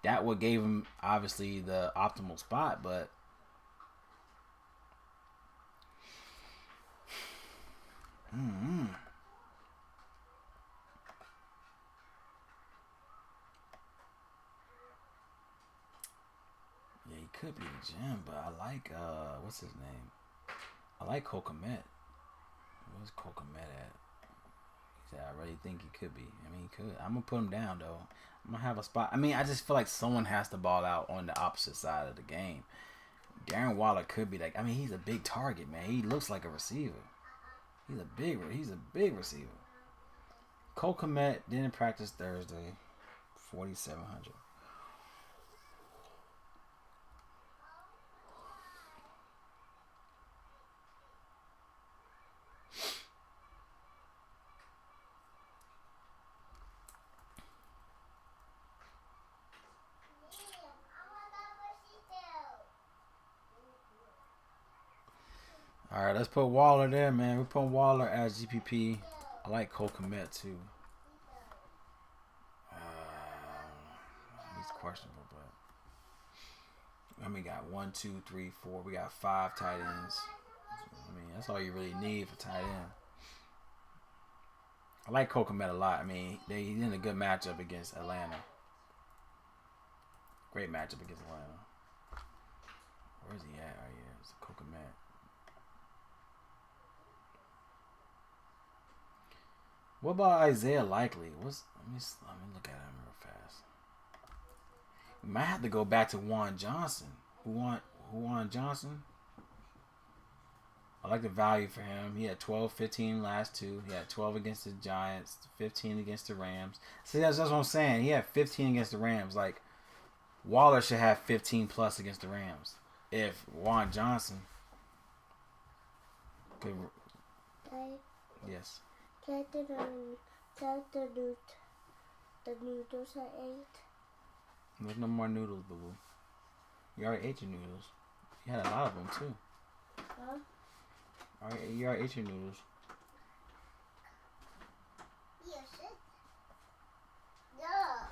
[SPEAKER 2] that what gave him obviously the optimal spot, but yeah, he could be the gem, but I like what's his name? I like Cole Kmet. Where's Cole Kmet at? He said, I really think he could be. I mean, he could. I'm gonna put him down though. I'm gonna have a spot. I mean, I just feel like someone has to ball out on the opposite side of the game. Darren Waller could be like. I mean, he's a big target, man. He looks like a receiver. He's a big receiver. Cole Kmet didn't practice Thursday. 4,700. All right, let's put Waller there, man. We're putting Waller as GPP. I like Cole Kmet, too. He's questionable, but... I mean, we got 1, 2, 3, 4. We got 5 tight ends. I mean, that's all you really need for tight end. I like Cole Kmet a lot. I mean, he's in a good matchup against Atlanta. Great matchup against Atlanta. Where's he at right here? It's Cole Kmet. What about Isaiah Likely? Let me look at him real fast. We might have to go back to Juan Johnson. Juan Johnson? I like the value for him. He had 12, 15 last two. He had 12 against the Giants, 15 against the Rams. See, that's what I'm saying. He had 15 against the Rams. Like, Waller should have 15 plus against the Rams. If Juan Johnson could. Yes.
[SPEAKER 1] Get the noodles I ate.
[SPEAKER 2] There's no more noodles, boo boo. You already ate your noodles. You had a lot of them, too.
[SPEAKER 1] Huh?
[SPEAKER 2] You already ate your noodles.
[SPEAKER 1] Yes. Yeah.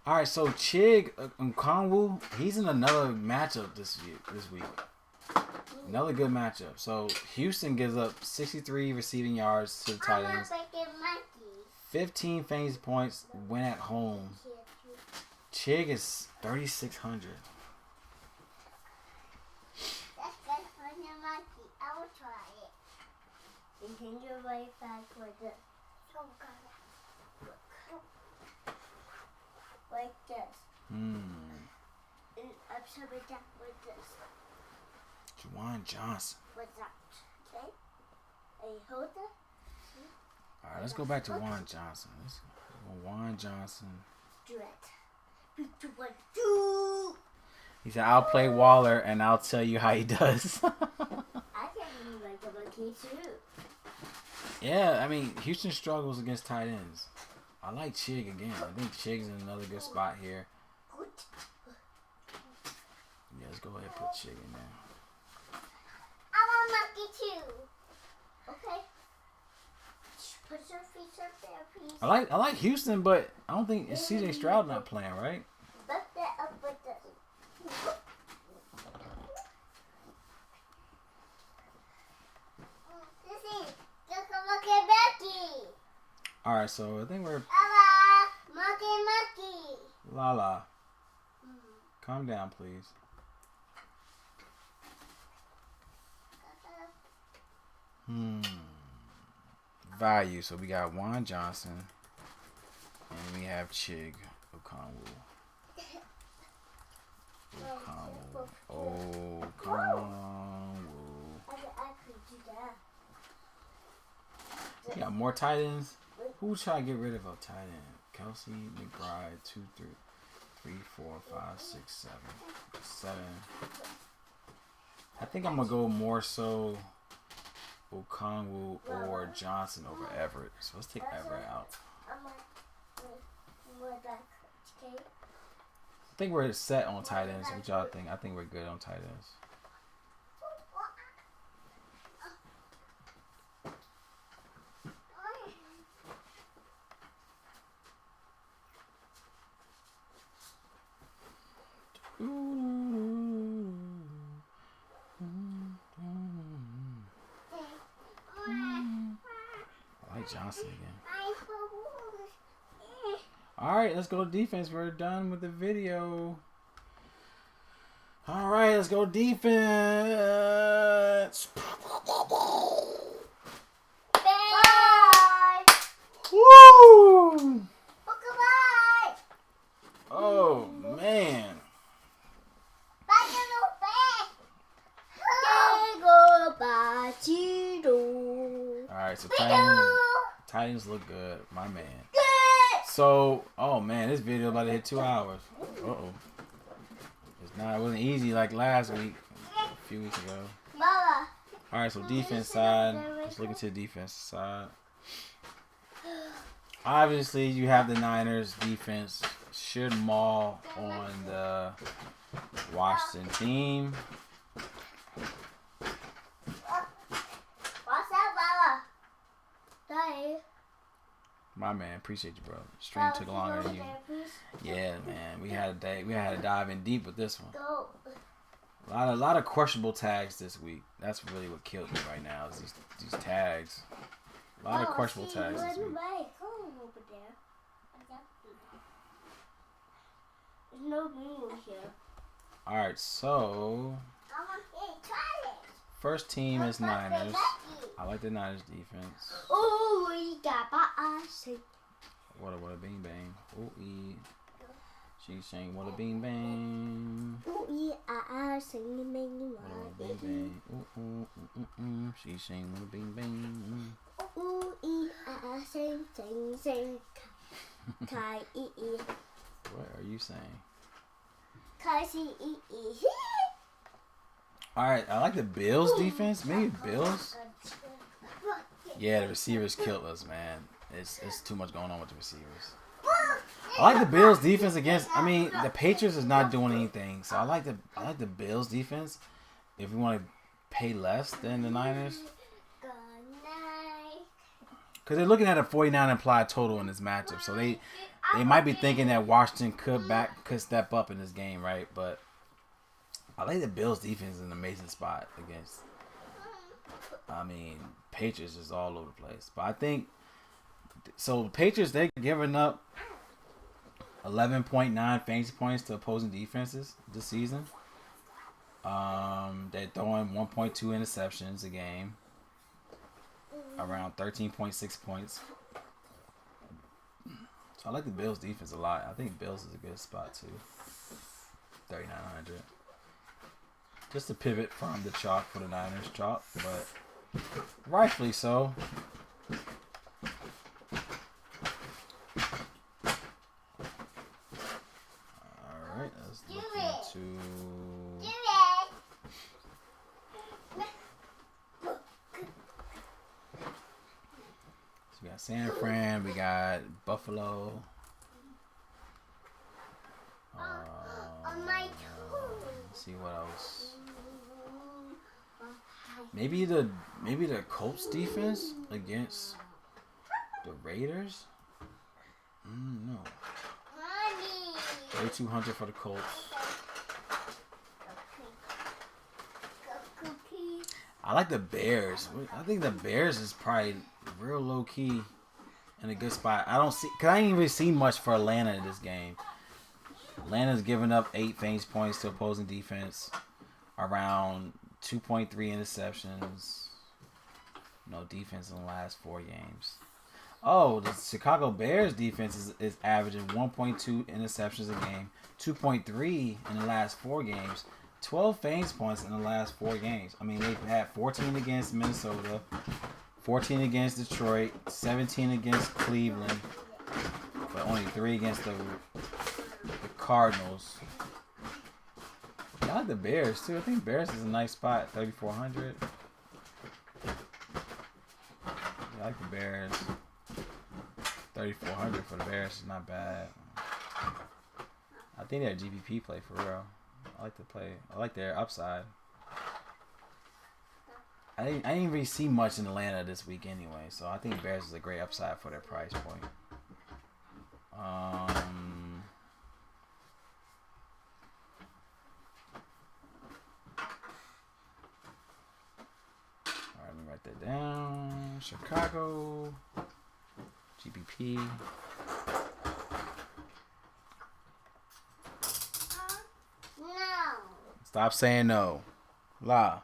[SPEAKER 2] Alright, so Chig Nkongwu, he's in another matchup this week. Another good matchup. So Houston gives up 63 receiving yards to the Titans. 15 fantasy points, win at home. Chig is 3,600.
[SPEAKER 1] That's good for your monkey. I will try it. And then you right back with it. Like this. And upside it down with this.
[SPEAKER 2] Juwan Johnson.
[SPEAKER 1] With that. Okay? And you hold it.
[SPEAKER 2] Alright, let's go back to Juwan Johnson. Let's go Juwan Johnson.
[SPEAKER 1] Do it. 3, 2, 1, 2.
[SPEAKER 2] He said, I'll play Waller and I'll tell you how he does.
[SPEAKER 1] I can be like a monkey too.
[SPEAKER 2] Yeah, I mean, Houston struggles against tight ends. I like Chig again. I think Chig's in another good spot here. Yeah, let's go ahead and put Chig in there.
[SPEAKER 1] I want monkey too. Okay. Put your feet up there, please.
[SPEAKER 2] I like Houston, but I don't think it's CJ Stroud not playing, right?
[SPEAKER 1] Lift that up with this. Sissy, just look at Becky.
[SPEAKER 2] Alright, so I think we're
[SPEAKER 1] Monkey.
[SPEAKER 2] Lala. Calm down, please. Value. So we got Juwan Johnson and we have Chig Okongwu. Okongwu.
[SPEAKER 1] I could do that.
[SPEAKER 2] We got more tight ends. Who try to get rid of a tight end? Kelsey, McBride, 2, 3, 4, 5, 6, 7. I think I'm gonna go more so Okongwu or Johnson over Everett. So let's take Everett out. I think we're set on tight ends. What y'all think? I think we're good on tight ends. I like Johnson again. Alright, let's go defense. We're done with the video. Alright, let's go defense.
[SPEAKER 1] Bye.
[SPEAKER 2] Woo!
[SPEAKER 1] Goodbye.
[SPEAKER 2] Oh, man. Alright, so Titans look good. My man. So, oh man, this video about to hit 2 hours. Uh-oh. It wasn't easy like last week, a few weeks ago.
[SPEAKER 1] Mama.
[SPEAKER 2] Alright, so defense side. Let's look into the defense side. Obviously, you have the Niners defense should maul on the Washington team.
[SPEAKER 1] What's up, Mama? Daddy.
[SPEAKER 2] My man, appreciate you, bro. Stream took longer than you. Yeah, man, we had to dive in deep with this one.
[SPEAKER 1] Go.
[SPEAKER 2] A lot of questionable tags this week. That's really what killed me right now. Is these tags. A lot of questionable tags this week.
[SPEAKER 1] Over there. There's no moon here.
[SPEAKER 2] All right, so first team is Niners. I like the Niners defense.
[SPEAKER 1] Oh,
[SPEAKER 2] What a bing bang. Ooh-ee. She sang what a bing bang.
[SPEAKER 1] Ooh-ee, sing bang.
[SPEAKER 2] What a bing bang. Ooh-ooh. She sang what a bing bang.
[SPEAKER 1] Ooh-ee, sing. Kai-ee.
[SPEAKER 2] What are you saying?
[SPEAKER 1] Kai-see-ee.
[SPEAKER 2] Alright, I like the Bills defense. Maybe Bills. Yeah, the receivers killed us, man. It's too much going on with the receivers. I like the Bills defense against. I mean, the Patriots is not doing anything, so I like the Bills defense. If you want to pay less than the Niners, because they're looking at a 49 implied total in this matchup, so they might be thinking that Washington could step up in this game, right? But I think the Bills defense is an amazing spot against. I mean, Patriots is all over the place, but I think so. The Patriots, they're giving up 11.9 fantasy points to opposing defenses this season. They're throwing 1.2 interceptions a game, around 13.6 points. So I like the Bills defense a lot. I think Bills is a good spot too. 3,900. Just to pivot from the chalk for the Niners chalk, but rightfully so. Alright, let's look into. So we got San Fran, we got Buffalo. Let's see what else. Maybe the Colts defense against the Raiders. No. 3,200 for the Colts. I like the Bears. I think the Bears is probably real low key in a good spot. I didn't even see much for Atlanta in this game. Atlanta's giving up 8 fantasy points to opposing defense, around 2.3 interceptions. No defense in the last 4 games. Oh, the Chicago Bears defense is averaging 1.2 interceptions a game, 2.3 in the last 4 games, 12 fantasy points in the last 4 games. I mean, they've had 14 against Minnesota, 14 against Detroit, 17 against Cleveland, but only 3 against the Cardinals. I like the Bears too. I think Bears is a nice spot. 3,400. I like the Bears. 3,400 for the Bears is not bad. I think they're a GPP play for real. I like their upside. I didn't really see much in Atlanta this week anyway, so I think Bears is a great upside for their price point. Alright, let me write that down. Chicago GPP.
[SPEAKER 1] No.
[SPEAKER 2] Stop saying no. La.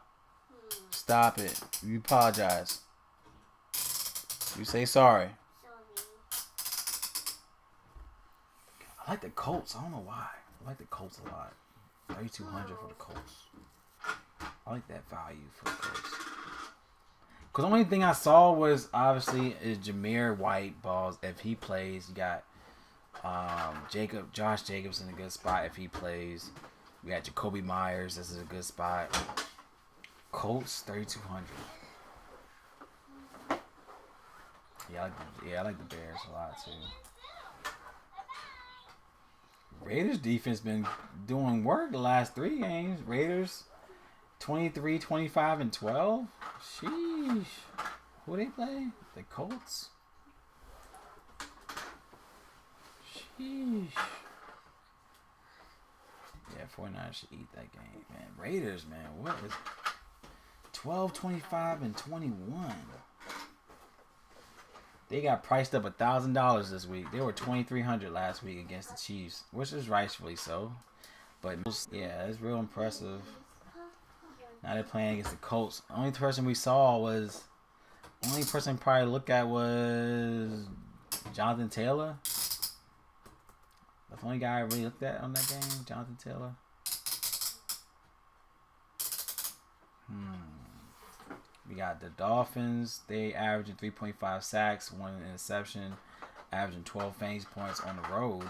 [SPEAKER 2] Stop it. You apologize. You say sorry. I like the Colts. I don't know why. I like the Colts a lot. 3,200 for the Colts. I like that value for the Colts. Because the only thing I saw was obviously is Jameer White balls. If he plays, you got Josh Jacobs in a good spot if he plays. We got Jacoby Myers. This is a good spot. Colts 3,200. Yeah, I like the Bears a lot too. Raiders defense been doing work the last 3 games. Raiders 23, 25, and 12. Sheesh. Who they play? The Colts. Sheesh. Yeah, 49ers should eat that game, man. Raiders, man. What is 12, 25, and 21? They got priced up $1,000 this week. They were 2,300 last week against the Chiefs, which is rightfully so. But yeah, it's real impressive. Now they're playing against the Colts. The only person we saw was Only person probably look at was Jonathan Taylor. That's the only guy I really looked at on that game, Jonathan Taylor. We got the Dolphins. They averaging 3.5 sacks, 1 interception, averaging 12 fantasy points on the road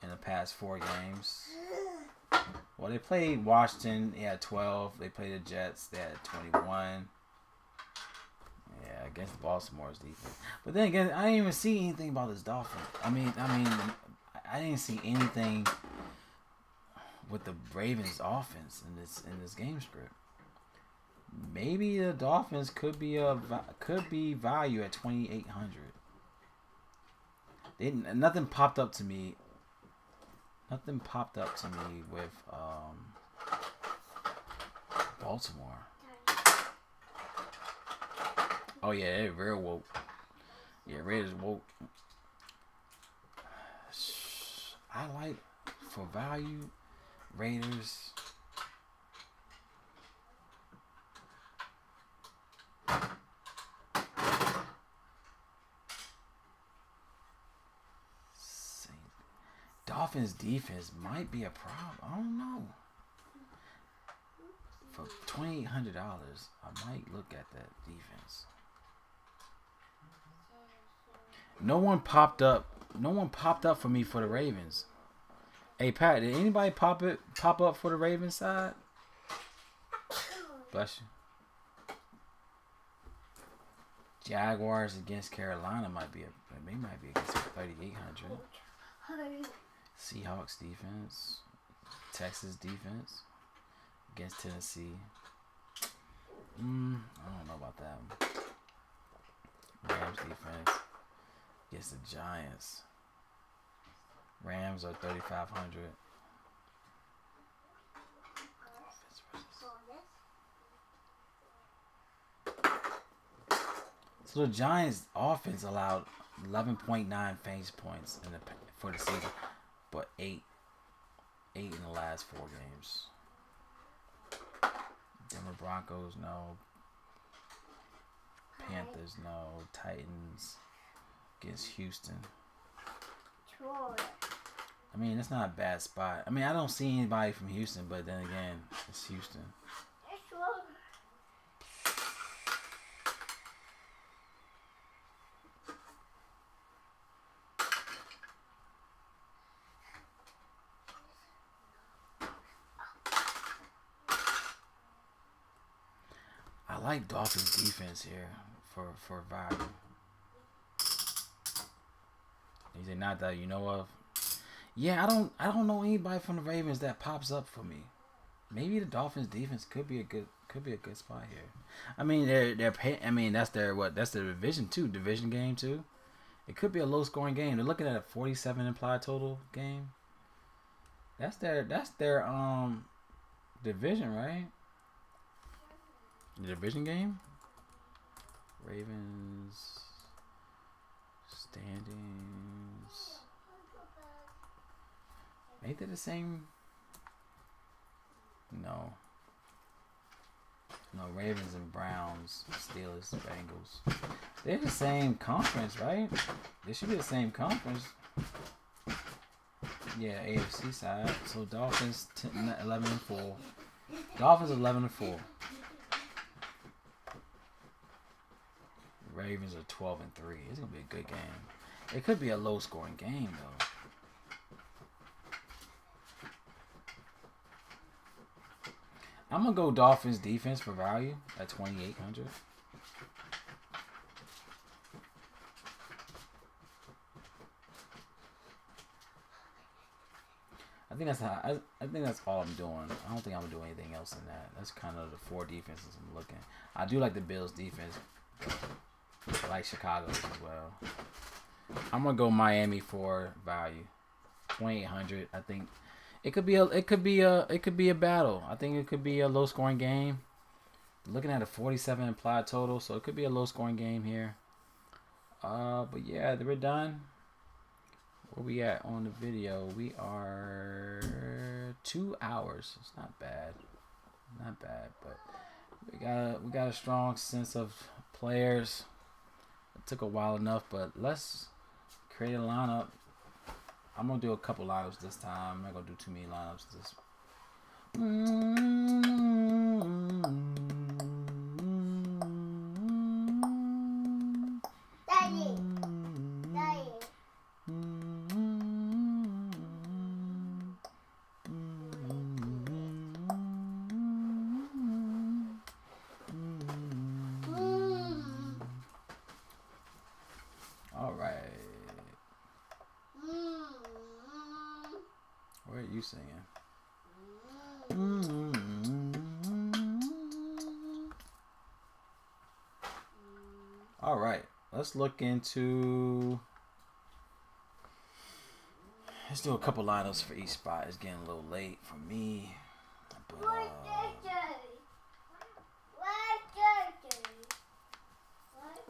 [SPEAKER 2] in the past 4 games. Well, they played Washington. They had 12. They played the Jets. They had 21. Yeah, against Baltimore's defense. But then again, I didn't even see anything about this Dolphins. I mean, I didn't see anything with the Ravens' offense in this game script. Maybe the Dolphins could be value at 2,800. Nothing popped up to me. Nothing popped up to me with Baltimore. Oh yeah, they're real woke. Yeah, Raiders woke. I like for value Raiders. Dolphins defense might be a problem. I don't know. For $2,800, I might look at that defense. No one popped up. No one popped up for me for the Ravens. Hey Pat, did anybody pop up for the Ravens side? Bless you. Jaguars against Carolina might be against 3,800. Seahawks defense, Texas defense against Tennessee. I don't know about that one. Rams defense against the Giants. Rams are 3,500. So the Giants offense allowed 11.9 fantasy points for the season, but 8 in the last 4 games. Denver Broncos, no. Panthers, no. Titans against Houston. I mean, it's not a bad spot. I mean, I don't see anybody from Houston, but then again, it's Houston. I like Dolphins defense here for value. Is it not that you know of? Yeah, I don't know anybody from the Ravens that pops up for me. Maybe the Dolphins defense could be a good spot here. I mean, that's their division game too. It could be a low scoring game. They're looking at a 47 implied total game. That's their division, right? The division game? Ravens standings. Ain't they the same? No, Ravens and Browns, Steelers, Bengals. They're the same conference, right? They should be the same conference. Yeah, AFC side. So Dolphins 11-4. Dolphins 11-4. Ravens are 12-3. It's gonna be a good game. It could be a low scoring game though. I'm gonna go Dolphins defense for value at 2,800. I think that's all I'm doing. I don't think I'm gonna do anything else in that. That's kind of the 4 defenses I'm looking. I do like the Bills defense. I like Chicago as well. I'm gonna go Miami for value, 2,800. I think it could be a battle. I think it could be a low scoring game. Looking at a 47 implied total, so it could be a low scoring game here. But yeah, we're done. Where we at on the video? We are 2 hours. It's not bad, but we got a strong sense of players. It took a while enough, but let's create a lineup. I'm gonna do a couple lineups this time. I'm not gonna do too many lineups this.
[SPEAKER 1] Daddy. Daddy.
[SPEAKER 2] All right. What are you singing? All right. Let's look into. Let's do a couple lineups for each spot. It's getting a little late for me. But,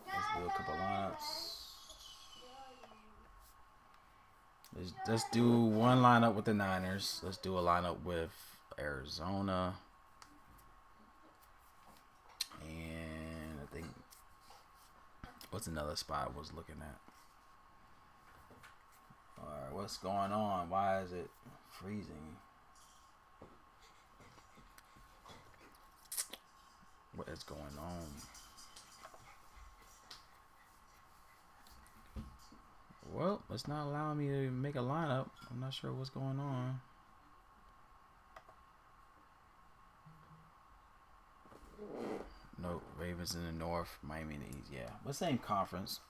[SPEAKER 2] let's do a couple lineups. Let's do one lineup with the Niners. Let's do a lineup with Arizona. And I think, what's another spot I was looking at? Alright, what's going on? Why is it freezing? What is going on? Well, it's not allowing me to make a lineup. I'm not sure what's going on. Nope, Ravens in the north, Miami in the east. Yeah, but same conference.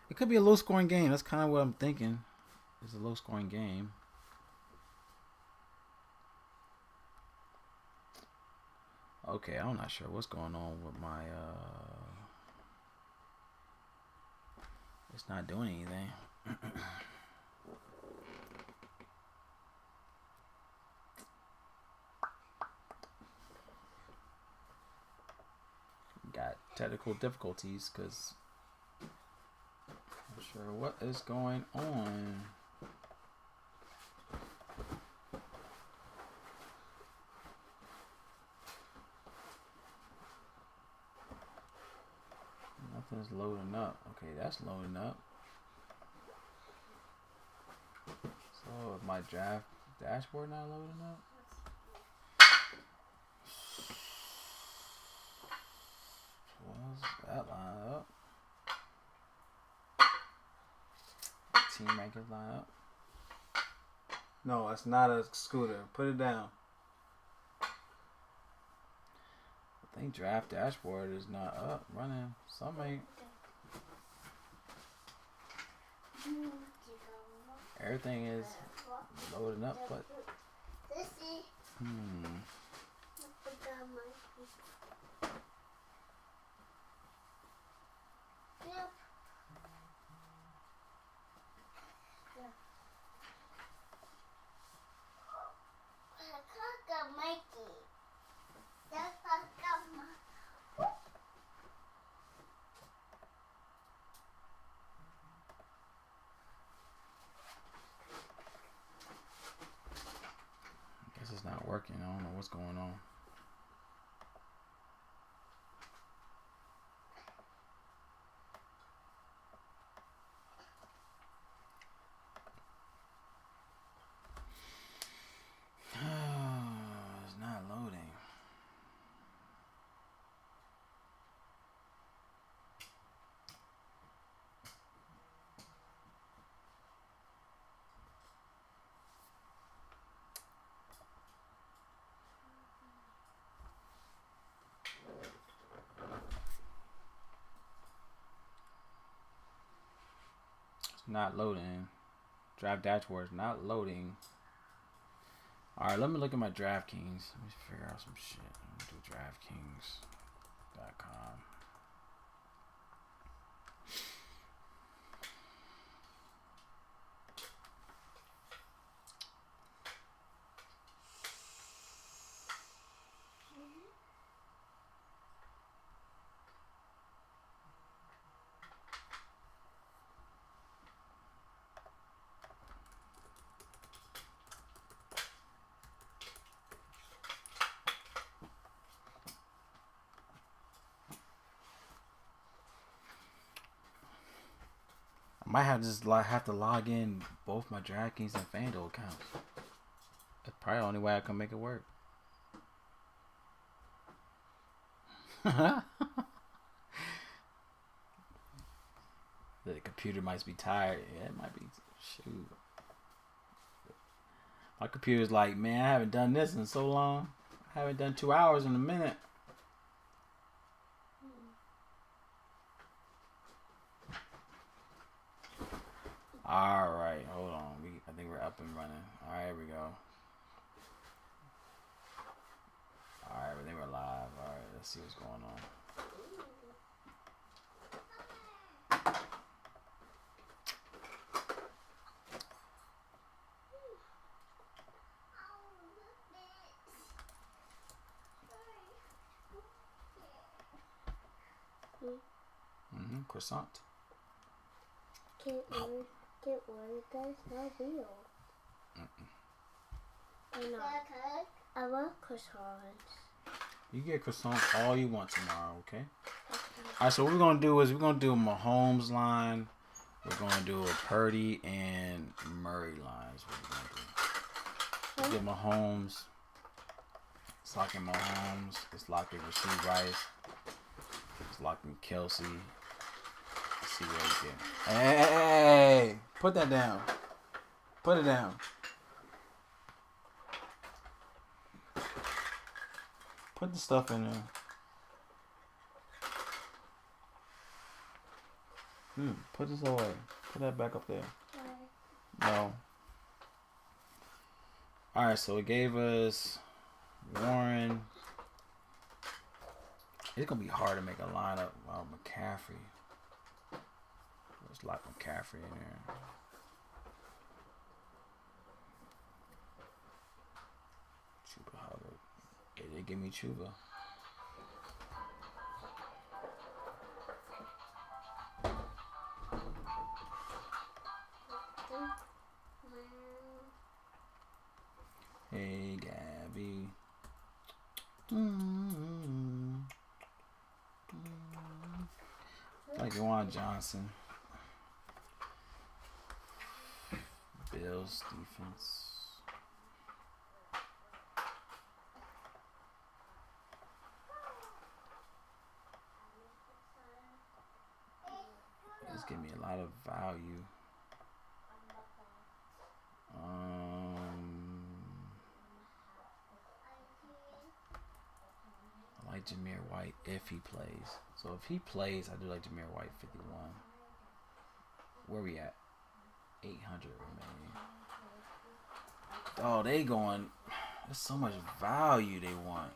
[SPEAKER 2] It could be a low-scoring game. That's kind of what I'm thinking. It's a low-scoring game. Okay, I'm not sure what's going on with my... It's not doing anything. Got technical difficulties because I'm not sure what is going on. Nothing's loading up. Okay, that's loading up. So, is my draft dashboard not loading up? What's that line up? Team rankings line up. No, it's not a scooter. Put it down. I think draft dashboard is not up, running. Some ain't. Everything is loading up, but guess it's not working. I don't know what's going on. It's not loading. Not loading. Draft dashboard is not loading. Alright, let me look at my Draftkings. Let me figure out some shit. Let me do Draftkings.com. I might have just have to log in both my Draftkings and FanDuel accounts. That's probably the only way I can make it work. The computer might be tired. Yeah, it might be. Shoot. My computer's like, man, I haven't done this in so long. I haven't done 2 hours in a minute. All right, hold on. I think we're up and running. All right, here we go. All right, I think we're live. All right, let's see what's going on. Croissant.
[SPEAKER 1] Get worried, that's not real. I know. I love croissants.
[SPEAKER 2] You get croissants all you want tomorrow, okay? Alright, so what we're gonna do is we're gonna do a Mahomes line. We're gonna do a Purdy and Murray line. Is what we're gonna do. Get Mahomes. It's locking Mahomes. It's locking Rasheed Rice. It's locking Kelsey. Let's see what we get. Hey, put that down. Put it down. Put the stuff in there. Put this away. Put that back up there. No. Alright, so it gave us Warren. It's going to be hard to make a lineup without McCaffrey. Let's lock McCaffrey in there. Chuba Hubbard. They did give me Chuba. Hey, Gabby. Like Juwan Johnson. Bills defense. This give me a lot of value. I like Jameer White if he plays. So if he plays, I do like Jameer White 51. Where we at? 800 remaining. Oh, they going. There's so much value they want.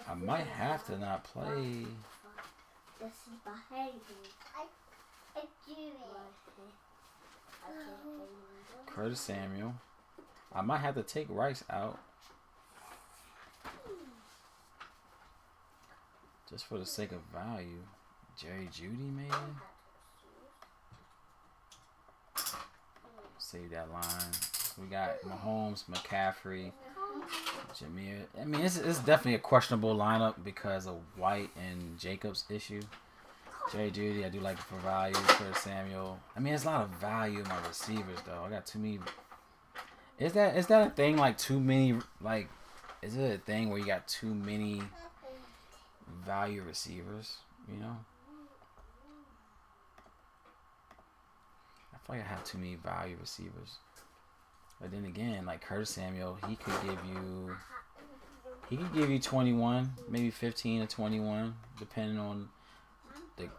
[SPEAKER 2] I might have to not play.
[SPEAKER 1] This is behind me. I do it.
[SPEAKER 2] Curtis Samuel. I might have to take Rice out. Just for the sake of value. Jerry Jeudy, maybe? Save that line. We got Mahomes, McCaffrey, Jameer. I mean, it's definitely a questionable lineup because of White and Jacobs' issue. Jerry Jeudy, I do like it for value. Curtis Samuel. I mean, there's a lot of value in my receivers, though. I got too many. Is that a thing, like too many, like, is it a thing where you got too many value receivers, you know? I feel like I have too many value receivers. But then again, like Curtis Samuel, he could give you 21, maybe 15 or 21, depending on if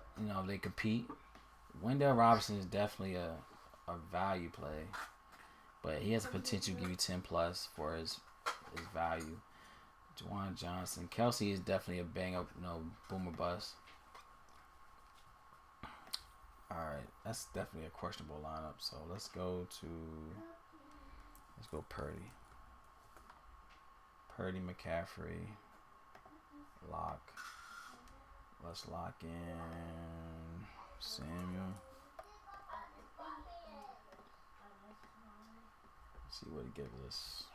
[SPEAKER 2] they compete. Wendell Robinson is definitely a value play. But he has the potential to give you 10 plus for his value. Juwan Johnson. Kelsey is definitely a bang up, boom or bust. Alright, that's definitely a questionable lineup. So let's go Purdy. Purdy, McCaffrey. Lock. Let's lock in Samuel. See what it gives us.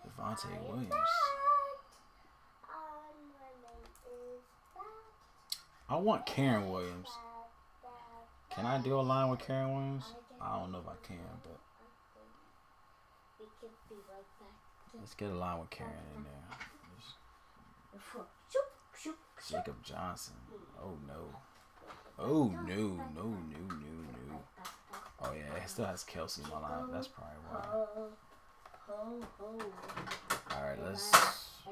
[SPEAKER 2] Devontae Williams. I want Karen Williams. Can I do a line with Karen Williams? I don't know if I can, but let's get a line with Karen in there. Jacob Johnson. Oh no. Oh no. Oh yeah, it still has Kelsey in my line. That's probably why. Alright, let's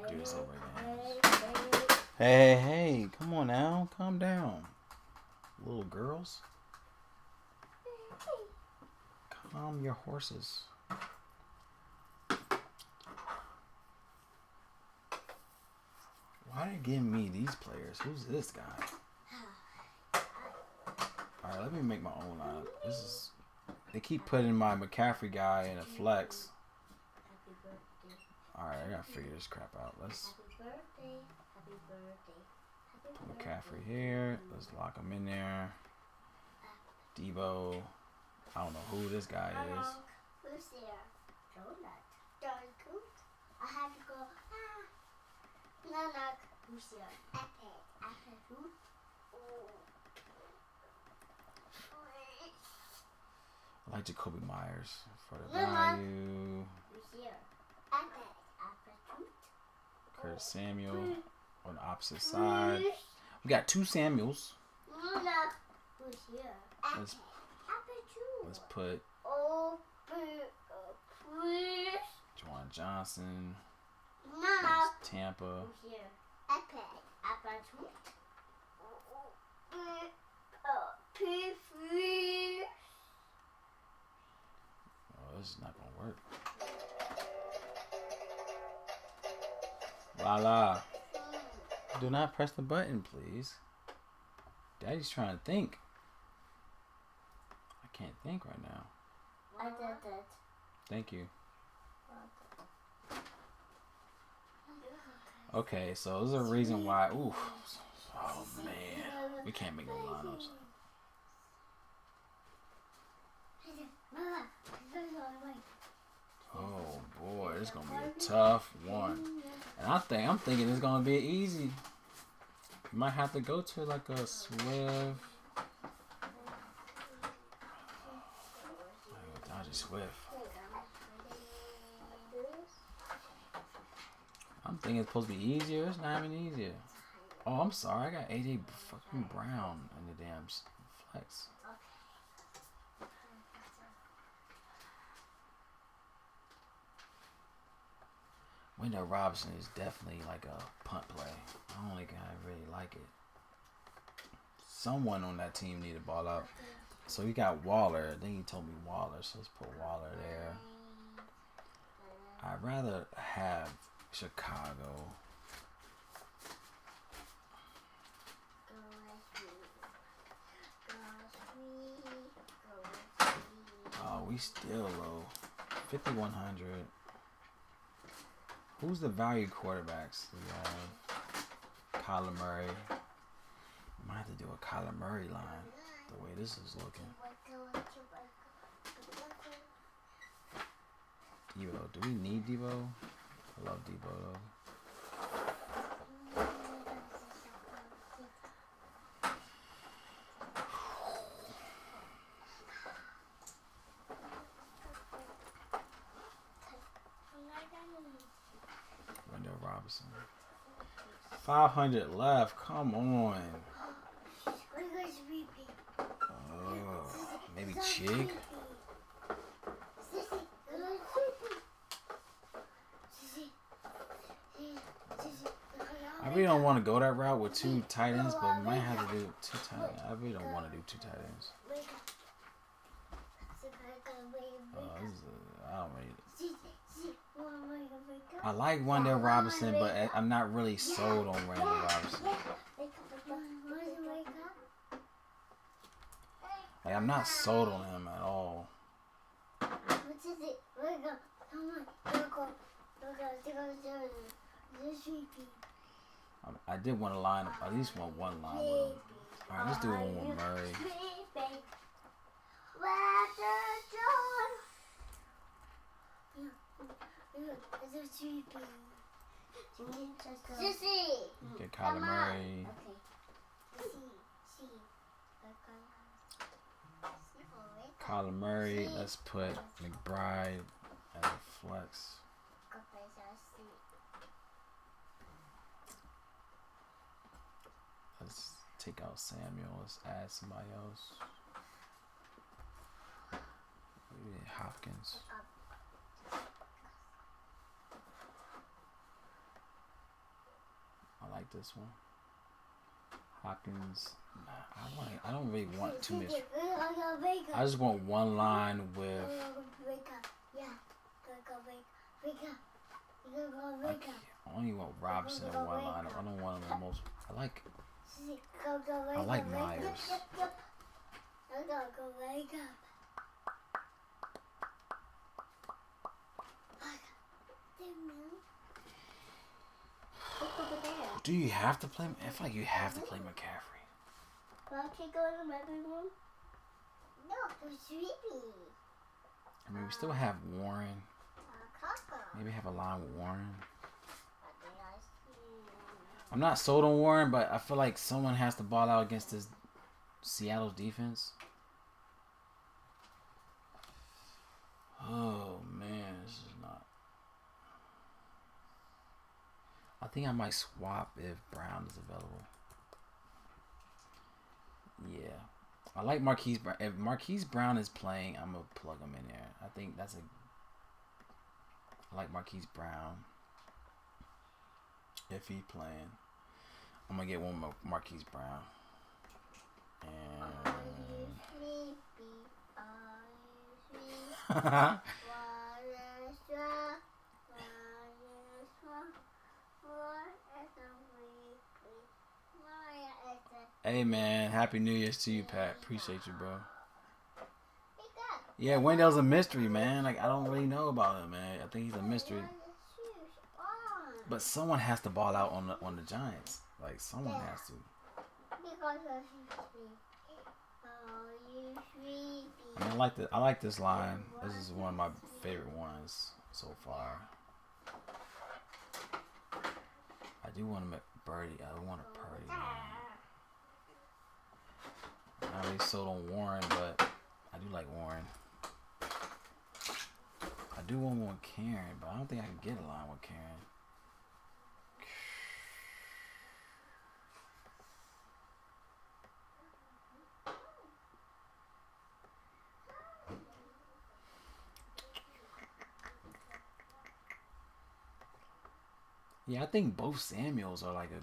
[SPEAKER 2] do this over again. Hey, come on now. Calm down. Little girls. Calm your horses. Why are they giving me these players? Who's this guy? Alright, let me make my own lineup. They keep putting my McCaffrey guy in a flex. Alright, I gotta figure this crap out. Let's put McCaffrey here. Let's lock him in there. Debo. I don't know who this guy is.
[SPEAKER 1] Who's there? Donut. Donut. I have to go. No. Who's there? Apple. Who?
[SPEAKER 2] I like Jacoby Myers for the value.
[SPEAKER 1] Who's here? Apple.
[SPEAKER 2] Curtis Samuel on the opposite side. We got two Samuels.
[SPEAKER 1] Who's here?
[SPEAKER 2] Let's put Juwan Johnson. That's Tampa.
[SPEAKER 1] Who's here?
[SPEAKER 2] Oh, this is not gonna work. Lala. Do not press the button, please. Daddy's trying to think. I can't think right now.
[SPEAKER 1] I did it.
[SPEAKER 2] Thank you. Okay, so there's a reason why. Ooh. Oh, man. We can't make no lineups. Oh, boy. This is going to be a tough one. And I'm thinking it's going to be easy. You might have to go to like a Swift. Dodgy Swift. I'm thinking it's supposed to be easier. It's not even easier. Oh, I'm sorry. I got AJ fucking Brown in the damn flex. Wendell Robinson is definitely like a punt play. I don't think I really like it. Someone on that team need to ball out. So we got Waller. I think he told me Waller, so let's put Waller there. I'd rather have Chicago. Oh, we still low. 5,100. Who's the value quarterbacks? We have Kyler Murray. Might have to do a Kyler Murray line. The way this is looking. Debo. Do we need Debo? I love Debo though. Wendell Robinson. 500 left. Come on. Oh, maybe Chig. I really don't want to go that route with two tight ends, but we might have to do two tight ends. I really don't want to do two tight ends. I like Wendell Robinson, but I'm not really sold on Wendell Robinson. Like, I'm not sold on him at all. I did want to line up. At least want one line with him. Alright, let's do one with Murray. Get Kyler Murray. Kyler Murray. Let's put McBride as a flex. Let's take out Samuel. Let's add somebody else. Maybe Hopkins. I like this one. Hopkins. I don't really want too much. I just want one line with. I only want Robinson in one line. I don't want him the most. I like Myers. Do you have to play? I feel like you have to play McCaffrey.
[SPEAKER 1] Well, can you go in the bedroom? No, I'm sleepy.
[SPEAKER 2] I mean, we still have Warren. Maybe have a line with Warren. I'm not sold on Warren, but I feel like someone has to ball out against this Seattle's defense. Oh man, this is not. I think I might swap if Brown is available. Yeah, I like Marquise Brown. If Marquise Brown is playing, I'm gonna plug him in there. I think that's a. I like Marquise Brown. If he's playing, I'm gonna get one more Marquise Brown. And hey man, Happy New Year's to you, Pat. Appreciate you, bro. Yeah, Wendell's a mystery, man. Like I don't really know about him, man. I think he's a mystery. But someone has to ball out on the Giants. Like someone has to. I mean, I like this line. This is one of my favorite ones so far. I do want to make Birdie. I want a Purdy, man. I'm not really sold on Warren, but I do like Warren. I do want one with Karen, but I don't think I can get a line with Karen. Yeah, I think both Samuels are like a.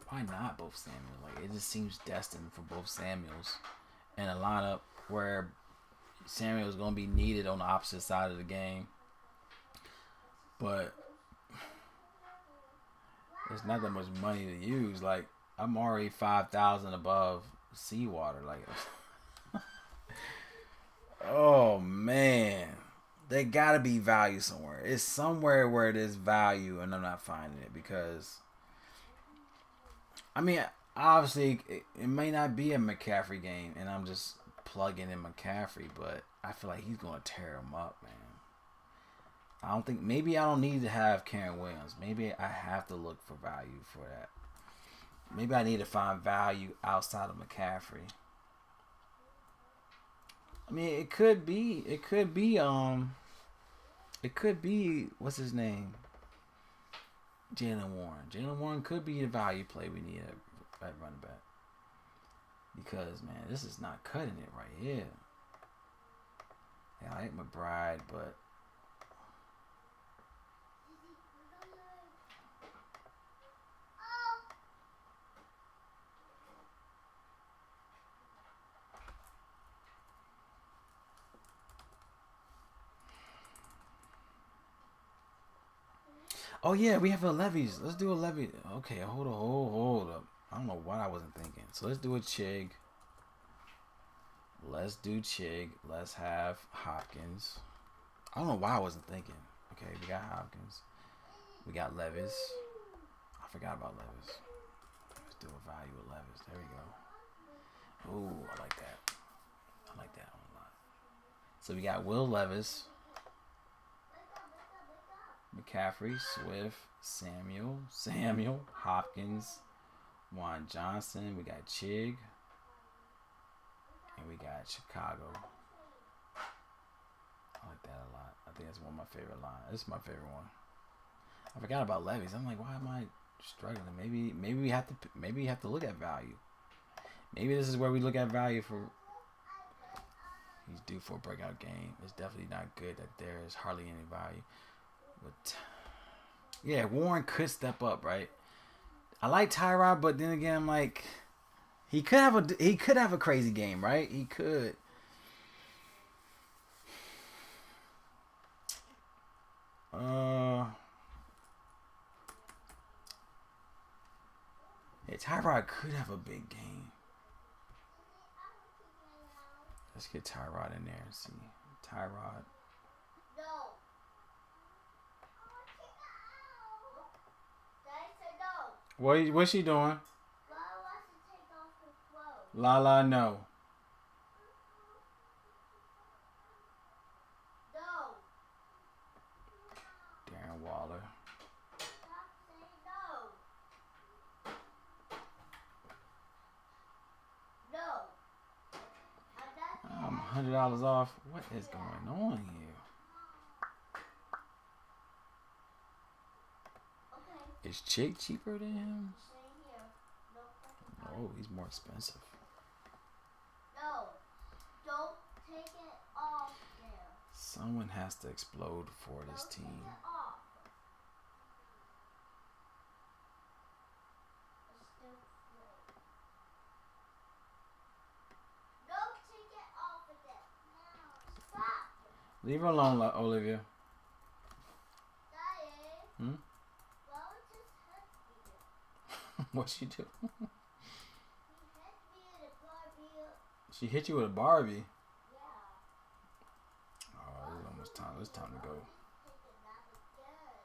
[SPEAKER 2] Why not both Samuels? Like it just seems destined for both Samuels in a lineup where Samuel's gonna be needed on the opposite side of the game. But there's not that much money to use. Like I'm already 5,000 above seawater. Like, oh man. They gotta be value somewhere. It's somewhere where there's value, and I'm not finding it because. I mean, obviously, it may not be a McCaffrey game, and I'm just plugging in McCaffrey, but I feel like he's gonna tear him up, man. I don't think maybe I don't need to have Karen Williams. Maybe I have to look for value for that. Maybe I need to find value outside of McCaffrey. I mean, it could be, what's his name? Jalen Warren. Jalen Warren could be the value play we need at running back. Because, man, this is not cutting it right here. Yeah, I like McBride, but oh yeah, we have a levies. Let's do a levy. Okay, hold up. I don't know what I wasn't thinking. So let's do a Chig. Let's do Chig. Let's have Hopkins. I don't know why I wasn't thinking. Okay, we got Hopkins. We got Levis. I forgot about Levis. Let's do a value with Levis. There we go. Ooh, I like that. I like that one a lot. So we got Will Levis. McCaffrey, Swift, Samuel, Hopkins, Juan Johnson. We got Chig, and we got Chicago. I like that a lot. I think that's one of my favorite lines. This is my favorite one. I forgot about levies. I'm like, why am I struggling? Maybe we have to look at value. Maybe this is where we look at value for. He's due for a breakout game. It's definitely not good that there is hardly any value. But yeah, Warren could step up, right? I like Tyrod, but then again, I'm like, he could have a crazy game, right? He could. Yeah, Tyrod could have a big game. Let's get Tyrod in there and see. Tyrod.
[SPEAKER 1] No. Daddy said no.
[SPEAKER 2] What's she doing?
[SPEAKER 1] Lala wants to take off her clothes.
[SPEAKER 2] Lala, no.
[SPEAKER 1] No.
[SPEAKER 2] Darren Waller.
[SPEAKER 1] Stop saying no. No.
[SPEAKER 2] I'm $100 off. What is going on here?
[SPEAKER 1] Okay.
[SPEAKER 2] Is Chick cheaper than him?
[SPEAKER 1] Same here. No.
[SPEAKER 2] Oh, he's more expensive.
[SPEAKER 1] No. Don't take it off there.
[SPEAKER 2] Someone has to explode for this
[SPEAKER 1] Don't
[SPEAKER 2] team.
[SPEAKER 1] take it off. It's still free. Don't take it off of it. No. Stop.
[SPEAKER 2] Leave her alone, Olivia.
[SPEAKER 1] Daddy.
[SPEAKER 2] Hmm?
[SPEAKER 1] Lala just hit me.
[SPEAKER 2] What'd she do?
[SPEAKER 1] He hit me in a Barbie.
[SPEAKER 2] She hit you with a Barbie.
[SPEAKER 1] Yeah.
[SPEAKER 2] Oh, it's almost time. It's time to go.
[SPEAKER 1] Take a nap again.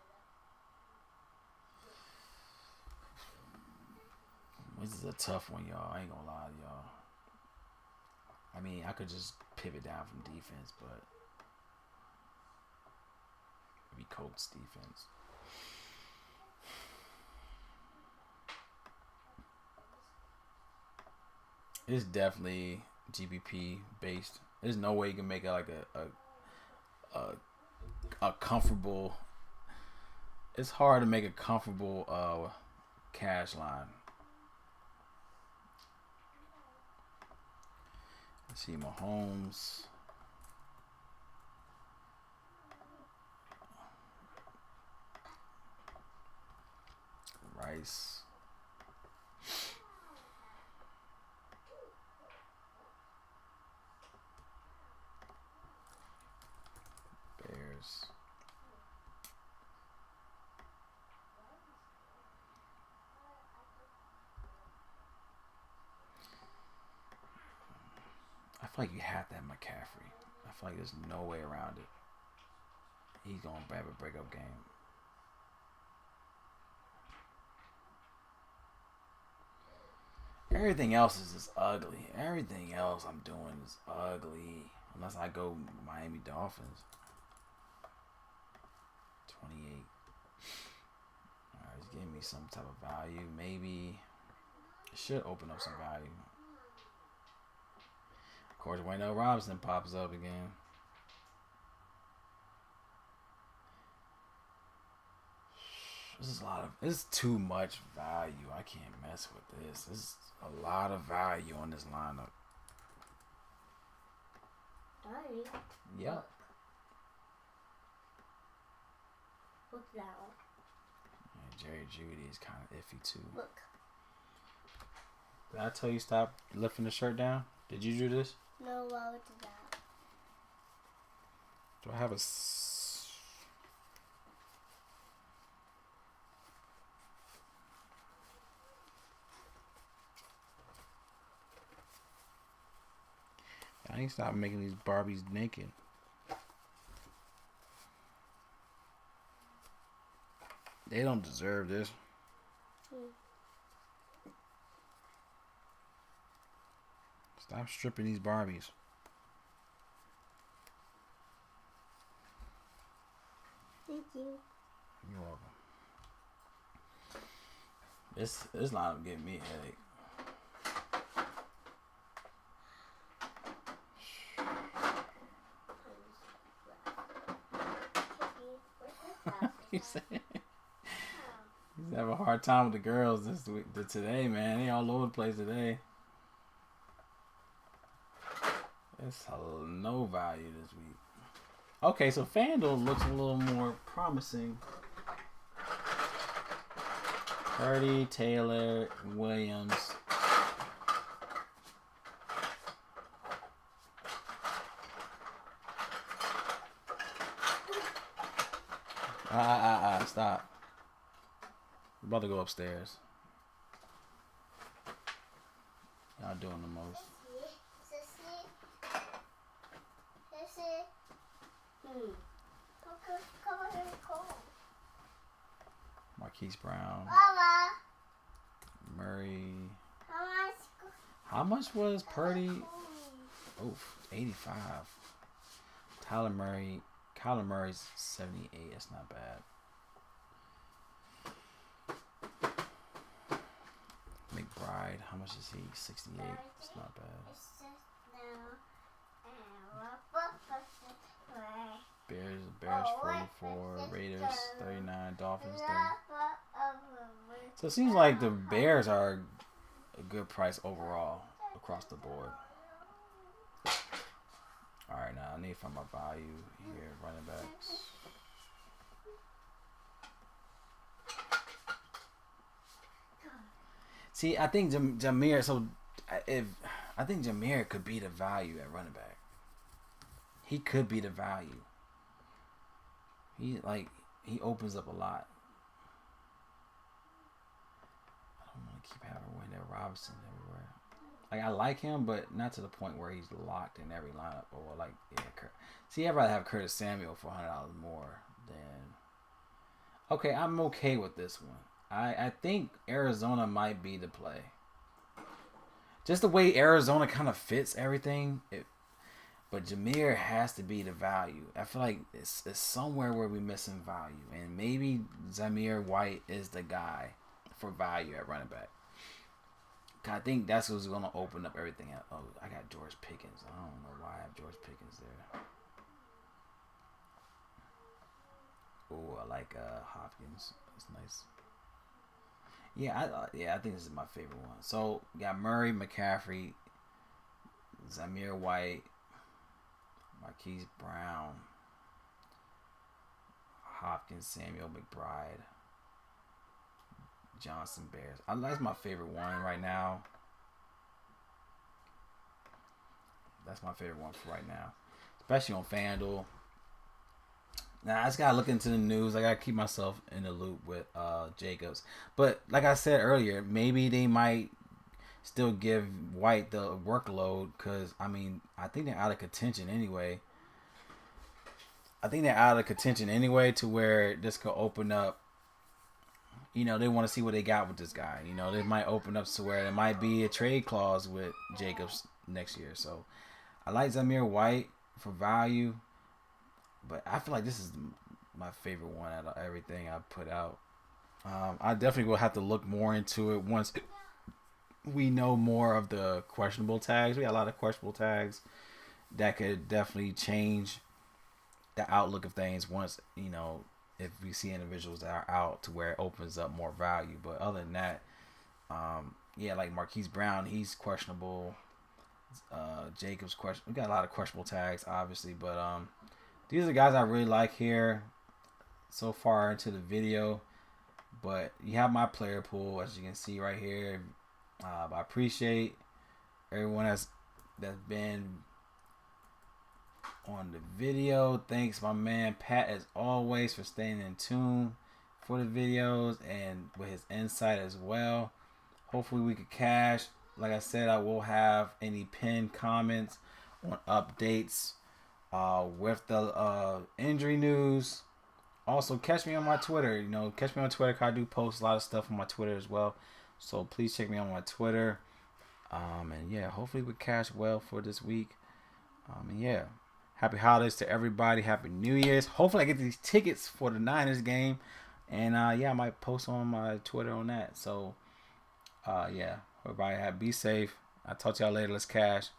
[SPEAKER 2] This is a tough one, y'all. I ain't gonna lie to y'all. I mean, I could just pivot down from defense, but maybe Colts defense. It's definitely GPP based. There's no way you can make it like a comfortable. It's hard to make a comfortable cash line. Let's see, Mahomes. Rice. Bears. I feel like you have to have McCaffrey. I feel like there's no way around it. He's going to have a breakup game. Everything else is just ugly. Everything else I'm doing is ugly. Unless I go Miami Dolphins. 28. Alright, it's giving me some type of value. Maybe it should open up some value. Of course, Wayne Robinson pops up again. This is too much value. I can't mess with this. This is a lot of value on this lineup.
[SPEAKER 1] Daddy.
[SPEAKER 2] Yep.
[SPEAKER 1] Look that one.
[SPEAKER 2] And Jerry Judy is kind of iffy too.
[SPEAKER 1] Look.
[SPEAKER 2] Did I tell you stop lifting the shirt down? Did you do this?
[SPEAKER 1] No, Lala did that.
[SPEAKER 2] Do I have a... I ain't stop making these Barbies naked. They don't deserve this. Stop stripping these Barbies.
[SPEAKER 1] Thank you.
[SPEAKER 2] You're welcome. This lineup giving me a headache. hard time with the girls this week, today, man. They all over the place today. It's no value this week. Okay, so FanDuel looks a little more promising. Purdy, Taylor, Williams. Stop. I'm about to go upstairs. Y'all doing the most. Marquise Brown.
[SPEAKER 1] Mama.
[SPEAKER 2] Murray. How much was Purdy? Oh, 85. Kyler Murray's 78. That's not bad. McBride, how much is he? 68. That's not bad. Bears 44. Raiders 39. Dolphins 30. So it seems like the Bears are a good price overall across the board. Alright, now I need to find my value here, running backs. See, I think Jameer. So, I think Jameer could be the value at running back. He could be the value. He opens up a lot. I don't want to keep having Wendell Robinson everywhere. Like, I like him, but not to the point where he's locked in every lineup. Or like, yeah. See, I'd rather have Curtis Samuel for $100 more than. Okay, I'm okay with this one. I think Arizona might be the play. Just the way Arizona kind of fits everything. But Jameer has to be the value. I feel like it's somewhere where we're missing value. And maybe Zamir White is the guy for value at running back. I think that's what's going to open up everything up. Oh, I got George Pickens. I don't know why I have George Pickens there. Oh, I like Hopkins. That's nice. Yeah, I think this is my favorite one. So, we got Murray, McCaffrey, Zamir White, Marquise Brown, Hopkins, Samuel McBride, Johnson, Bears. That's my favorite one right now. That's my favorite one for right now, especially on FanDuel. Now I just gotta look into the news. I gotta keep myself in the loop with Jacobs. But like I said earlier, maybe they might still give White the workload because I think they're out of contention anyway. To where this could open up. You know, they want to see what they got with this guy. You know, they might open up to where there might be a trade clause with Jacobs next year. So I like Zamir White for value. But I feel like this is my favorite one out of everything I put out. I definitely will have to look more into it once we know more of the questionable tags. We got a lot of questionable tags that could definitely change the outlook of things once, you know, if we see individuals that are out to where it opens up more value. But other than that, like Marquise Brown, he's questionable. Jacobs questionable. We got a lot of questionable tags, obviously, but these are the guys I really like here so far into the video. But you have my player pool, as you can see right here. I appreciate everyone that's been on the video. Thanks, my man Pat, as always, for staying in tune for the videos and with his insight as well. Hopefully we could cash. Like I said, I will have any pinned comments on updates with the injury news. Also, catch me on my Twitter. You know, catch me on Twitter because I do post a lot of stuff on my Twitter as well. So please check me on my Twitter. And yeah, hopefully we cash well for this week. And yeah, happy holidays to everybody. Happy New Year's. Hopefully I get these tickets for the Niners game. And yeah, I might post on my Twitter on that. So yeah, everybody be safe. I'll talk to y'all later. Let's cash.